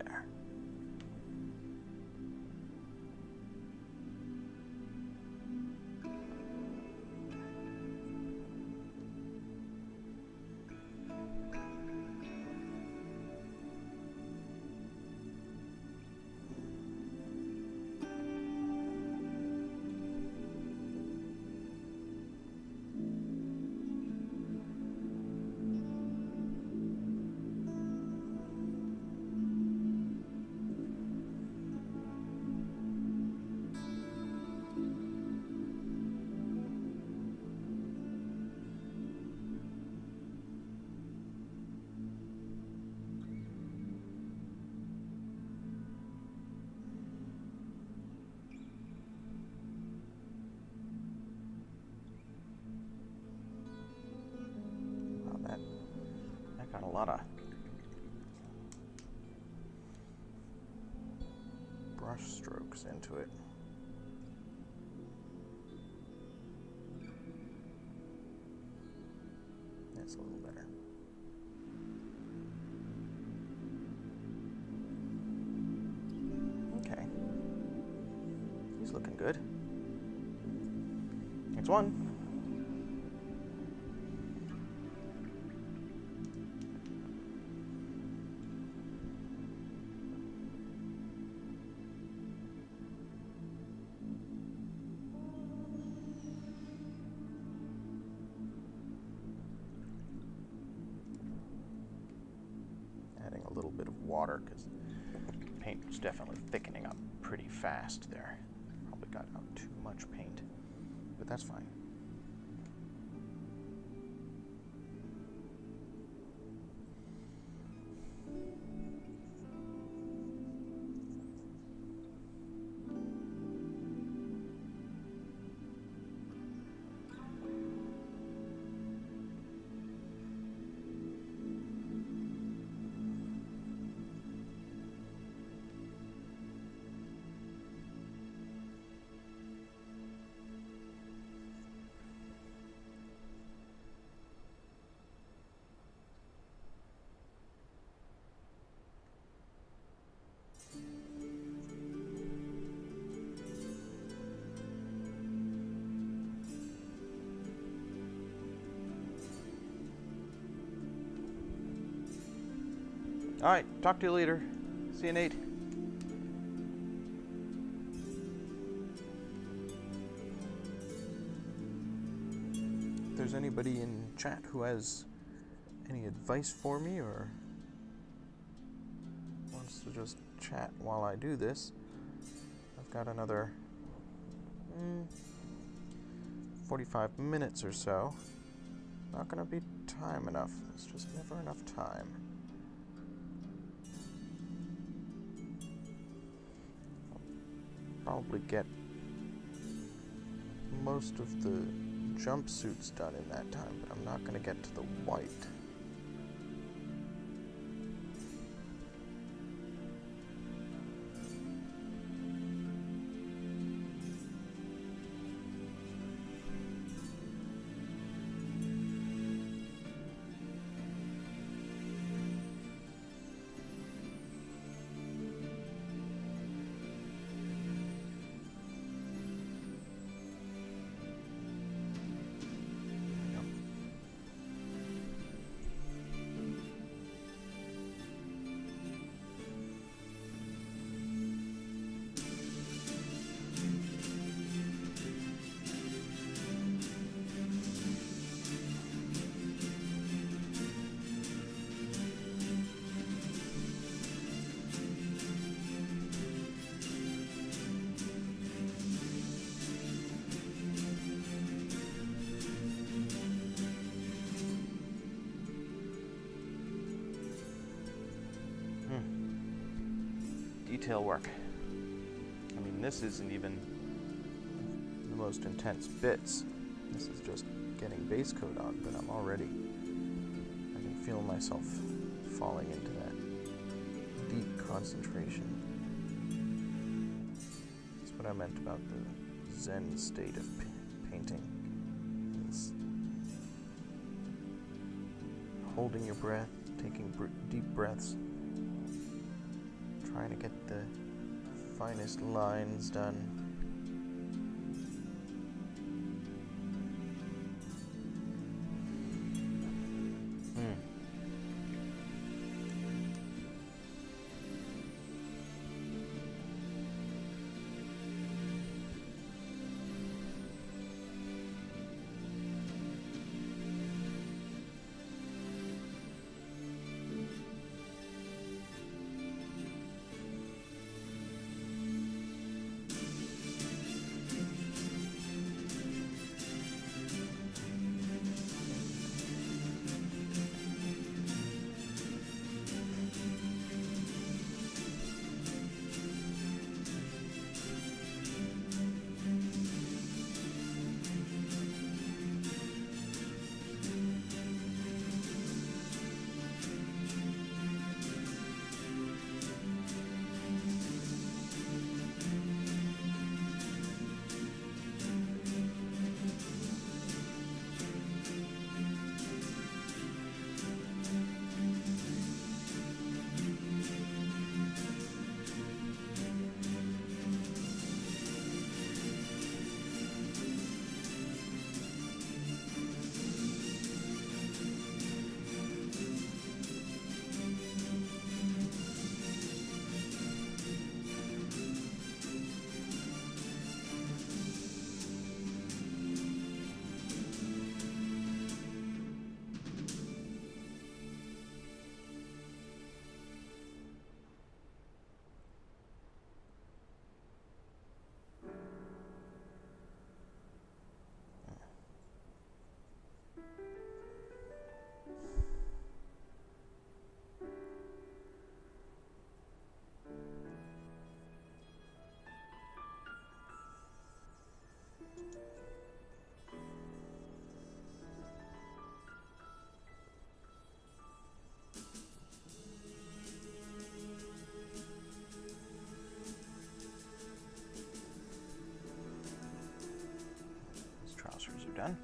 there. Got a lot of brush strokes into it. That's a little better. Okay. He's looking good. Next one. Adding a little bit of water because paint was definitely thickening up pretty fast there. Probably got out too much paint, but that's fine. All right, talk to you later. See you, Nate. If there's anybody in chat who has any advice for me or wants to just chat while I do this, I've got another 45 minutes or so. Not gonna be time enough. There's just never enough time. Probably get most of the jumpsuits done in that time, but I'm not going to get to the white. Detail work. I mean, this isn't even the most intense bits. This is just getting base coat on, but I can feel myself falling into that deep concentration. That's what I meant about the Zen state of painting. It's holding your breath, taking deep breaths, trying to get the finest lines done. Done.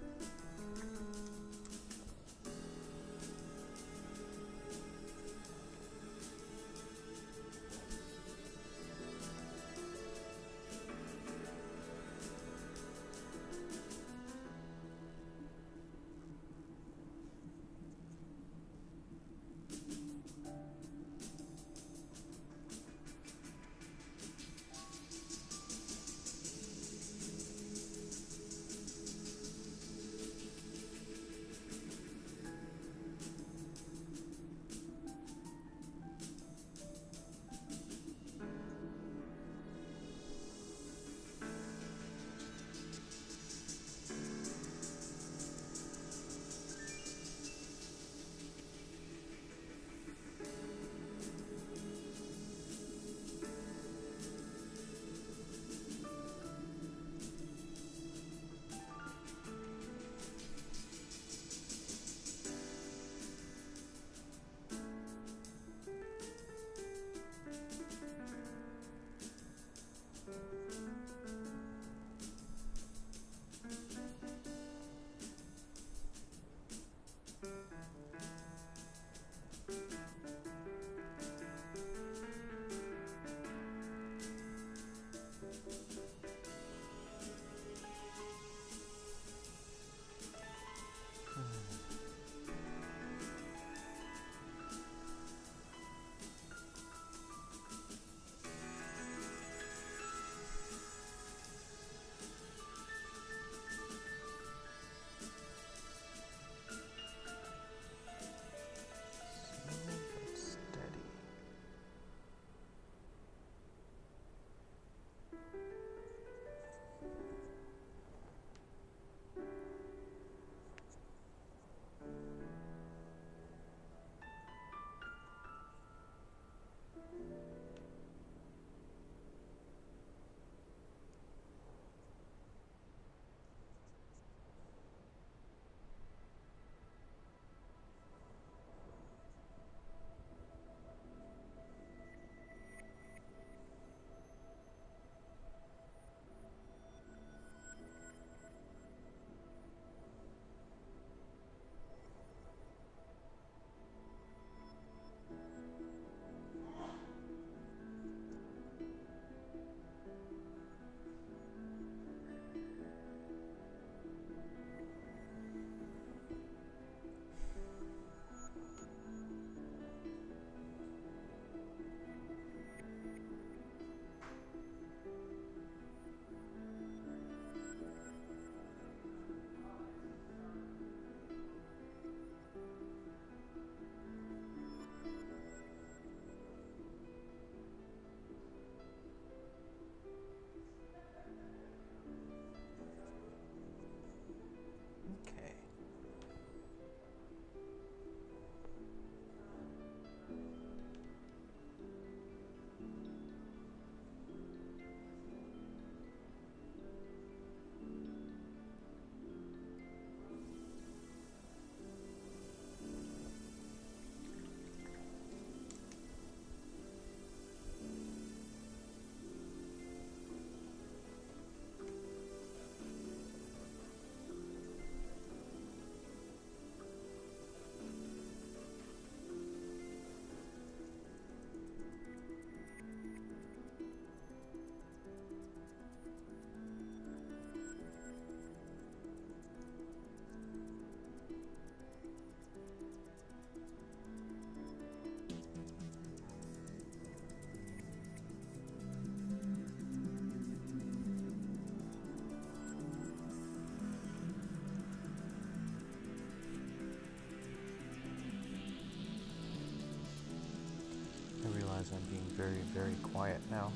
very, very quiet now.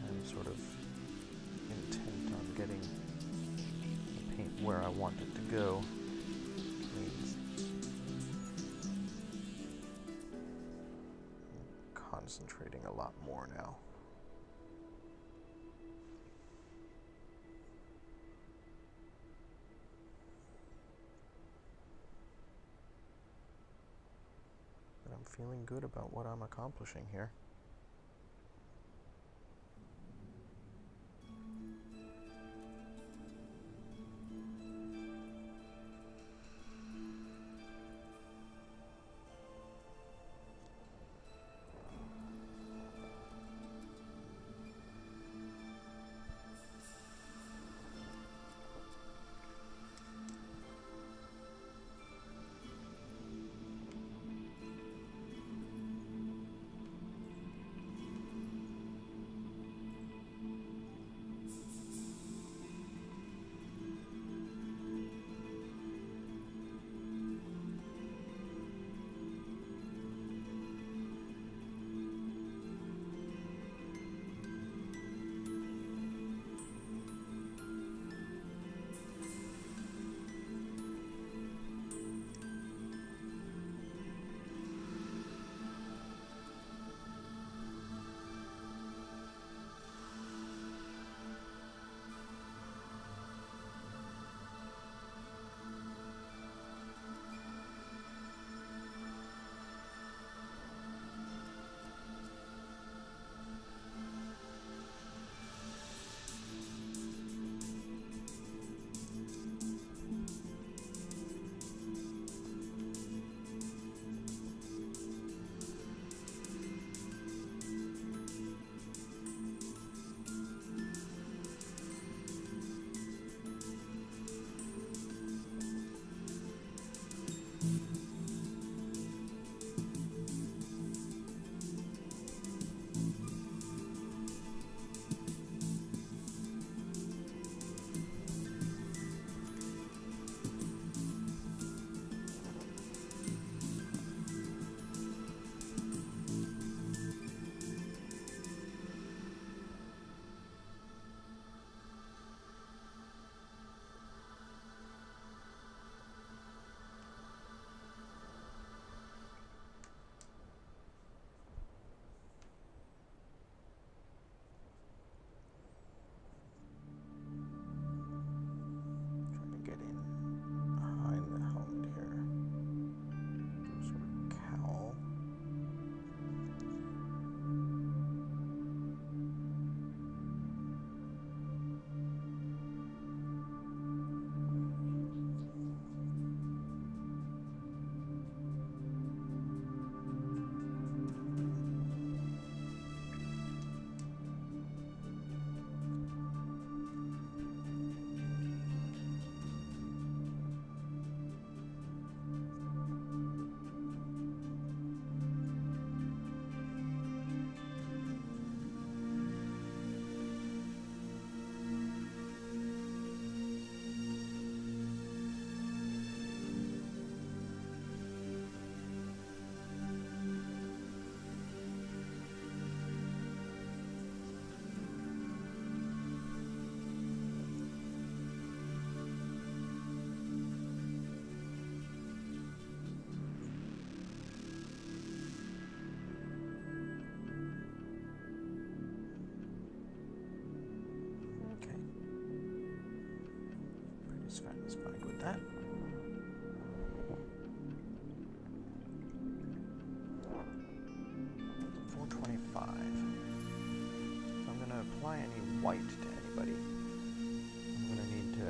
I'm sort of intent on getting the paint where I want it to go. Means concentrating a lot more now. But I'm feeling good about what I'm accomplishing here. Satisfied with that. $425. If I'm going to apply any white to anybody, I'm going to need to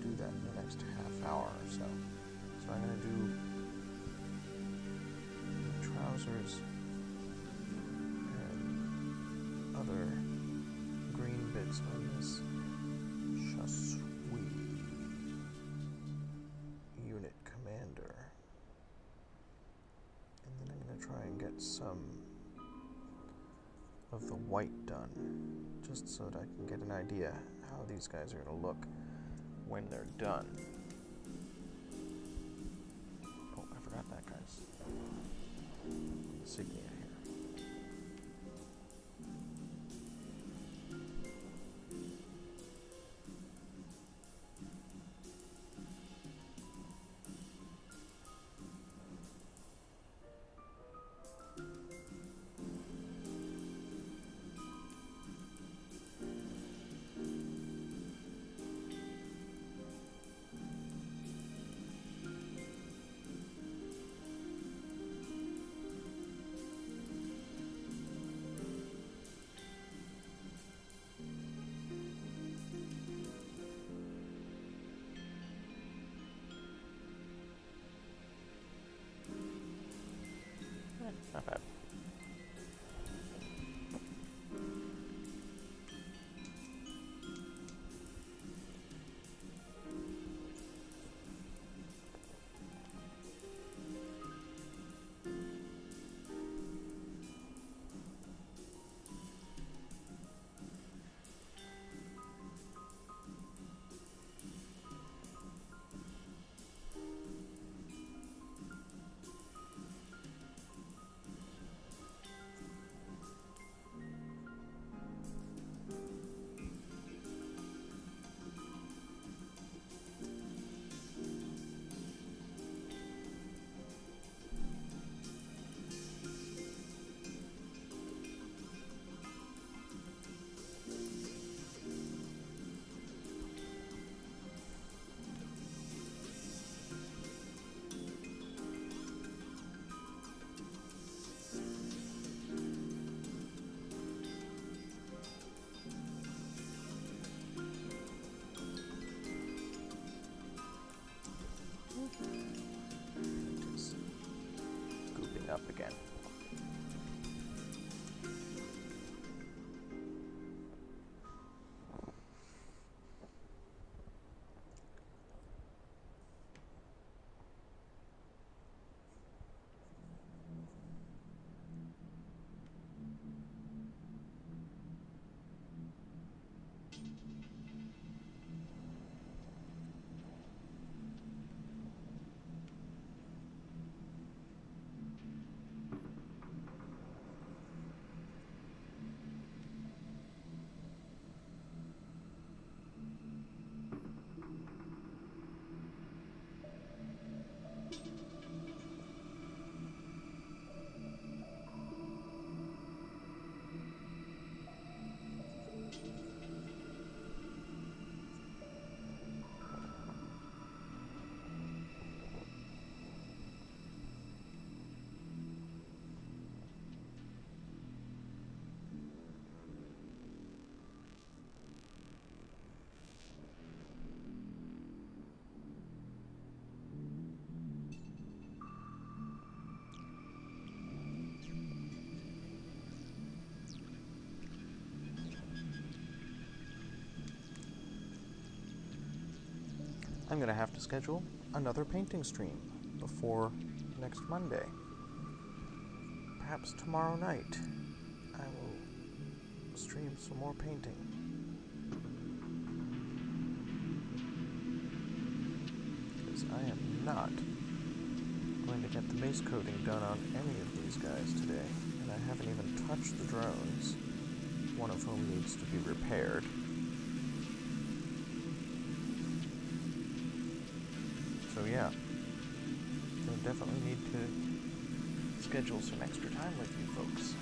do that in the next half hour or so. So I'm going to do trousers and other green bits on this unit commander, and then I'm going to try and get some of the white done, just so that I can get an idea how these guys are going to look when they're done. Oh, I forgot that, guys. insignia here. Not bad. Just scooping up again. I'm going to have to schedule another painting stream before next Monday. Perhaps tomorrow night I will stream some more painting. Because I am not going to get the base coating done on any of these guys today, and I haven't even touched the drones, one of whom needs to be repaired. So yeah, so definitely need to schedule some extra time with you folks.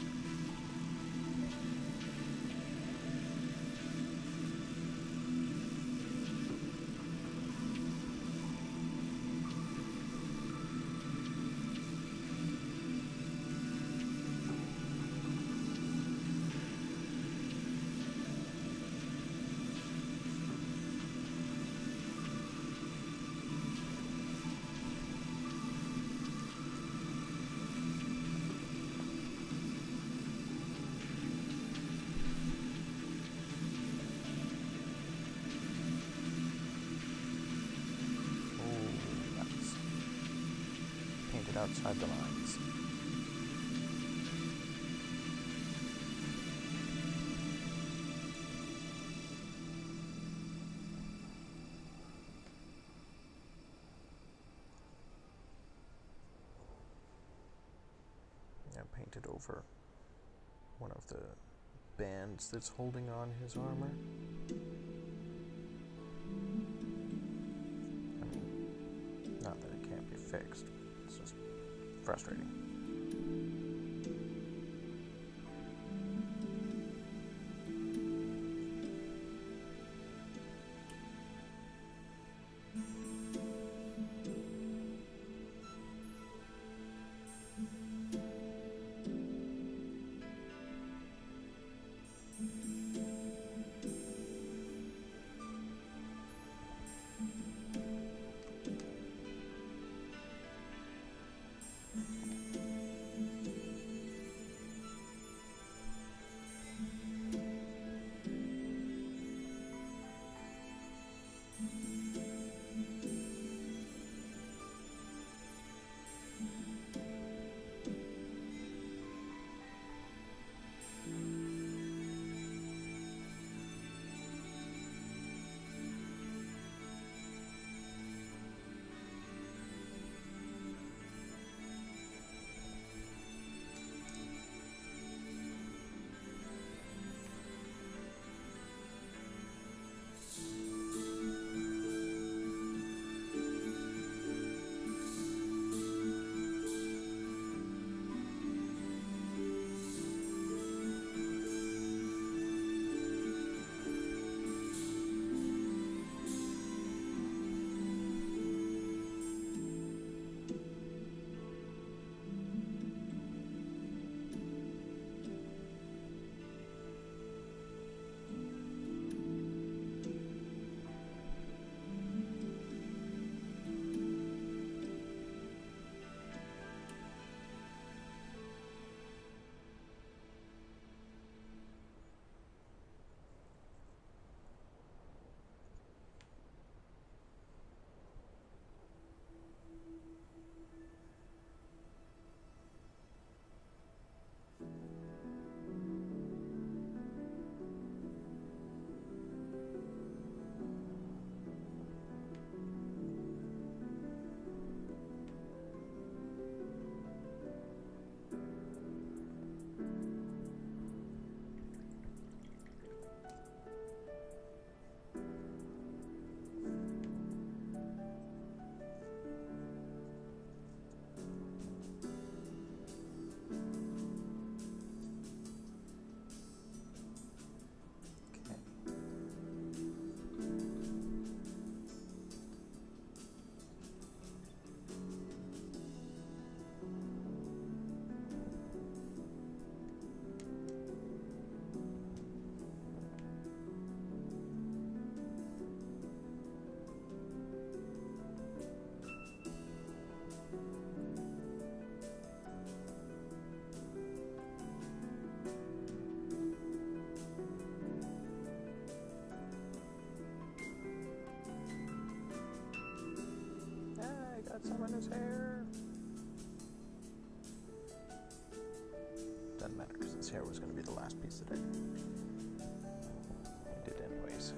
Outside the lines. painted over one of the bands that's holding on his armor. I mean, not that it can't be fixed, it's just frustrating. Some in his hair. Doesn't matter because his hair was going to be the last piece that I did anyways.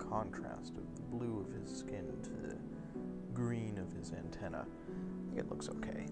Contrast of the blue of his skin to the green of his antenna. I think it looks okay.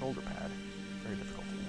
shoulder pad. Very difficult to move.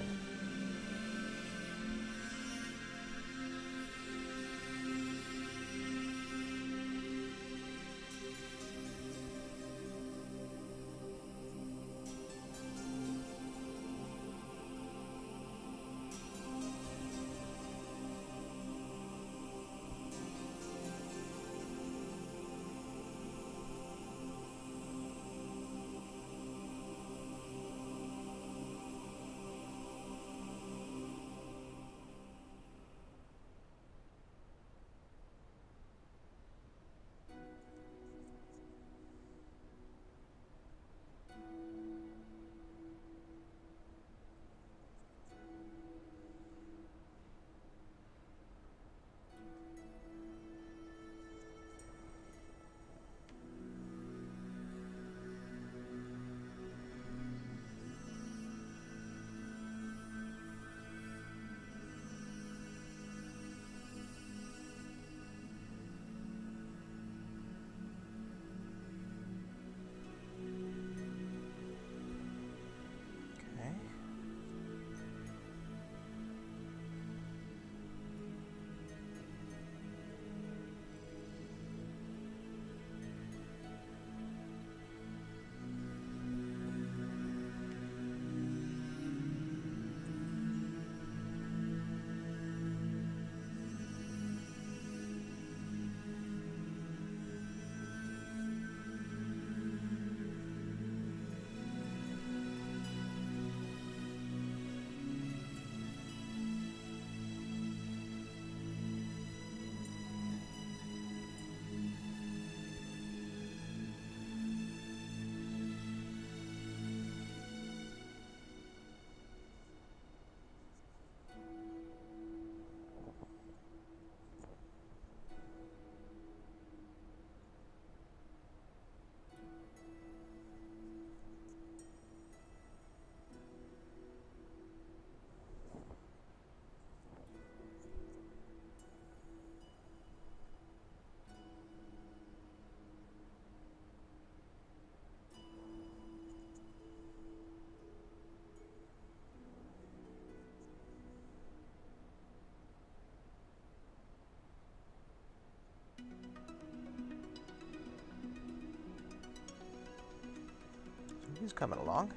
He's coming along.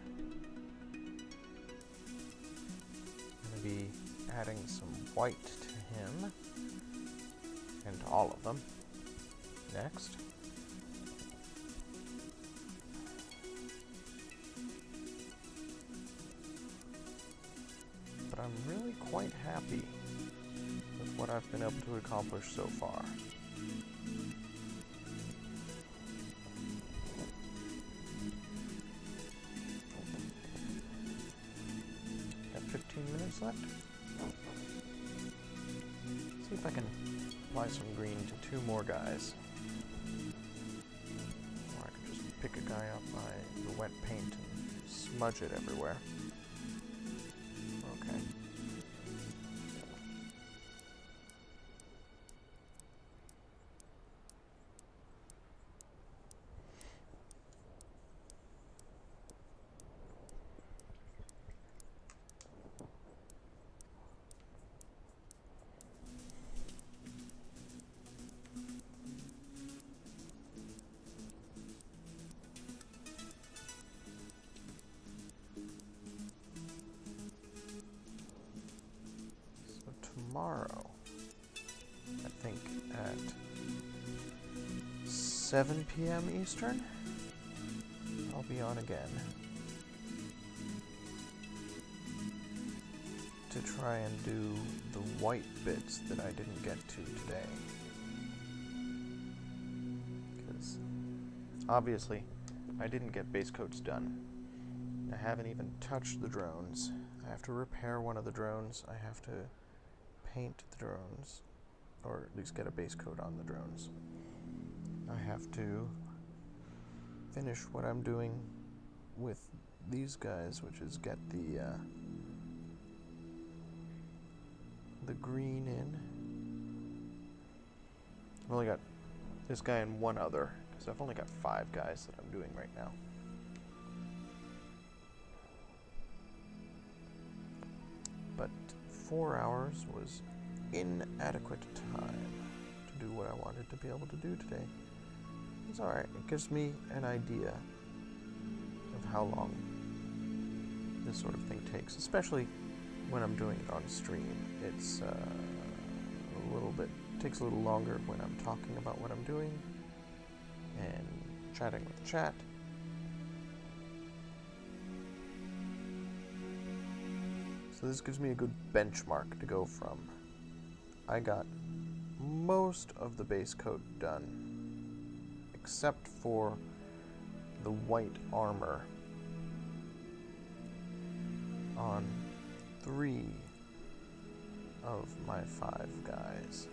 I'm going to be adding some white to him and to all of them next. But I'm really quite happy with what I've been able to accomplish so far. Left. See if I can apply some green to 2 more guys. Or I can just pick a guy up by the wet paint and smudge it everywhere. Okay. Tomorrow, I think at 7 p.m. Eastern, I'll be on again to try and do the white bits that I didn't get to today. Because obviously I didn't get base coats done. I haven't even touched the drones. I have to repair one of the drones. I have to paint the drones, or at least get a base coat on the drones. I have to finish what I'm doing with these guys, which is get the green in. I've only got this guy and one other, because I've only got 5 guys that I'm doing right now. 4 hours was inadequate time to do what I wanted to be able to do today. It's alright. It gives me an idea of how long this sort of thing takes, especially when I'm doing it on stream. It's takes a little longer when I'm talking about what I'm doing and chatting with the chat. So this gives me a good benchmark to go from. I got most of the base coat done, except for the white armor on 3 of my 5 guys.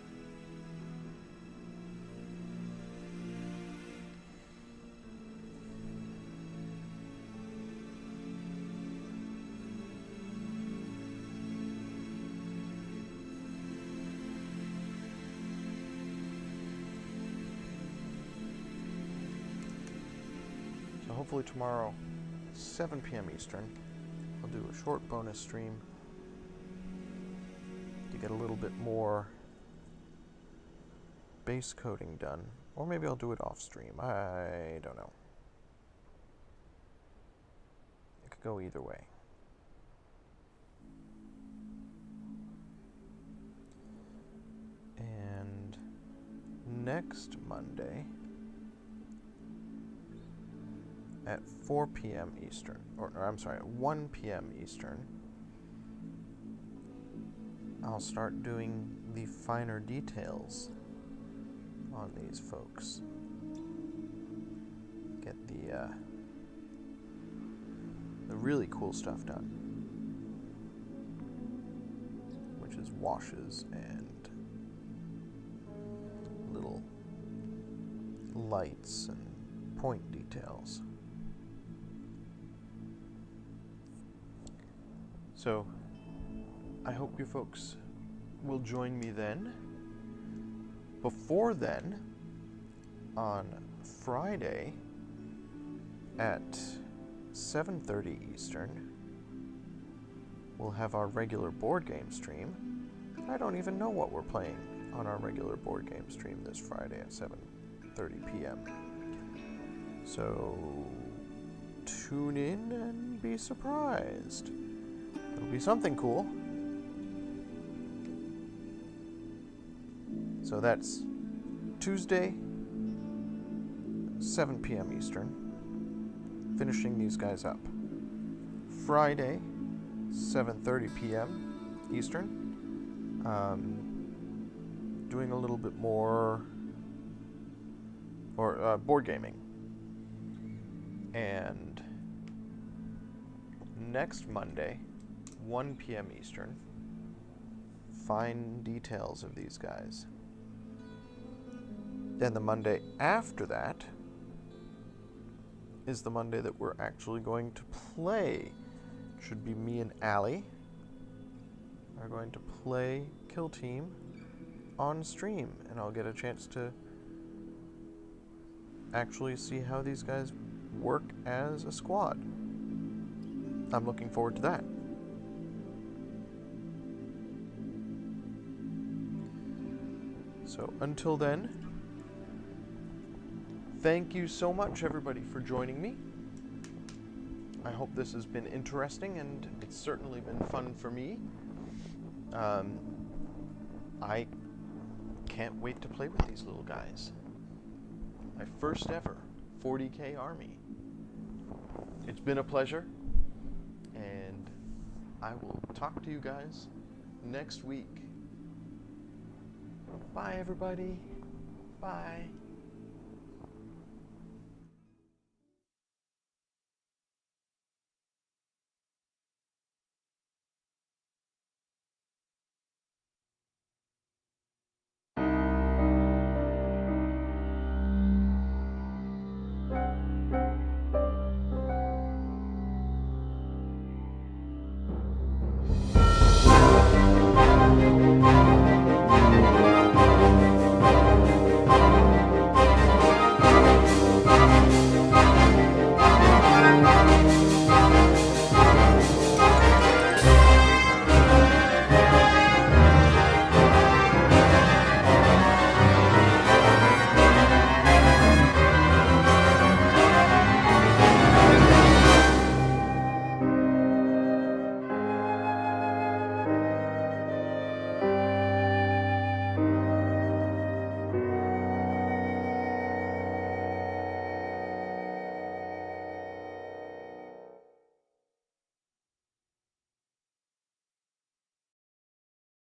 Hopefully tomorrow, 7 p.m. Eastern, I'll do a short bonus stream to get a little bit more base coating done. Or maybe I'll do it off stream. I don't know. It could go either way. And next Monday, at 4 p.m. Eastern, or I'm sorry, at 1 p.m. Eastern, I'll start doing the finer details on these folks. Get the really cool stuff done, which is washes and little lights and point details. So, I hope you folks will join me then. Before then, on Friday at 7:30 Eastern, we'll have our regular board game stream. I don't even know what we're playing on our regular board game stream this Friday at 7:30 p.m. So, tune in and be surprised. It'll be something cool. So that's Tuesday, 7 p.m. Eastern, finishing these guys up. Friday, 7:30 p.m. Eastern, doing a little bit more, board gaming. And next Monday, 1 p.m. Eastern, fine details of these guys. Then the Monday after that is the Monday that we're actually going to play. Should be me and Allie are going to play Kill Team on stream, and I'll get a chance to actually see how these guys work as a squad. I'm looking forward to that. So until then, thank you so much everybody for joining me. I hope this has been interesting, and it's certainly been fun for me. I can't wait to play with these little guys. My first ever 40k army. It's been a pleasure, and I will talk to you guys next week. Bye everybody. Bye.